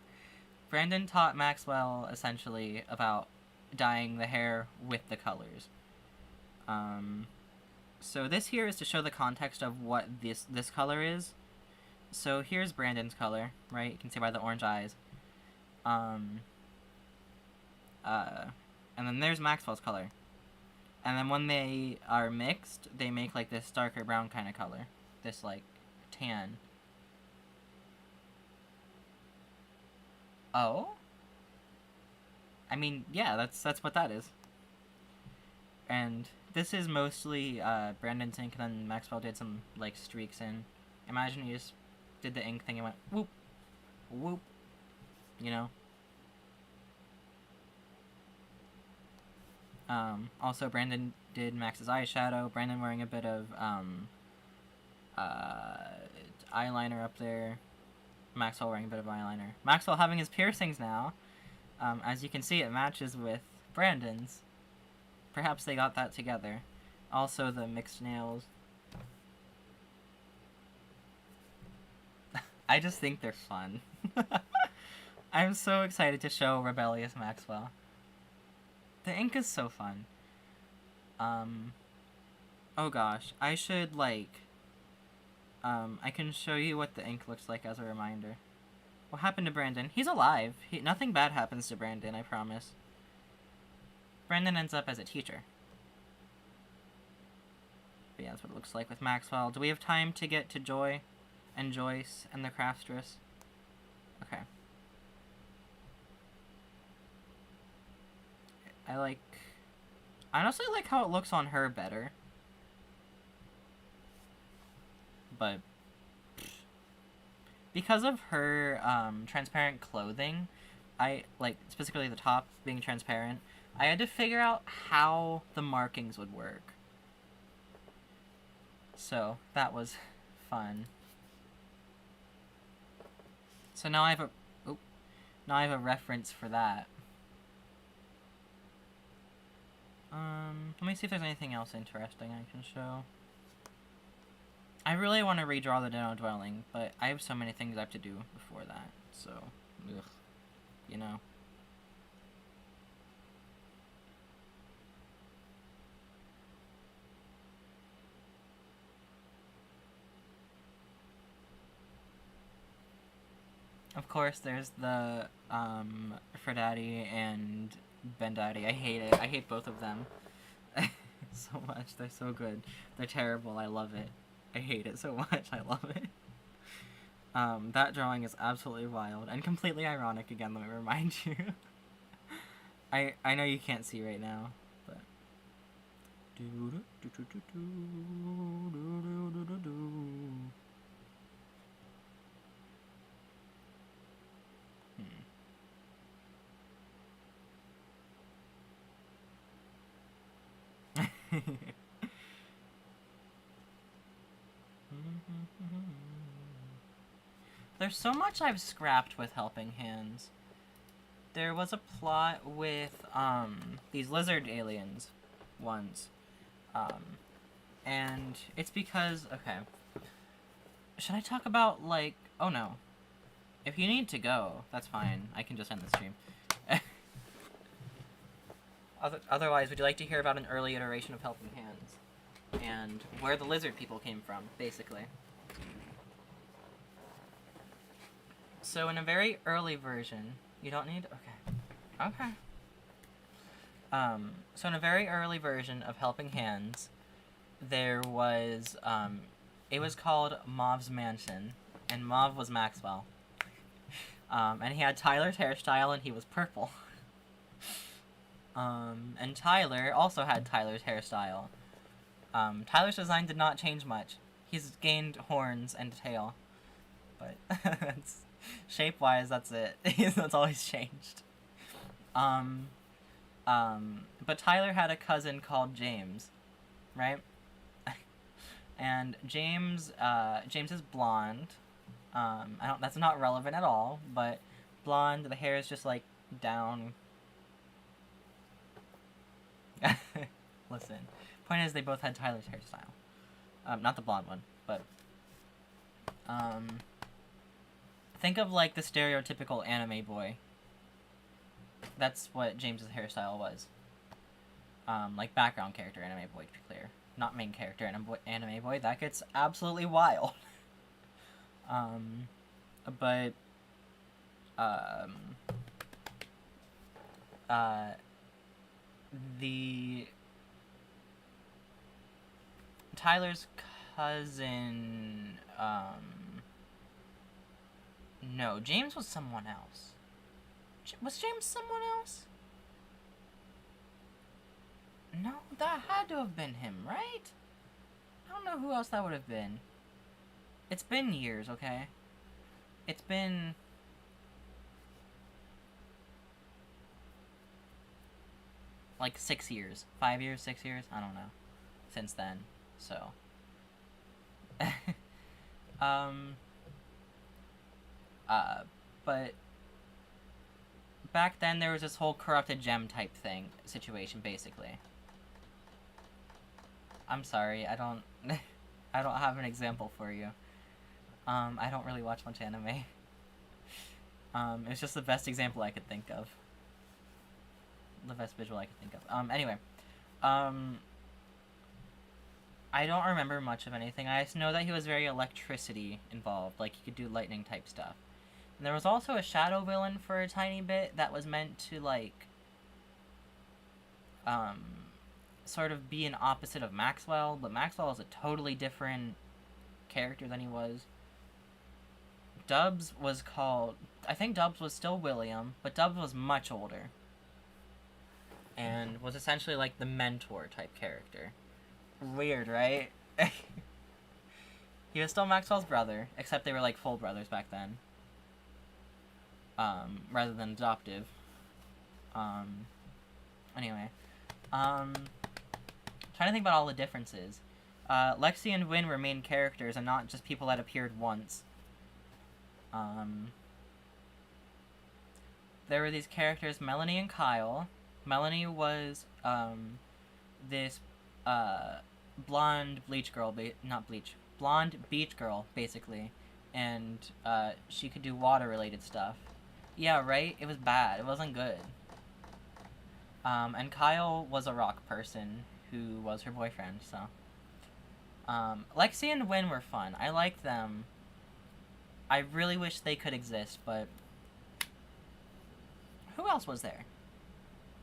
Brandon taught Maxwell, essentially, about dyeing the hair with the colors. So this here is to show the context of what this color is. So here's Brandon's color, right? You can see by the orange eyes. and then there's Maxwell's color. And then when they are mixed, they make, like, this darker brown kind of color. This, like, tan. Oh? I mean, yeah, that's what that is. And this is mostly Brandon's ink, and then Maxwell did some, like, streaks in. Imagine he just did the ink thing and went, whoop, whoop, you know? Also, Brandon did Max's eyeshadow. Brandon wearing a bit of eyeliner up there. Maxwell wearing a bit of eyeliner. Maxwell having his piercings now. As you can see, it matches with Brandon's. Perhaps they got that together. Also, the mixed nails. I just think they're fun. I'm so excited to show Rebellious Maxwell. The ink is so fun. Oh gosh, I should, like, I can show you what the ink looks like as a reminder. What happened to Brandon? He's alive. Nothing bad happens to Brandon, I promise. Brandon ends up as a teacher. But yeah, that's what it looks like with Maxwell. Do we have time to get to Joy and Joyce and the Craftstress? Okay. I honestly like how it looks on her better. But because of her transparent clothing, specifically the top being transparent, I had to figure out how the markings would work. So that was fun. So now I have a reference for that. Let me see if there's anything else interesting I can show. I really want to redraw the Dino Dwelling, but I have so many things I have to do before that, so, ugh, you know. Of course, there's the, Fredaddy and Bendaddy. I hate it. I hate both of them so much. They're so good. They're terrible. I love it. I hate it so much. I love it. That drawing is absolutely wild and completely ironic again, let me remind you. I know you can't see right now, but... There's so much I've scrapped with Helping Hands. There was a plot with, these lizard aliens once. And it's because, okay. Should I talk about, like, oh no. If you need to go, that's fine. I can just end the stream. Otherwise, would you like to hear about an early iteration of Helping Hands? And where the lizard people came from, basically. So in a very early version, you don't need, okay. So in a very early version of Helping Hands, there was, it was called Mauv's Mansion, and Mauve was Maxwell. And he had Tyler's hairstyle, and he was purple. And Tyler also had Tyler's hairstyle. Tyler's design did not change much. He's gained horns and a tail. But, that's... shape-wise, that's it. That's all he's changed. But Tyler had a cousin called James, right? And James is blonde. That's not relevant at all, but blonde, the hair is just, like, down. Listen. Point is, they both had Tyler's hairstyle. Not the blonde one, but, think of, like, the stereotypical anime boy. That's what James's hairstyle was. Like, background character anime boy, to be clear. Not main character anime boy. That gets absolutely wild. But, the Tyler's cousin, no, James was someone else. Was James someone else? No, that had to have been him, right? I don't know who else that would have been. It's been years, okay? It's been... like 6 years. 5 years, 6 years? I don't know. Since then. So. But back then there was this whole corrupted gem type thing situation, basically. I'm sorry, I don't I don't have an example for you. I don't really watch much anime. It's just the best example I could think of. The best visual I could think of. Anyway. I don't remember much of anything. I just know that he was very electricity involved. Like, he could do lightning type stuff. And there was also a shadow villain for a tiny bit that was meant to, like, sort of be an opposite of Maxwell. But Maxwell is a totally different character than he was. Dubs was called... I think Dubs was still William, but Dubs was much older. And was essentially like the mentor type character. Weird, right? He was still Maxwell's brother, except they were like full brothers back then. Rather than adoptive. Anyway. Trying to think about all the differences. Lexi and Wynn were main characters and not just people that appeared once. There were these characters, Melanie and Kyle. Melanie was, this, blonde bleach girl, blonde beach girl, basically. And, she could do water-related stuff. Yeah, right? It was bad. It wasn't good. And Kyle was a rock person who was her boyfriend, so. Lexi and Wynn were fun. I liked them. I really wish they could exist, but... Who else was there?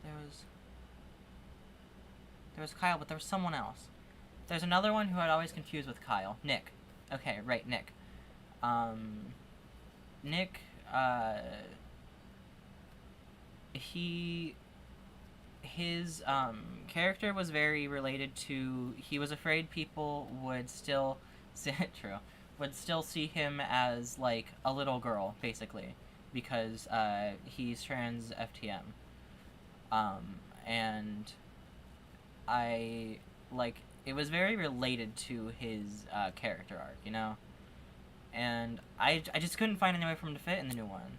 There was Kyle, but there was someone else. There's another one who I'd always confuse with Kyle. Nick. Okay, right, Nick. Nick, his character was very related to, he was afraid people would still, would still see him as, like, a little girl, basically, because, he's trans FTM. And it was very related to his, character arc, you know? And I just couldn't find any way for him to fit in the new one.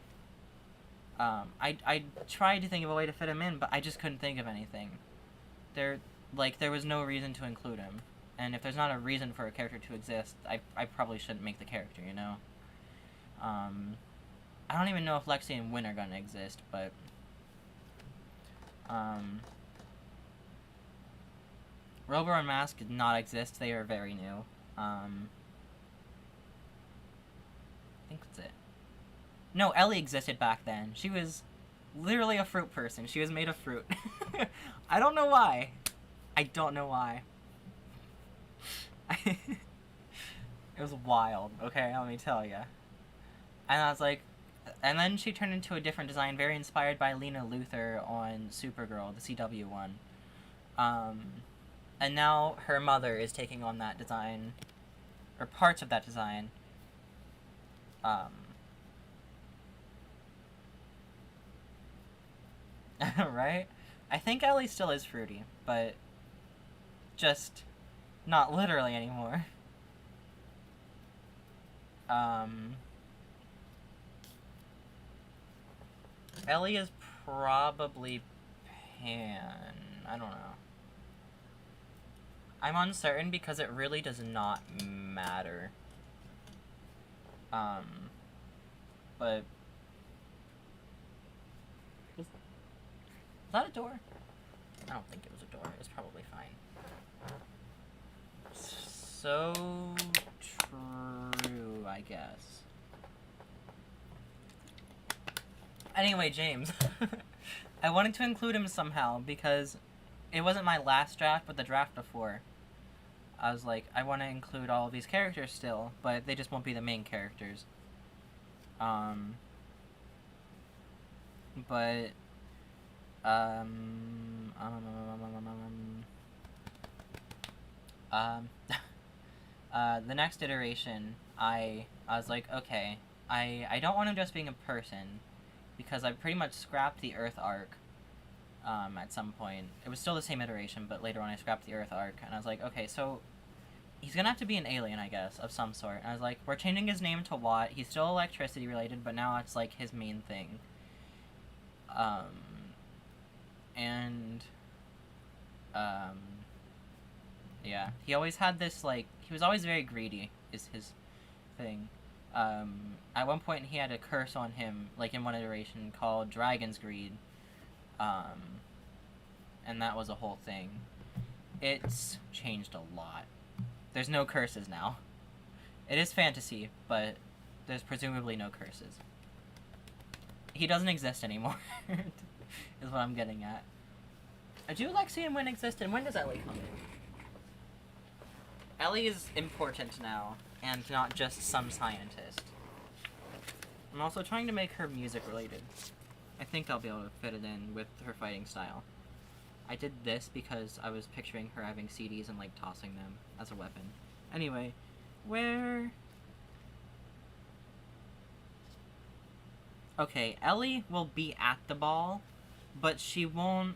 I tried to think of a way to fit him in, but I just couldn't think of anything. There was no reason to include him. And if there's not a reason for a character to exist, I probably shouldn't make the character, you know? I don't even know if Lexi and Wynn are gonna exist, but... Robo and Mask did not exist, they are very new. I think that's it. No, Ellie existed back then. She was literally a fruit person. She was made of fruit. I don't know why. I don't know why. It was wild, okay, let me tell ya. And I was like... And then she turned into a different design, very inspired by Lena Luthor on Supergirl, the CW one. And now her mother is taking on that design, or parts of that design. Right? I think Ellie still is fruity, but just not literally anymore. Ellie is probably Pan. I don't know. I'm uncertain because it really does not matter. But... Is that a door? I don't think it was a door. It was probably fine. So true, I guess. Anyway, James. I wanted to include him somehow because it wasn't my last draft, but the draft before. I was like, I want to include all of these characters still, but they just won't be the main characters. But the next iteration, I was like, okay, I don't want him just being a person, because I pretty much scrapped the Earth arc. At some point, it was still the same iteration, but later on I scrapped the Earth arc, and I was like, okay, so he's gonna have to be an alien, I guess, of some sort. And I was like, we're changing his name to Watt. He's still electricity related, but now it's like his main thing. Yeah, he always had this, like, he was always very greedy, is his thing. At one point he had a curse on him, like in one iteration, called Dragon's Greed. And that was a whole thing. It's changed a lot. There's no curses now. It is fantasy, but there's presumably no curses. He doesn't exist anymore, is what I'm getting at. I do like seeing when existed. When does Ellie come in? Ellie is important now, and not just some scientist. I'm also trying to make her music related. I think I'll be able to fit it in with her fighting style. I did this because I was picturing her having CDs and, like, tossing them as a weapon. Anyway, where... Okay, Ellie will be at the ball, but she won't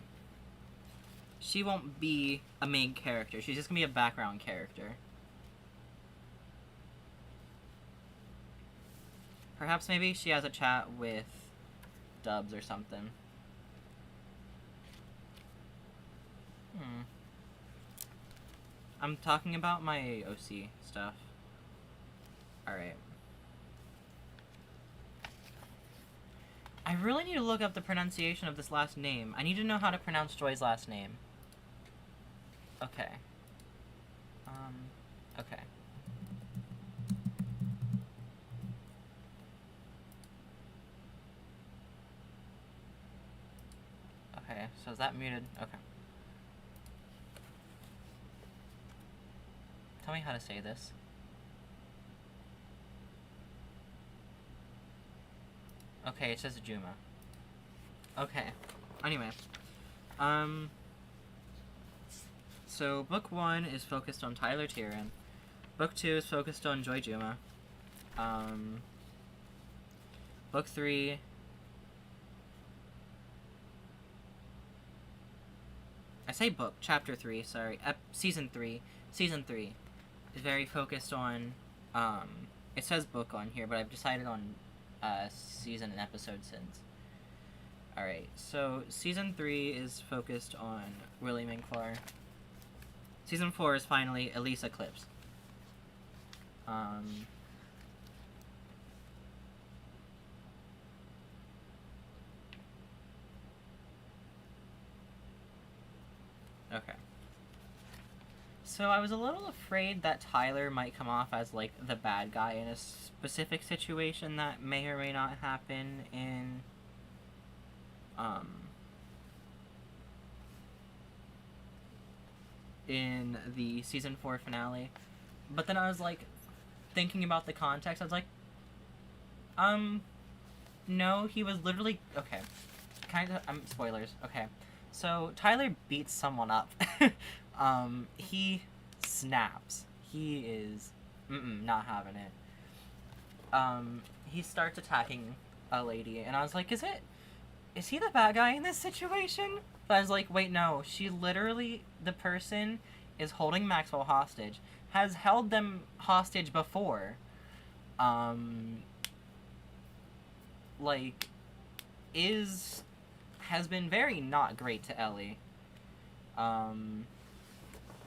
be a main character. She's just gonna be a background character. Perhaps maybe she has a chat with Dubs or something. I'm talking about my OC stuff. Alright. I really need to look up the pronunciation of this last name. I need to know how to pronounce Joy's last name. Okay. Okay. Okay, so is that muted? Okay. Tell me how to say this. Okay, it says Juma. Okay. Anyway. So book 1 is focused on Tyler Tyrion. Book 2 is focused on Joy Juma. Book 3... I say book, chapter 3, sorry. Season 3. Season 3 is very focused on, it says book on here, but I've decided on, season and episode since. Alright, so Season 3 is focused on Willie Minclar. Season 4 is finally Elise Eclipse. Okay. So I was a little afraid that Tyler might come off as, like, the bad guy in a specific situation that may or may not happen in the Season 4 finale. But then I was, like, thinking about the context, I was like, no, he was literally, okay, spoilers, okay. So, Tyler beats someone up. He snaps. He is, not having it. He starts attacking a lady, and I was like, is he the bad guy in this situation? But I was like, wait, no, she literally, the person is holding Maxwell hostage, has held them hostage before. Like, has been very not great to Ellie.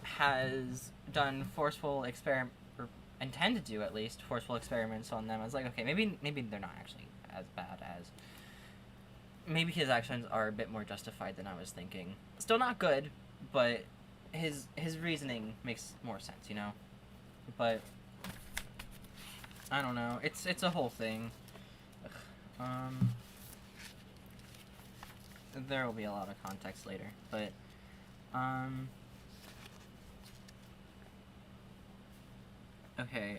Has done forceful or intend to do at least forceful experiments on them. I was like, okay, maybe they're not actually as bad as. Maybe his actions are a bit more justified than I was thinking. Still not good, but his reasoning makes more sense, you know. But I don't know. It's a whole thing. there will be a lot of context later, but, okay,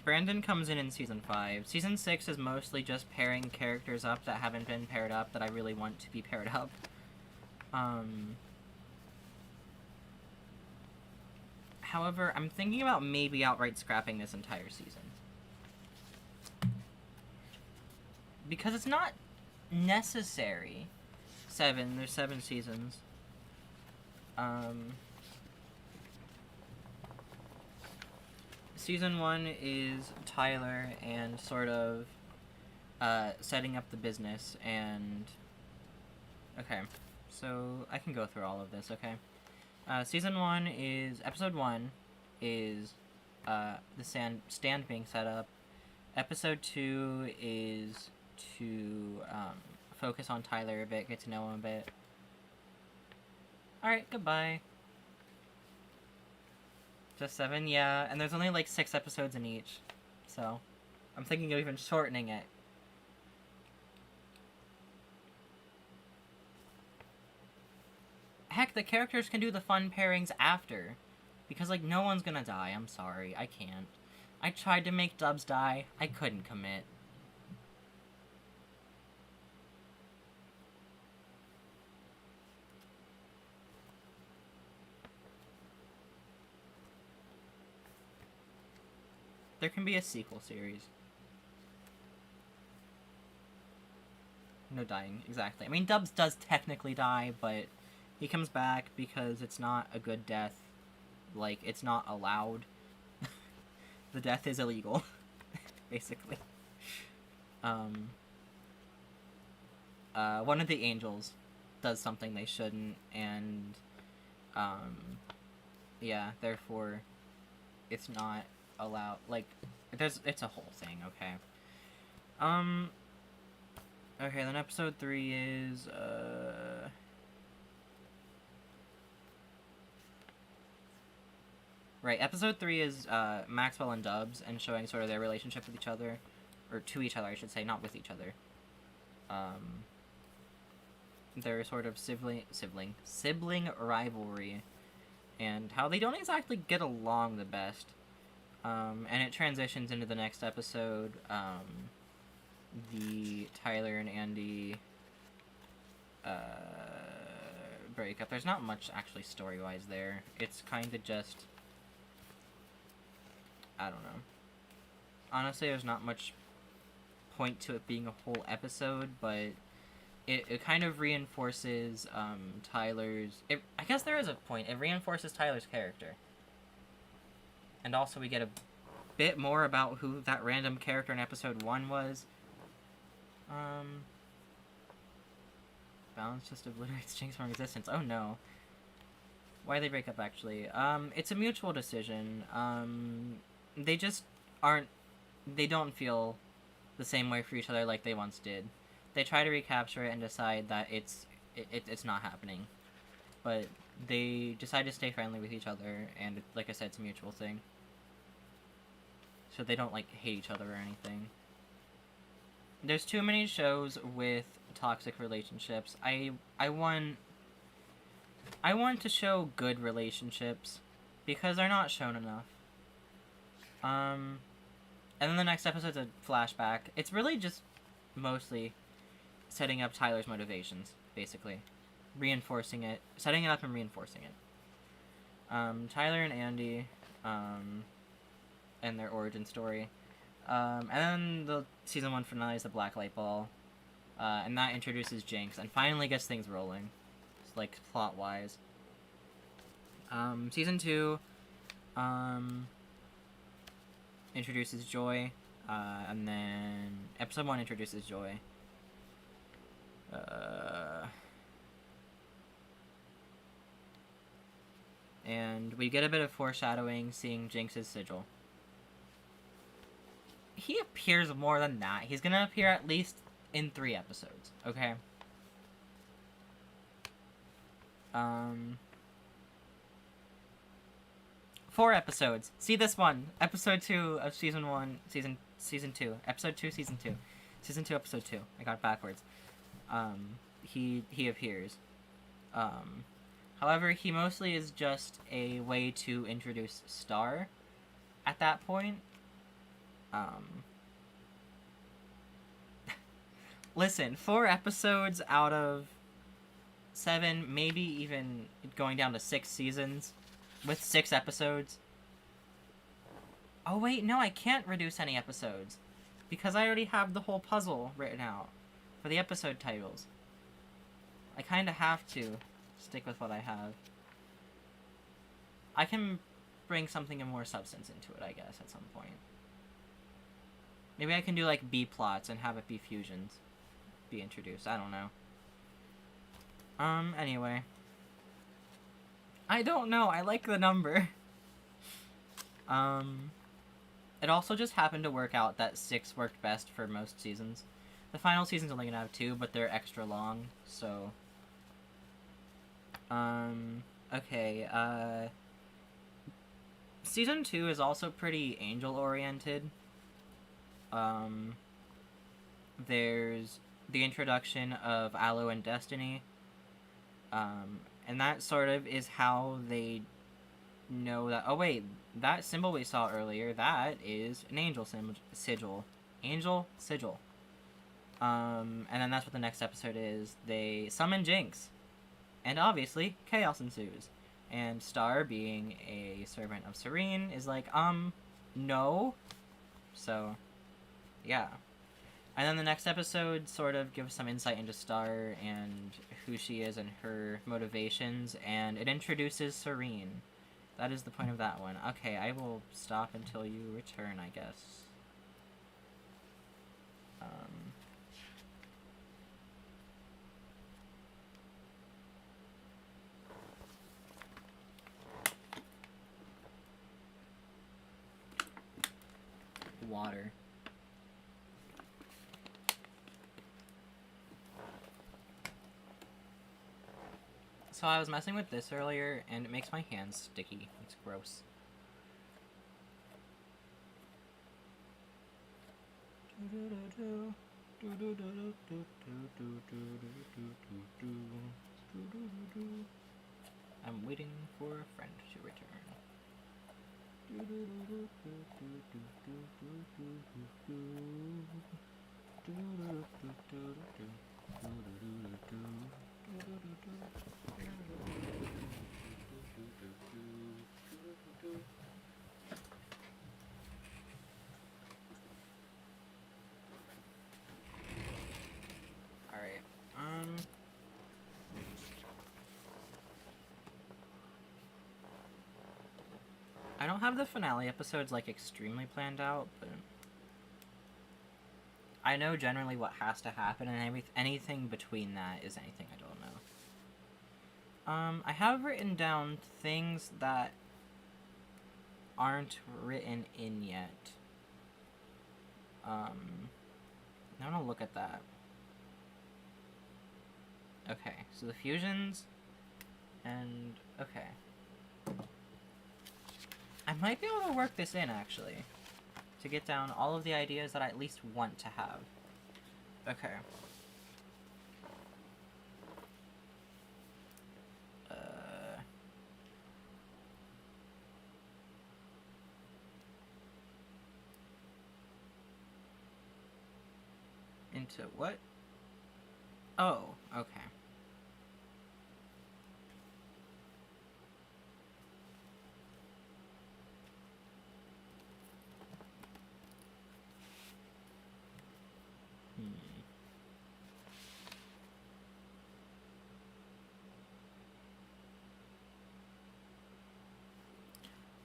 Brandon comes in Season 5. Season 6 is mostly just pairing characters up that haven't been paired up that I really want to be paired up. However, I'm thinking about maybe outright scrapping this entire season. Because it's not necessary. There's 7 seasons. Season 1 is Tyler and sort of setting up the business, and okay, so I can go through all of this, okay? Season 1 is, episode 1 is the stand being set up. Episode 2 is to focus on Tyler a bit, get to know him a bit. Alright, goodbye. Just 7, yeah, and there's only like 6 episodes in each, so I'm thinking of even shortening it. Heck, the characters can do the fun pairings after, because like no one's gonna die. I'm sorry, I can't. I tried to make Dubs die, I couldn't commit. There can be a sequel series. No dying, exactly. I mean, Dubs does technically die, but he comes back because it's not a good death. Like, it's not allowed. The death is illegal, basically. One of the angels does something they shouldn't, and, yeah, therefore, it's not allowed. Like, it's a whole thing, okay? Okay, then episode 3 is, right, episode 3 is, Maxwell and Dubs, and showing sort of their relationship with each other, or to each other, I should say, not with each other. Their sort of sibling rivalry, and how they don't exactly get along the best. And it transitions into the next episode, the Tyler and Andy breakup. There's not much actually story-wise there. It's kind of just, I don't know. Honestly, there's not much point to it being a whole episode, but it kind of reinforces Tyler's... I guess there is a point. It reinforces Tyler's character. And also we get a bit more about who that random character in episode 1 was. Balance just obliterates Jinx from existence. Oh no. Why'd they break up, actually? It's a mutual decision. They just aren't... They don't feel the same way for each other like they once did. They try to recapture it and decide that it's not happening. But they decide to stay friendly with each other, and like I said, it's a mutual thing. So they don't, like, hate each other or anything. There's too many shows with toxic relationships. I want to show good relationships, because they're not shown enough. And then the next episode's a flashback. It's really just mostly setting up Tyler's motivations, basically. Reinforcing it. Setting it up and reinforcing it. Tyler and Andy, and their origin story. And then the season 1 finale is the Black Light Ball. And that introduces Jinx and finally gets things rolling. It's like, plot-wise. Season 2, introduces Joy. And then episode 1 introduces Joy. And we get a bit of foreshadowing, seeing Jinx's sigil. He appears more than that. He's gonna appear at least in 3 episodes, okay? 4 episodes. See this one. Episode 2 of season 1, season 2. Episode 2, season 2. Season 2, episode 2. I got it backwards. he appears. However, he mostly is just a way to introduce Star at that point. Listen, 4 episodes out of 7, maybe even going down to 6 seasons with 6 episodes. Oh wait, no, I can't reduce any episodes because I already have the whole puzzle written out for the episode titles. I kind of have to stick with what I have. I can bring something of more substance into it, I guess, at some point. Maybe I can do, like, B-plots and have it be fusions. Be introduced. I don't know. Anyway. I don't know. I like the number. It also just happened to work out that 6 worked best for most seasons. The final season's only gonna have 2, but they're extra long, so... okay, Season 2 is also pretty angel-oriented. There's the introduction of Aloe and Destiny. And that sort of is how they know that... Oh, wait, that symbol we saw earlier, that is an angel sigil. Angel sigil. And then that's what the next episode is. They summon Jinx. And obviously, chaos ensues. And Star, being a servant of Serene, is like, no. So, yeah. And then the next episode sort of gives some insight into Star and who she is and her motivations, and it introduces Serene. That is the point of that one. Okay, I will stop until you return, I guess. Water. So I was messing with this earlier, and it makes my hands sticky. It's gross. I'm waiting for a friend to return. Alright, I don't have the finale episodes, like, extremely planned out, but I know generally what has to happen, and anything between that is anything I don't know. I have written down things that aren't written in yet. I want to look at that. Okay, so the fusions, and, okay. I might be able to work this in, actually, to get down all of the ideas that I at least want to have. Okay. Into what? Oh, okay.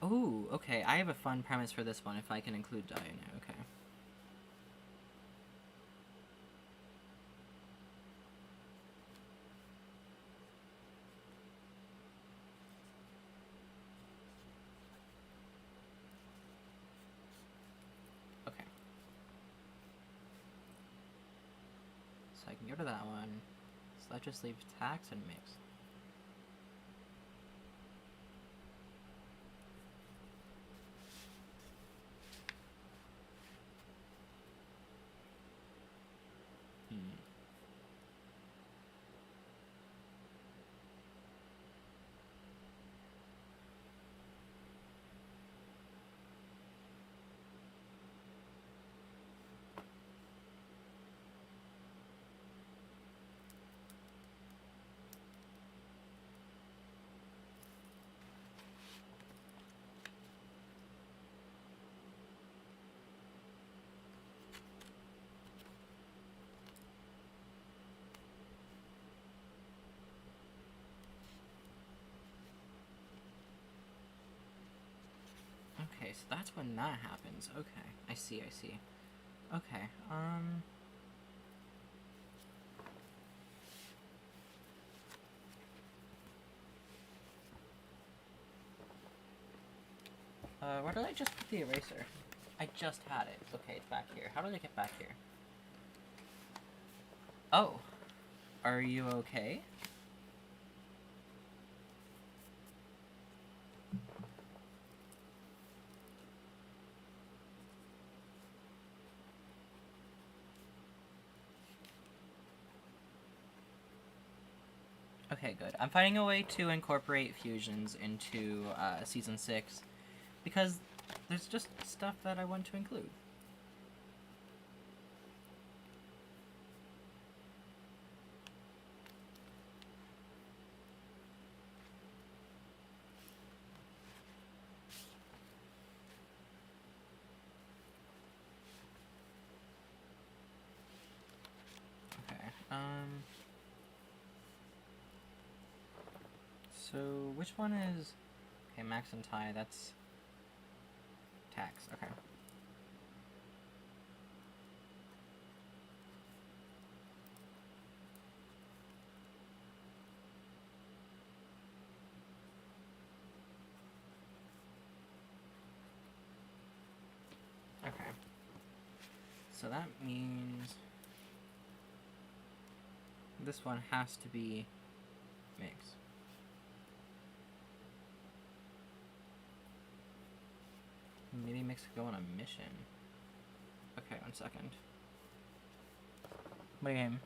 Oh, okay. I have a fun premise for this one if I can include Diana. Okay. Okay. So I can go to that one. So that just leaves tax and mix. Okay, so that's when that happens. Okay, I see. Okay, where did I just put the eraser? I just had it. Okay, it's back here. How did I get back here? Oh. Are you okay? Okay, good. I'm finding a way to incorporate fusions into Season 6, because there's just stuff that I want to include. Okay, so which one is... Okay, Max and Ty, that's... Tax, okay. Okay. So that means... this one has to be Mix. Maybe Mix could go on a mission. Okay, 1 second. What game?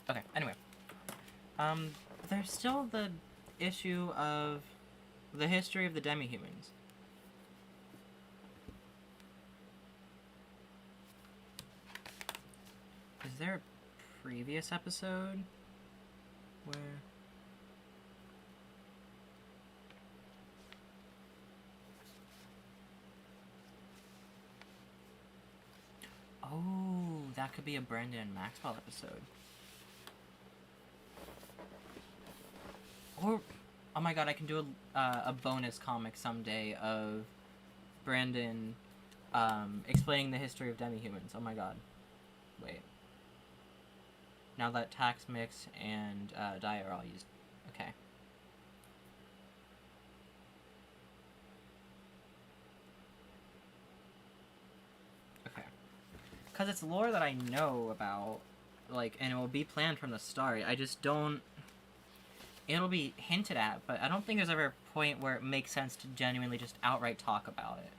Okay, anyway. There's still the issue of the history of the demi-humans. Is there a previous episode where... Oh, that could be a Brandon and Maxwell episode. Or, oh my god, I can do a bonus comic someday of Brandon explaining the history of demi-humans. Oh my god. Wait. Now that Tax, Mix, and Diet are all used. Okay. Okay. Because it's lore that I know about, like, and it will be planned from the start. I just don't... It'll be hinted at, but I don't think there's ever a point where it makes sense to genuinely just outright talk about it.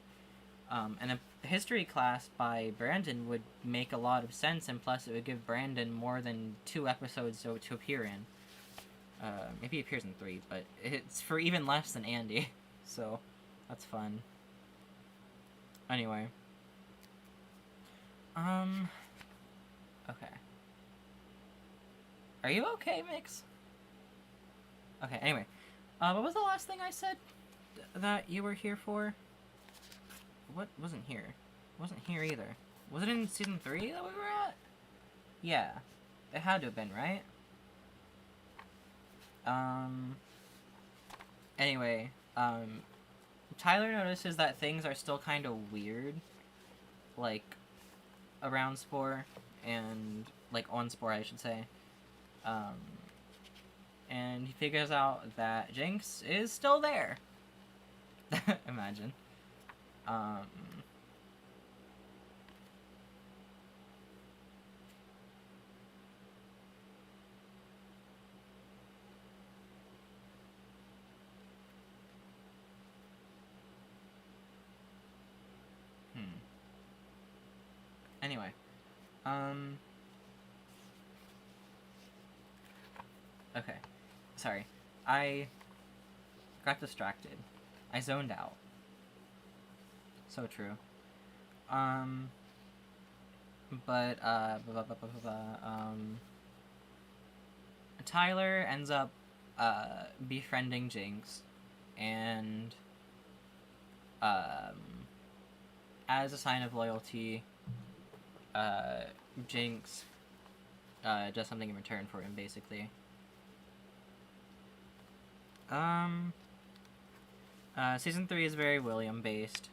And a history class by Brandon would make a lot of sense, and plus it would give Brandon more than 2 episodes to appear in. Maybe he appears in 3, but it's for even less than Andy, so that's fun. Anyway. Okay. Are you okay, Mix? Okay, anyway. What was the last thing I said that you were here for? What wasn't here? Wasn't here either. Was it in Season 3 that we were at? Yeah. It had to have been, right? Anyway, Tyler notices that things are still kind of weird. Like, around Spore, and, like, on Spore, I should say. And he figures out that Jinx is still there. Imagine. Anyway. Okay. Sorry. I got distracted. I zoned out. So true. Tyler ends up, befriending Jinx, and, as a sign of loyalty, Jinx, does something in return for him, basically. Season 3 is very William based.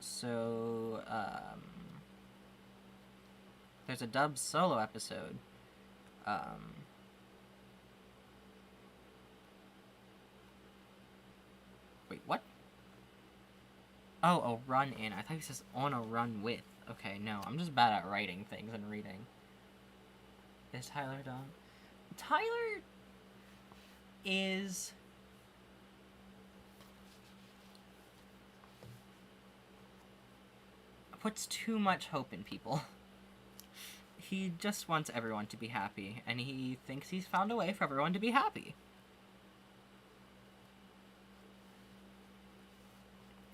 So, there's a Dubs solo episode. Wait, what? Oh, a run in. I thought he says on a run with. Okay, no, I'm just bad at writing things and reading. Is Tyler done? Tyler is... puts too much hope in people. He just wants everyone to be happy, and he thinks he's found a way for everyone to be happy.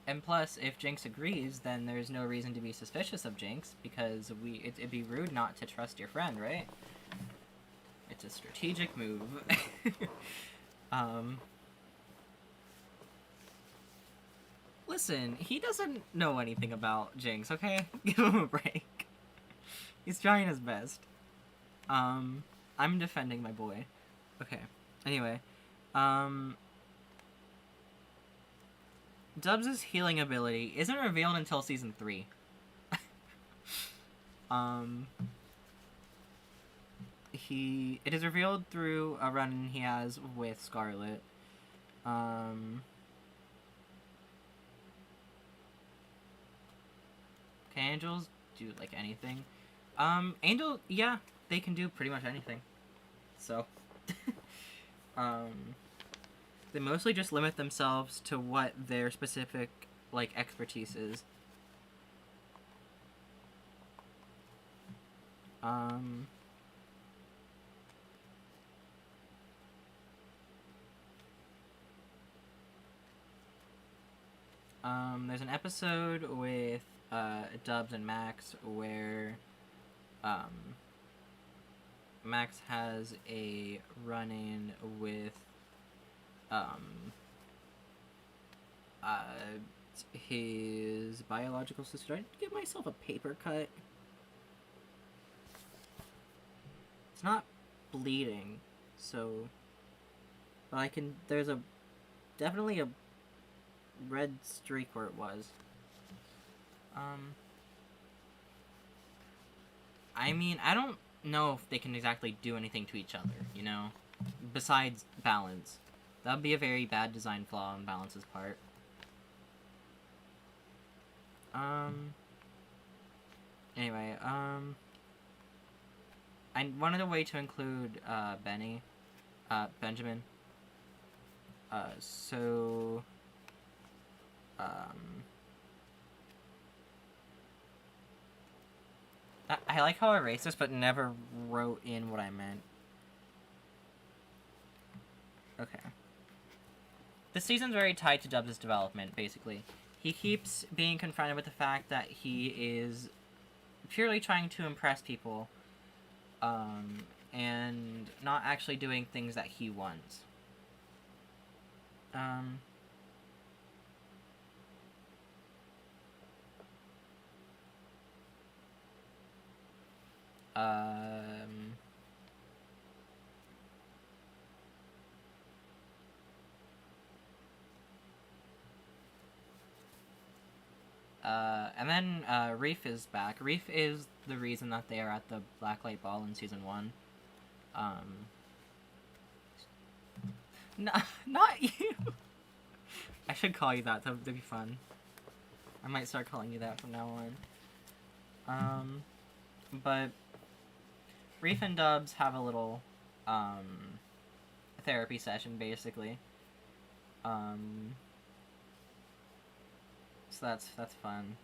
And plus, if Jinx agrees, then there's no reason to be suspicious of Jinx, because it'd be rude not to trust your friend, right? It's a strategic move. Listen, he doesn't know anything about Jinx, okay? Give him a break. He's trying his best. I'm defending my boy. Okay. Anyway. Dubs' healing ability isn't revealed until Season 3. It is revealed through a run he has with Scarlet. Can angels do, like, anything? Angel, yeah, they can do pretty much anything. So, they mostly just limit themselves to what their specific, like, expertise is. There's an episode with, Dubs and Max where, Max has a run-in with, his biological sister. Did I give myself a paper cut? It's not bleeding, so... But I can... There's definitely a red streak where it was. I mean, I don't know if they can exactly do anything to each other, you know? Besides balance. That would be a very bad design flaw on Balance's part. Anyway, I wanted a way to include, Benjamin. I like how I erased this, but never wrote in what I meant. Okay. This season's very tied to Dubs' development, basically. He keeps being confronted with the fact that he is purely trying to impress people, and not actually doing things that he wants. And then, Reef is back. Reef is the reason that they are at the Blacklight Ball in Season 1. Not you! I should call you that, that'd be fun. I might start calling you that from now on. But Reef and Dubs have a little, therapy session, basically. So that's fun.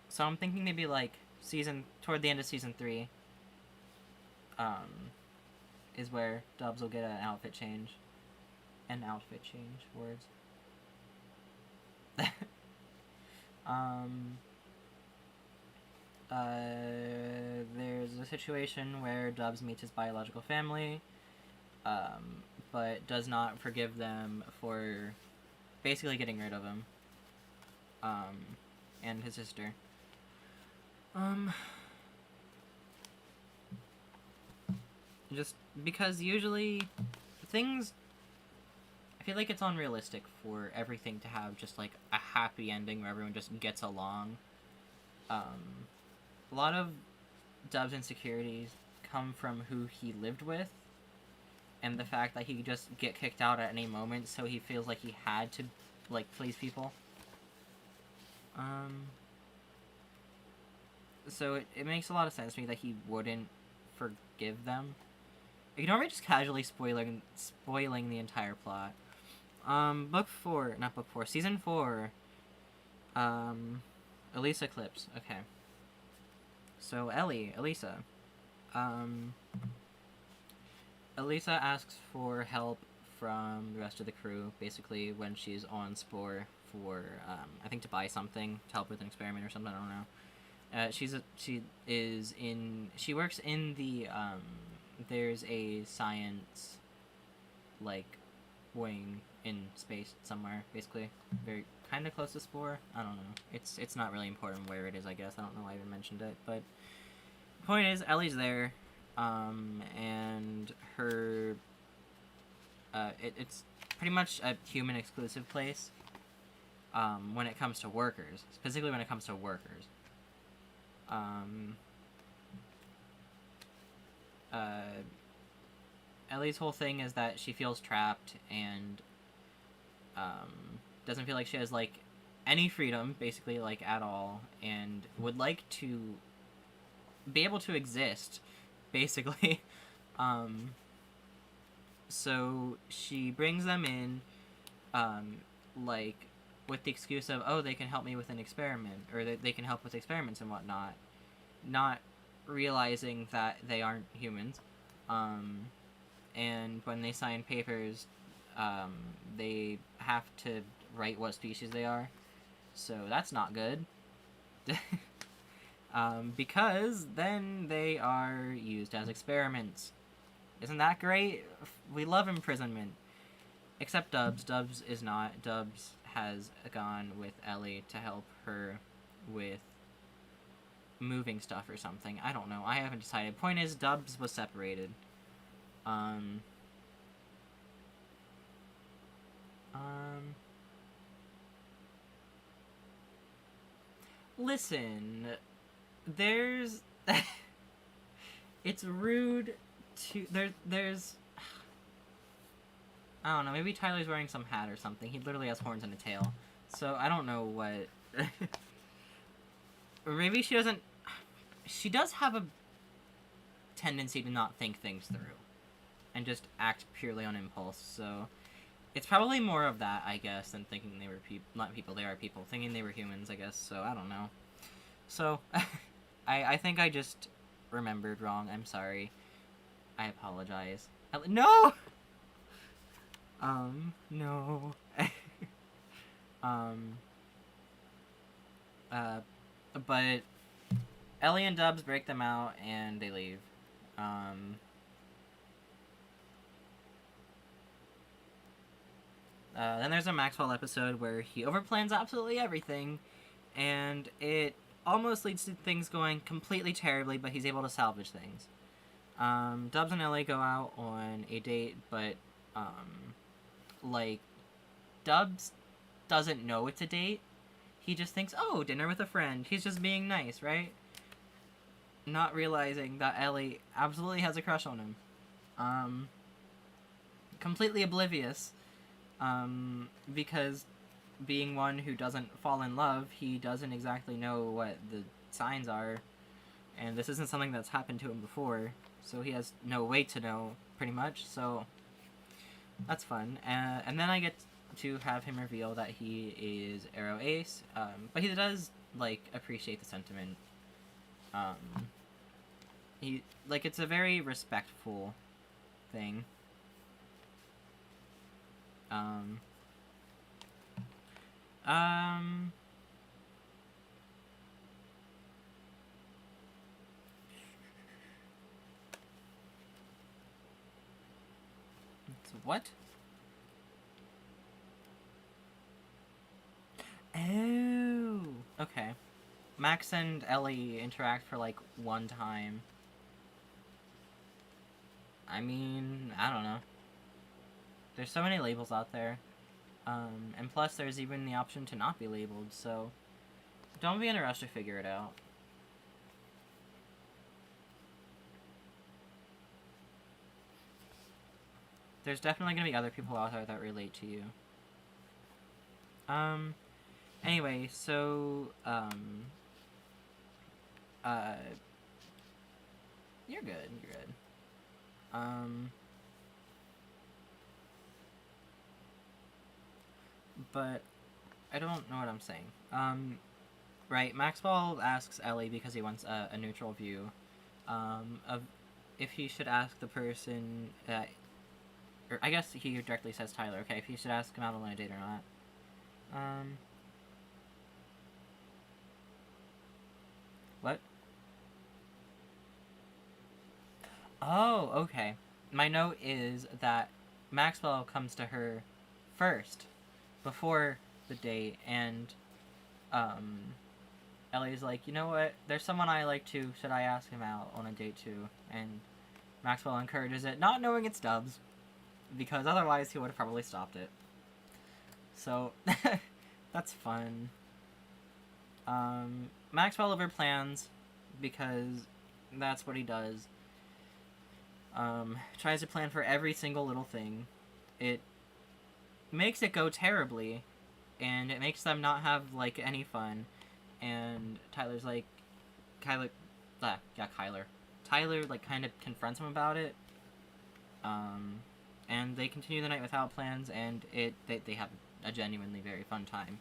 So I'm thinking maybe, like, toward the end of Season 3, is where Dubs will get an outfit change. Words. There's a situation where Dubs meets his biological family, but does not forgive them for basically getting rid of him, and his sister. Just because usually things, I feel like it's unrealistic for everything to have just like a happy ending where everyone just gets along. A lot of Dub's insecurities come from who he lived with and the fact that he could just get kicked out at any moment, so he feels like he had to like please people. So it makes a lot of sense to me that he wouldn't forgive them. Ignore me just casually spoiling the entire plot. Book 4, not book 4, season 4. Elisa Eclipse. Okay. So Elisa. Elisa asks for help from the rest of the crew, basically when she's on Spore for, I think to buy something, to help with an experiment or something, I don't know. She works in the, there's a science, like, wing in space somewhere, basically. Very, kind of close to Spore. I don't know. It's not really important where it is, I guess. I don't know why I even mentioned it, but the point is, Ellie's there, and her, it's pretty much a human-exclusive place, when it comes to workers. Specifically when it comes to workers. Ellie's whole thing is that she feels trapped and doesn't feel like she has like any freedom, basically, like at all, and would like to be able to exist, basically. So she brings them in, like with the excuse of, oh, they can help me with an experiment, or they can help with experiments and whatnot, not realizing that they aren't humans. And when they sign papers, they have to write what species they are, so that's not good. Because then they are used as experiments. Isn't that great? We love imprisonment. Except Dubs. Dubs is not. Dubs has gone with Ellie to help her with moving stuff or something. I don't know. I haven't decided. Point is, Dubs was separated. Listen, there's... it's rude to... There's... I don't know, maybe Tyler's wearing some hat or something. He literally has horns and a tail. So, I don't know what... Or maybe she doesn't... She does have a tendency to not think things through. And just act purely on impulse, so... It's probably more of that, I guess, than thinking they were not people, they are people. Thinking they were humans, I guess, so I don't know. So, I think I just remembered wrong. I'm sorry. I apologize. No! No. But Ellie and Dubs break them out, and they leave. Then there's a Maxwell episode where he overplans absolutely everything, and it almost leads to things going completely terribly, but he's able to salvage things. Dubs and Ellie go out on a date, but, like, Dubs doesn't know it's a date. He just thinks, oh, dinner with a friend. He's just being nice, right? Not realizing that Ellie absolutely has a crush on him. Completely oblivious. Because being one who doesn't fall in love, he doesn't exactly know what the signs are, and this isn't something that's happened to him before, so he has no way to know, pretty much, so that's fun. And then I get to have him reveal that he is Arrow Ace, but he does, like, appreciate the sentiment. It's a very respectful thing. What? Oh, okay. Max and Ellie interact for, like, one time. I mean, I don't know. There's so many labels out there. And plus there's even the option to not be labeled, so don't be in a rush to figure it out. There's definitely going to be other people out there that relate to you. Anyway, so, you're good, you're good. But I don't know what I'm saying. Right, Maxwell asks Ellie because he wants a neutral view, of if he should ask the person that, or I guess he directly says Tyler, okay, if he should ask him out on a date or not. What? Oh, okay. My note is that Maxwell comes to her first, before the date, and, Ellie's like, you know what, there's someone I like too, should I ask him out on a date too? And Maxwell encourages it, not knowing it's Stubbs, because otherwise he would have probably stopped it. So, that's fun. Maxwell over plans, because that's what he does. Tries to plan for every single little thing. It makes it go terribly, and it makes them not have, like, any fun. And Tyler's like, Kyler, Tyler, like, kind of confronts him about it. And they continue the night without plans, and they have a genuinely very fun time.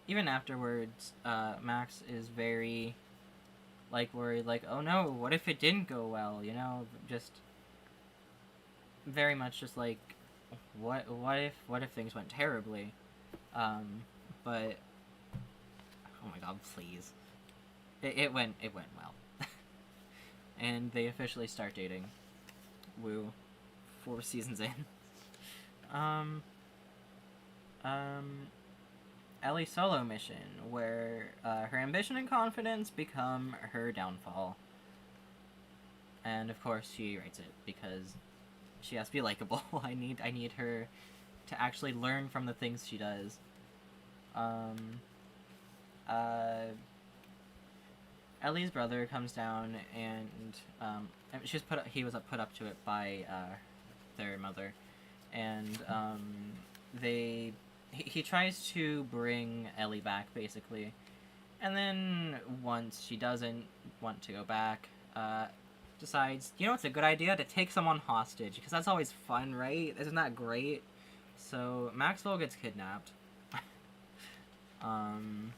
Even afterwards, Max is very, like, worried, like, oh no, what if it didn't go well, you know, just very much just like, what if things went terribly, but, oh my god, please, it went well, and they officially start dating, woo, 4 seasons in. Ellie's solo mission, where her ambition and confidence become her downfall. And of course she writes it because she has to be likable. I need her to actually learn from the things she does. Ellie's brother comes down and he was put up to it by their mother, and he tries to bring Ellie back, basically. And then, once she doesn't want to go back, decides, you know what's a good idea? To take someone hostage, because that's always fun, right? Isn't that great? So, Maxwell gets kidnapped. So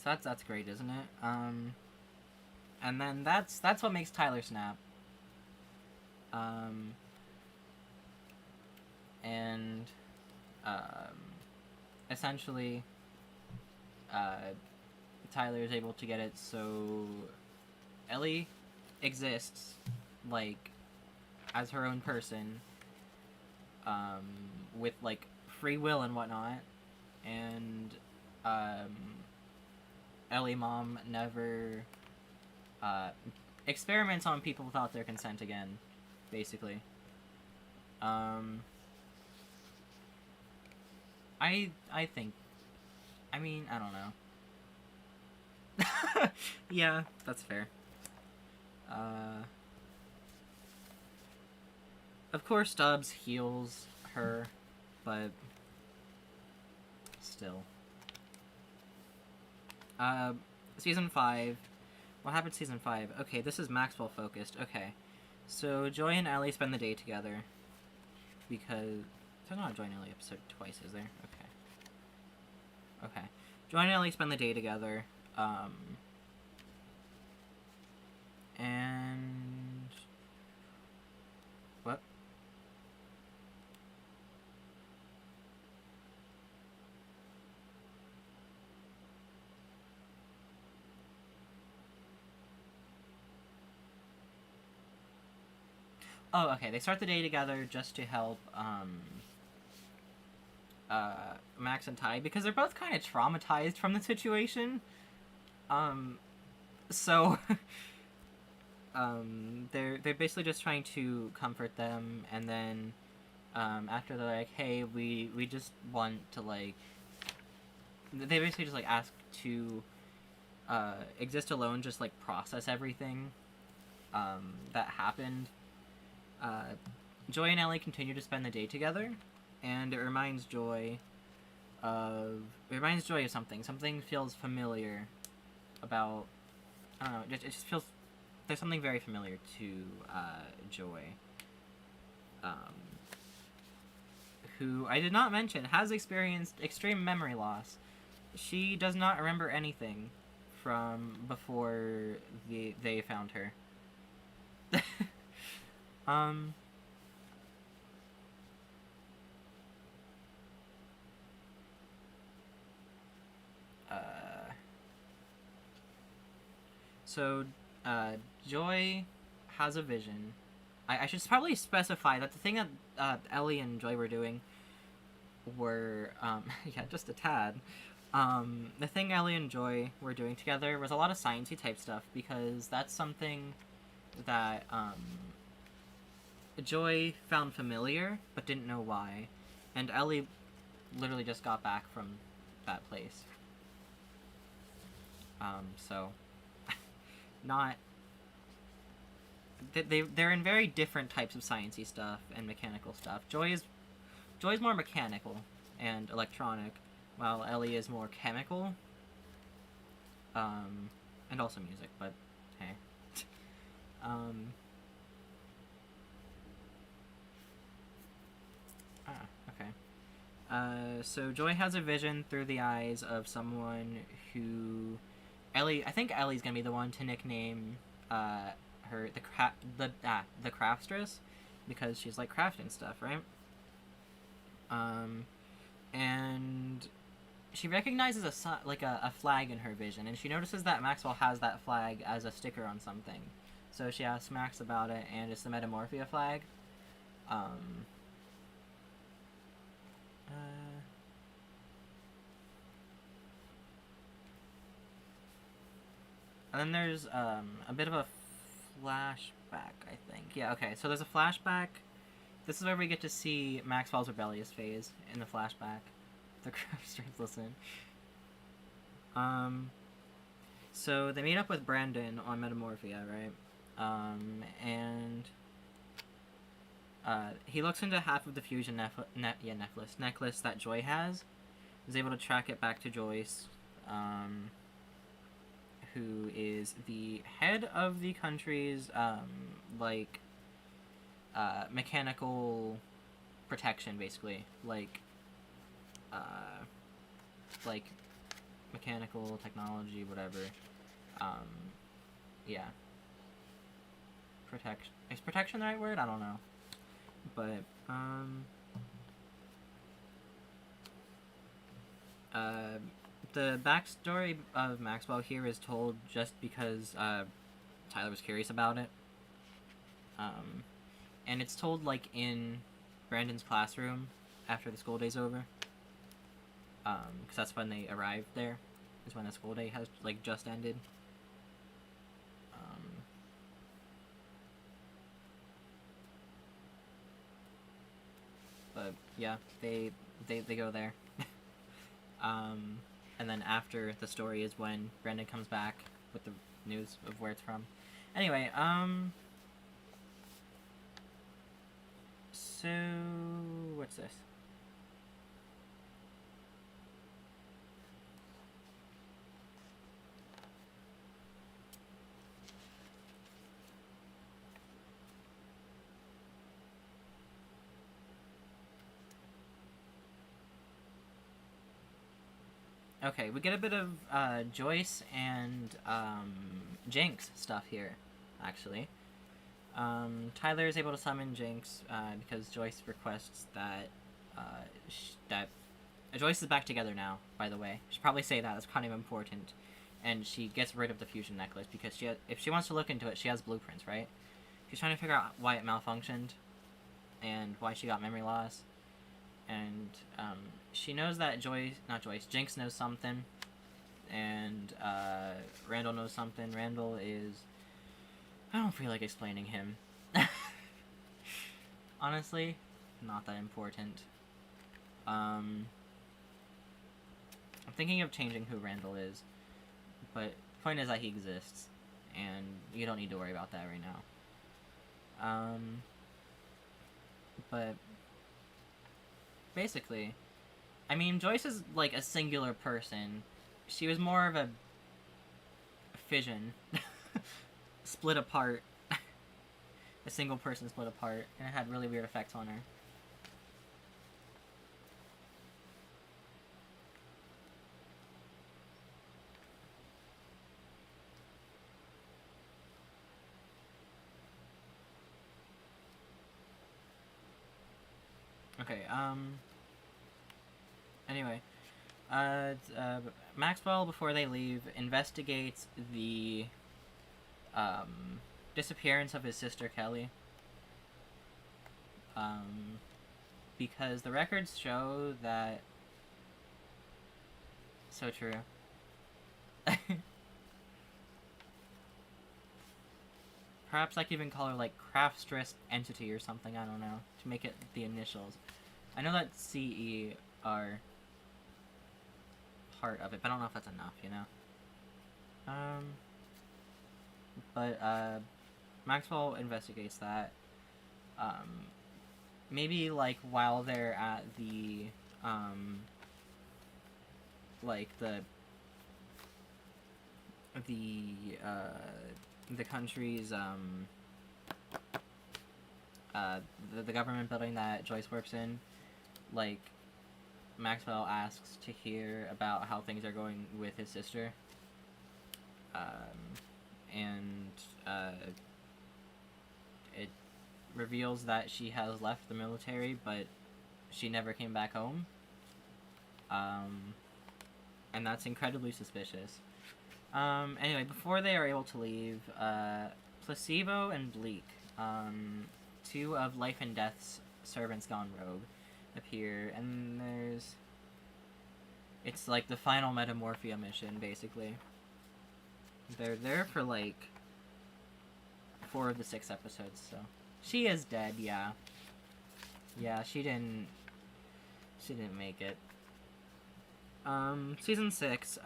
that's great, isn't it? And then that's what makes Tyler snap. And essentially, Tyler is able to get it so Ellie exists, like, as her own person, with, like, free will and whatnot, and Ellie mom never experiments on people without their consent again, basically. I think, I mean, I don't know. Yeah, that's fair. Of course Stubbs heals her, but still. Season 5. What happened in Season 5? Okay, this is Maxwell focused. Okay. So, Joy and Ellie spend the day together. Because... There's not a Joy and Ellie episode twice, is there? Okay. Okay. Joy and Ellie spend the day together. And... What? Oh, okay. They start the day together just to help, Max and Ty, because they're both kind of traumatized from the situation. So, they're basically just trying to comfort them, and then, after they're like, hey, we just want to, like, they basically just, like, ask to, exist alone, just, like, process everything, that happened. Joy and Ellie continue to spend the day together, and it reminds Joy of something. Something feels familiar about, I don't know, it just feels, there's something very familiar to Joy, who I did not mention has experienced extreme memory loss. She does not remember anything from before they found her. um. So, Joy has a vision. I should probably specify that the thing that Ellie and Joy were doing were, yeah, just a tad. The thing Ellie and Joy were doing together was a lot of sciencey type stuff, because that's something that Joy found familiar but didn't know why, and Ellie literally just got back from that place. So not they're in very different types of sciencey stuff and mechanical stuff. Joy's more mechanical and electronic, while Ellie is more chemical, and also music. But hey, okay. So Joy has a vision through the eyes of someone who I think Ellie's gonna be the one to nickname her the craftstress, because she's like crafting stuff, right? And she recognizes a flag in her vision, and she notices that Maxwell has that flag as a sticker on something. So she asks Max about it, and it's the Metamorphia flag. And then there's a bit of a flashback, I think. Yeah, okay. So there's a flashback. This is where we get to see Maxwell's rebellious phase in the flashback. The craftstress listen. So they meet up with Brandon on Metamorphia, right? And he looks into half of the fusion necklace that Joy has. Is able to track it back to Joyce, who is the head of the country's mechanical protection, basically, like mechanical technology, whatever. Yeah. Protection. Is protection the right word? I don't know. But the backstory of Maxwell here is told just because Tyler was curious about it. And it's told like in Brandon's classroom after the school day's over. Because that's when they arrived there. Is when the school day has like just ended. But yeah, they go there. And then after the story is when Brandon comes back with the news of where it's from. Anyway, so what's this? Okay, we get a bit of Joyce and Jinx stuff here, actually. Tyler is able to summon Jinx because Joyce requests that Joyce is back together now. By the way, I should probably say that. It's kind of important. And she gets rid of the fusion necklace because if she wants to look into it, she has blueprints, right? She's trying to figure out why it malfunctioned and why she got memory loss. And she knows that Jinx knows something. and Randall knows something. Randall is... I don't feel like explaining him. Honestly, not that important. I'm thinking of changing who Randall is, but the point is that he exists, and you don't need to worry about that right now. But basically, I mean, Joyce is like a singular person. She was more of a fission, split apart. A single person split apart, and it had really weird effects on her. Okay, anyway, Maxwell, before they leave, investigates the, disappearance of his sister, Kelly. Because the records show that... So true. Perhaps I could even call her, like, Craftstress Entity or something, I don't know, to make it the initials. I know that CE are part of it, but I don't know if that's enough, you know? But Maxwell investigates that. Maybe, like, while they're at the, like, the country's, the government building that Joyce works in, like, Maxwell asks to hear about how things are going with his sister. And it reveals that she has left the military, but she never came back home. And that's incredibly suspicious. Anyway, before they are able to leave, Placebo and Bleak, two of Life and Death's servants gone rogue, appear, and there's... It's like the final Metamorphia mission, basically. They're there for, like, 4 of the 6 episodes, so... She is dead, yeah. Yeah, she didn't make it. Season 6,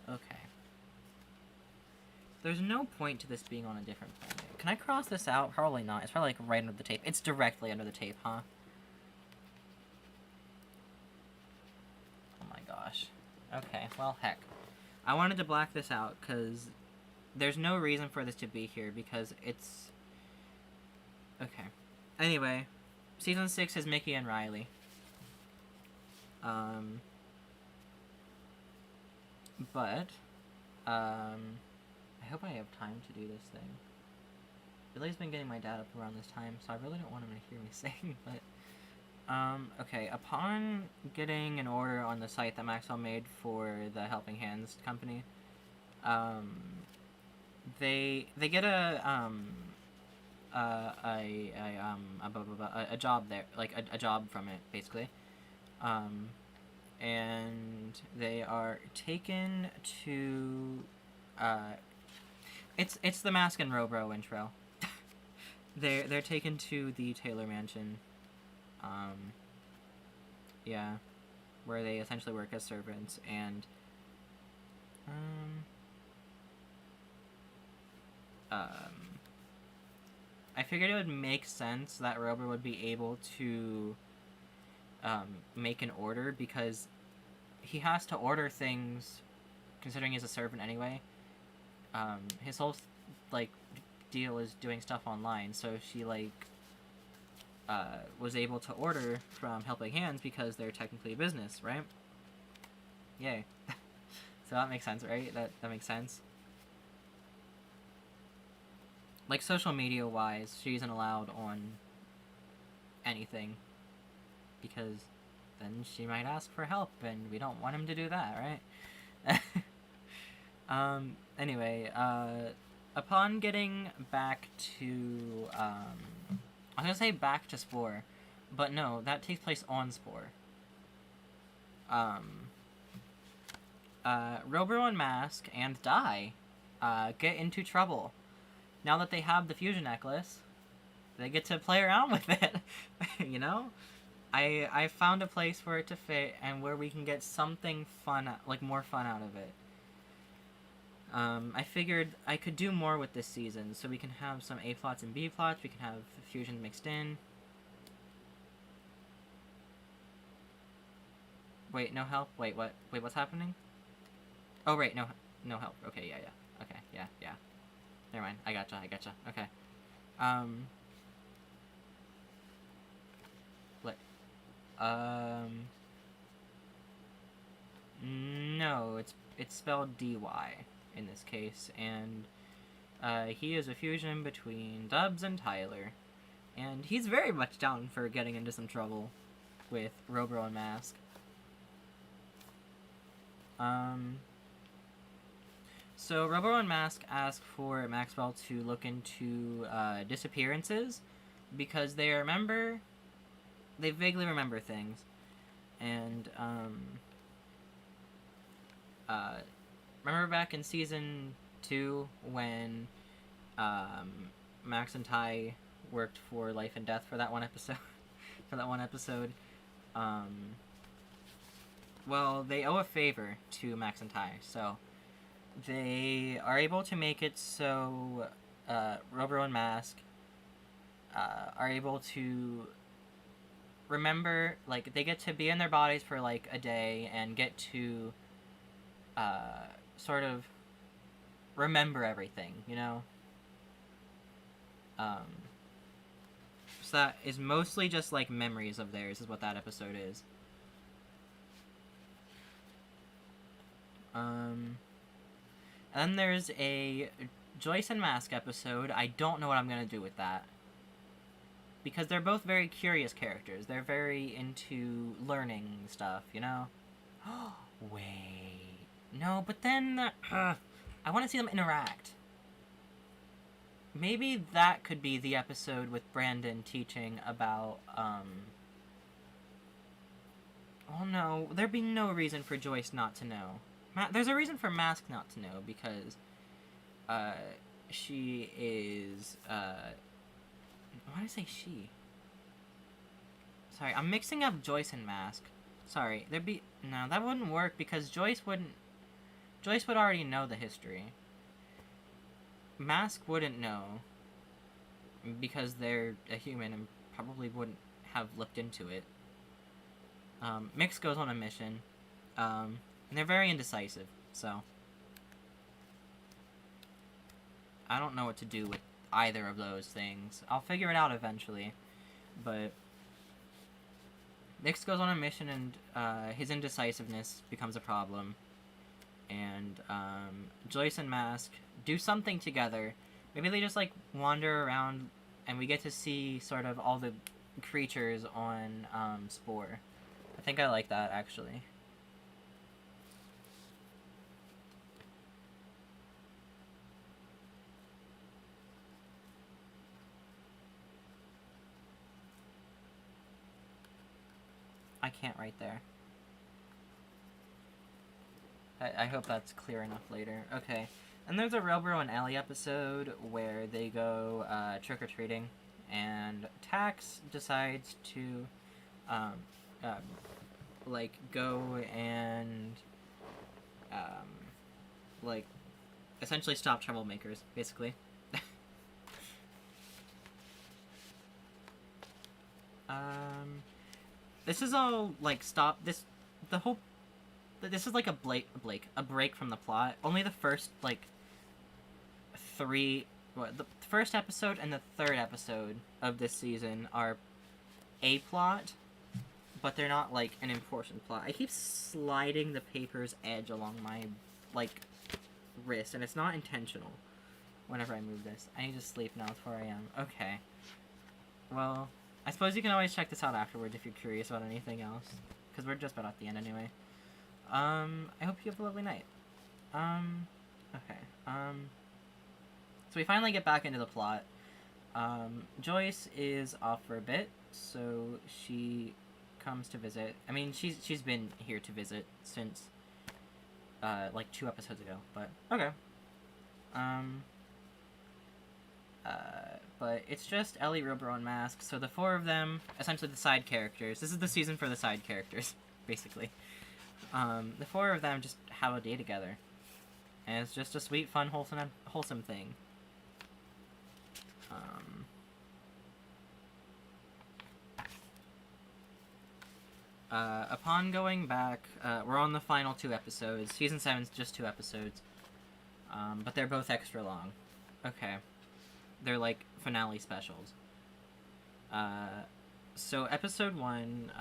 Okay. There's no point to this being on a different planet. Can I cross this out? Probably not. It's probably, like, right under the tape. It's directly under the tape, huh? Oh my gosh. Okay, well, heck. I wanted to black this out, because there's no reason for this to be here, because it's... Okay. Anyway, Season 6 is Mickey and Riley. But, I hope I have time to do this thing. Billy's been getting my dad up around this time, so I really don't want him to hear me sing, but... okay, upon getting an order on the site that Maxwell made for the Helping Hands company, they get a job there, like, a job from it, basically. And they are taken to, it's the Mask and Robro intro. They're taken to the Taylor Mansion, yeah, where they essentially work as servants, and, I figured it would make sense that Robro would be able to, make an order, because he has to order things, considering he's a servant anyway. His whole, like, deal is doing stuff online, so she, like, was able to order from Helping Hands because they're technically a business, right? Yay. So that makes sense, right? That makes sense. Like, social media-wise, she isn't allowed on anything, because then she might ask for help, and we don't want him to do that, right? Anyway, upon getting back to, I was gonna say back to Spore, but no, that takes place on Spore. Robro and Mask and Dai, get into trouble. Now that they have the fusion necklace, they get to play around with it, you know? I found a place for it to fit and where we can get something fun, like more fun out of it. I figured I could do more with this season, so we can have some A plots and B plots, we can have fusion mixed in. Wait, no help? Wait, what? Wait, what's happening? Oh, right, no help. Okay, yeah. Okay, yeah. Never mind, I gotcha. Okay. What? No, it's spelled D-Y in this case, and he is a fusion between Dubs and Tyler, and he's very much down for getting into some trouble with Robro and Mask. So Robro and Mask ask for Maxwell to look into disappearances because they vaguely remember things, and remember back in season 2 when Max and Ty worked for Life and Death for that one episode. Well, they owe a favor to Max and Ty, so they are able to make it so Robro and Mask are able to remember, like, they get to be in their bodies for like a day and get to sort of remember everything, you know? So that is mostly just like memories of theirs is what that episode is. And then there's a Joyce and Mask episode. I don't know what I'm gonna do with that. Because they're both very curious characters. They're very into learning stuff, you know? Wait. No, but then... I want to see them interact. Maybe that could be the episode with Brandon teaching about, Oh no, there'd be no reason for Joyce not to know. There's a reason for Mask not to know, because, she is, why did I say she? Sorry, I'm mixing up Joyce and Mask. Sorry, no, that wouldn't work, because Joyce would already know the history. Mask wouldn't know, because they're a human and probably wouldn't have looked into it. Mix goes on a mission, and they're very indecisive, so I don't know what to do with either of those things. I'll figure it out eventually, but Mix goes on a mission and his indecisiveness becomes a problem, and Joyce and Mask do something together. Maybe they just like wander around and we get to see sort of all the creatures on Spore. I think I like that, actually. I can't right there. I hope that's clear enough later. Okay. And there's a Robro and Ellie episode where they go trick-or-treating, and Tax decides to like go and like essentially stop troublemakers, basically. This is all like this is like a break from the plot. Only the first like the first episode and the third episode of this season are a plot, but they're not like an important plot. I keep sliding the paper's edge along my like wrist, and it's not intentional. Whenever I move this, I need to sleep now. It's 4 a.m. Okay. Well, I suppose you can always check this out afterwards if you're curious about anything else, because we're just about at the end anyway. I hope you have a lovely night. Okay. So we finally get back into the plot. Joyce is off for a bit, so she comes to visit. I mean, she's been here to visit since, like 2 episodes ago, but okay. But it's just Ellie, Wilbur, and Mask, so the 4 of them, essentially the side characters. This is the season for the side characters, basically. The 4 of them just have a day together. And it's just a sweet, fun, wholesome thing. Upon going back, we're on the final 2 episodes. Season 7's just 2 episodes. But they're both extra long. Okay. They're like finale specials. So episode 1,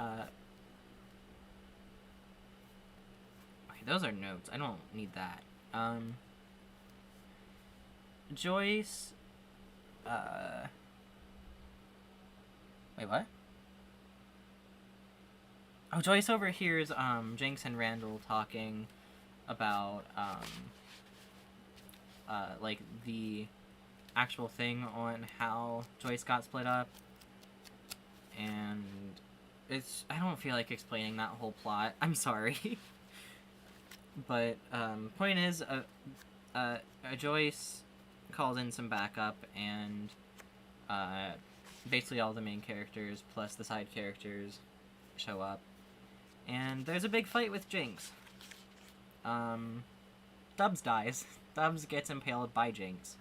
okay, those are notes. I don't need that. Joyce, wait, what? Oh, Joyce overhears, Jinx and Randall talking about, like, the actual thing on how Joyce got split up. And I don't feel like explaining that whole plot. I'm sorry. But, point is, Joyce calls in some backup, and, basically all the main characters, plus the side characters, show up. And there's a big fight with Jinx. Dubs dies. Dubs gets impaled by Jinx.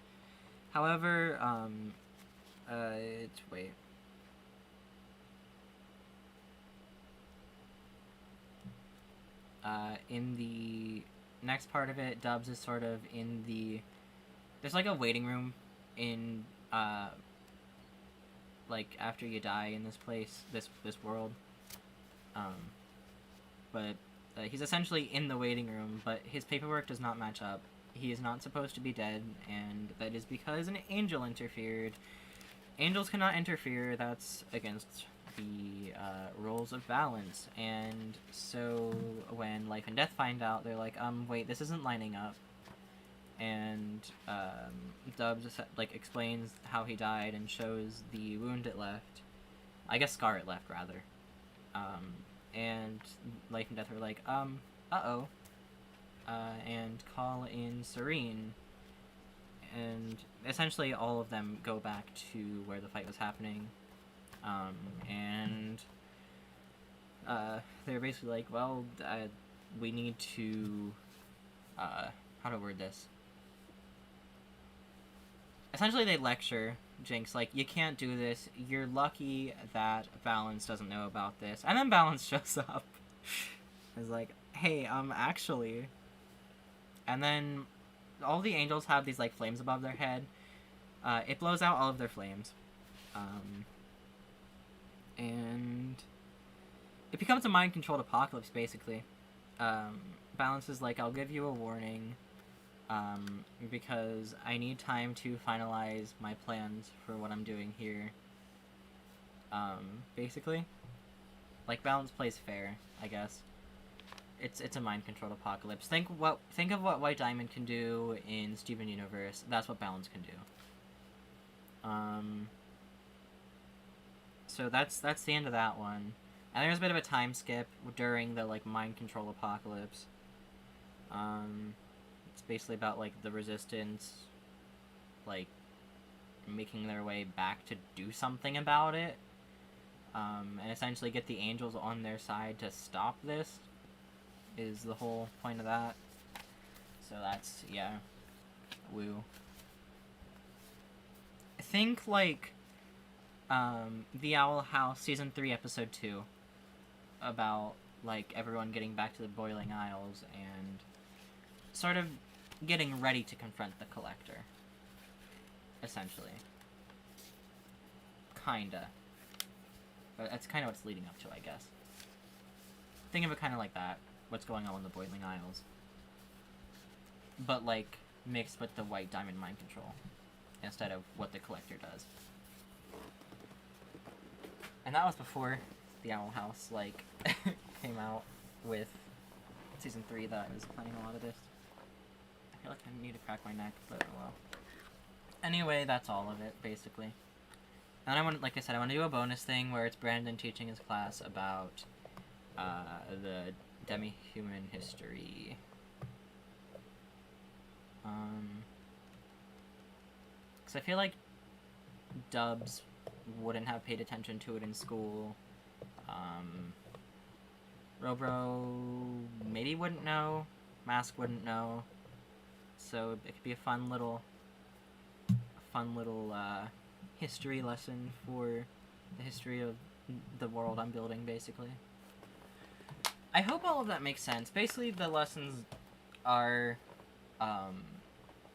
However, wait. In the next part of it, Dubs is sort of in the... There's like a waiting room in, like, after you die in this place, this world. But he's essentially in the waiting room, but his paperwork does not match up. He is not supposed to be dead, and that is because an angel interfered. Angels cannot interfere, that's against the rules of balance. And so when Life and Death find out, they're like, wait, this isn't lining up. And Dubs like explains how he died and shows the wound it left. I guess scar it left, rather. And Life and Death are like, uh-oh. And call in Serene. And essentially all of them go back to where the fight was happening. And they're basically like, well, we need to, how to word this? Essentially they lecture Jinx, like, you can't do this, you're lucky that Balance doesn't know about this. And then Balance shows up. It's like, hey, actually. And then all the angels have these, like, flames above their head. It blows out all of their flames. And it becomes a mind-controlled apocalypse, basically. Balance is like, I'll give you a warning, because I need time to finalize my plans for what I'm doing here. Basically. Like, Balance plays fair, I guess. It's a mind-controlled apocalypse. Think of what White Diamond can do in Steven Universe. That's what Balance can do. So that's the end of that one. And there's a bit of a time skip during the, like, mind-control apocalypse. It's basically about, like, the Resistance, like, making their way back to do something about it. And essentially get the angels on their side to stop this, is the whole point of that. So that's, yeah, woo. I think, like, The Owl House Season 3, Episode 2, about, like, everyone getting back to the Boiling Isles and sort of getting ready to confront the Collector, essentially. Kinda. But that's kind of what's leading up to, I guess. Think of it kind of like that. What's going on in the Boiling Isles. But, like, mixed with the White Diamond mind control. Instead of what the Collector does. And that was before the Owl House, like, came out with season 3 that is playing a lot of this. I feel like I need to crack my neck, but oh well. Anyway, that's all of it, basically. And I want, like I said, I want to do a bonus thing where it's Brandon teaching his class about the demi-human history. Because I feel like Dubs wouldn't have paid attention to it in school. Robro maybe wouldn't know. Mask wouldn't know. So it could be a fun little history lesson for the history of the world I'm building, basically. I hope all of that makes sense. Basically, the lessons are,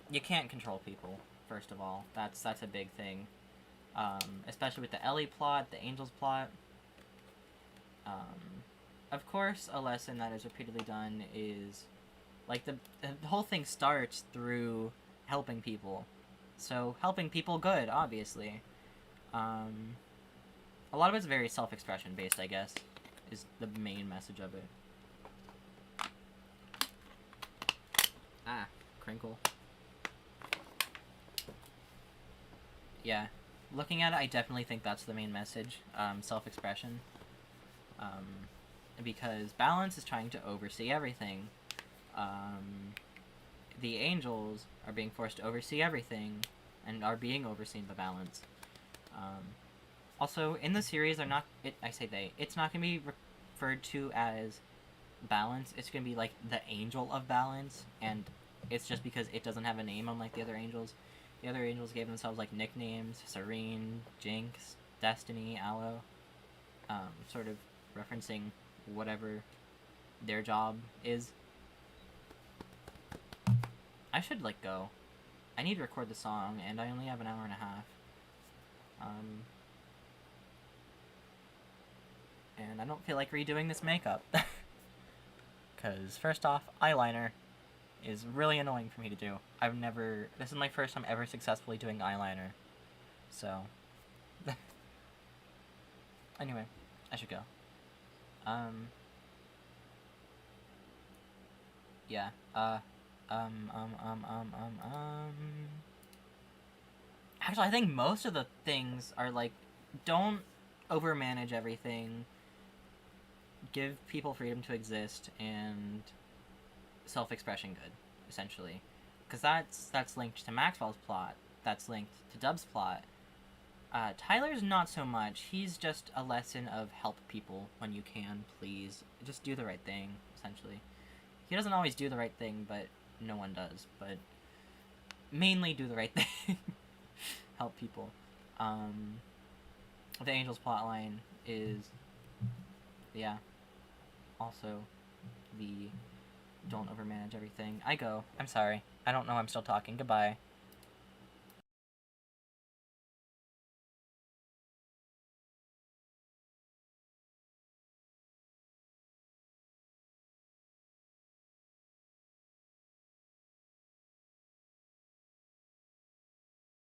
you can't control people, first of all. That's a big thing. Especially with the Ellie plot, the Angels plot. Of course, a lesson that is repeatedly done is, like, the whole thing starts through helping people. So, helping people good, obviously. A lot of it's very self-expression based, I guess, is the main message of it. Ah, crinkle. Yeah, looking at it, I definitely think that's the main message, self-expression. Because Balance is trying to oversee everything. The Angels are being forced to oversee everything, and are being overseen by Balance. Also, in the series, it's not going to be referred to as Balance. It's going to be, like, the Angel of Balance, and it's just because it doesn't have a name unlike the other Angels. The other Angels gave themselves, like, nicknames: Serene, Jinx, Destiny, Aloe, sort of referencing whatever their job is. I should, like, go. I need to record the song, and I only have an hour and a half. And I don't feel like redoing this makeup. Because, first off, eyeliner is really annoying for me to do. This is my first time ever successfully doing eyeliner. So, anyway, I should go. Yeah, actually, I think most of the things are, like, don't overmanage everything, give people freedom to exist, and self-expression good, essentially. Because that's linked to Maxwell's plot, that's linked to Dub's plot. Tyler's not so much. He's just a lesson of help people when you can, please. Just do the right thing, essentially. He doesn't always do the right thing, but no one does. But mainly do the right thing. Help people. The Angels plotline is, yeah, also the don't overmanage everything. I go. I'm sorry. I don't know I'm still talking. Goodbye.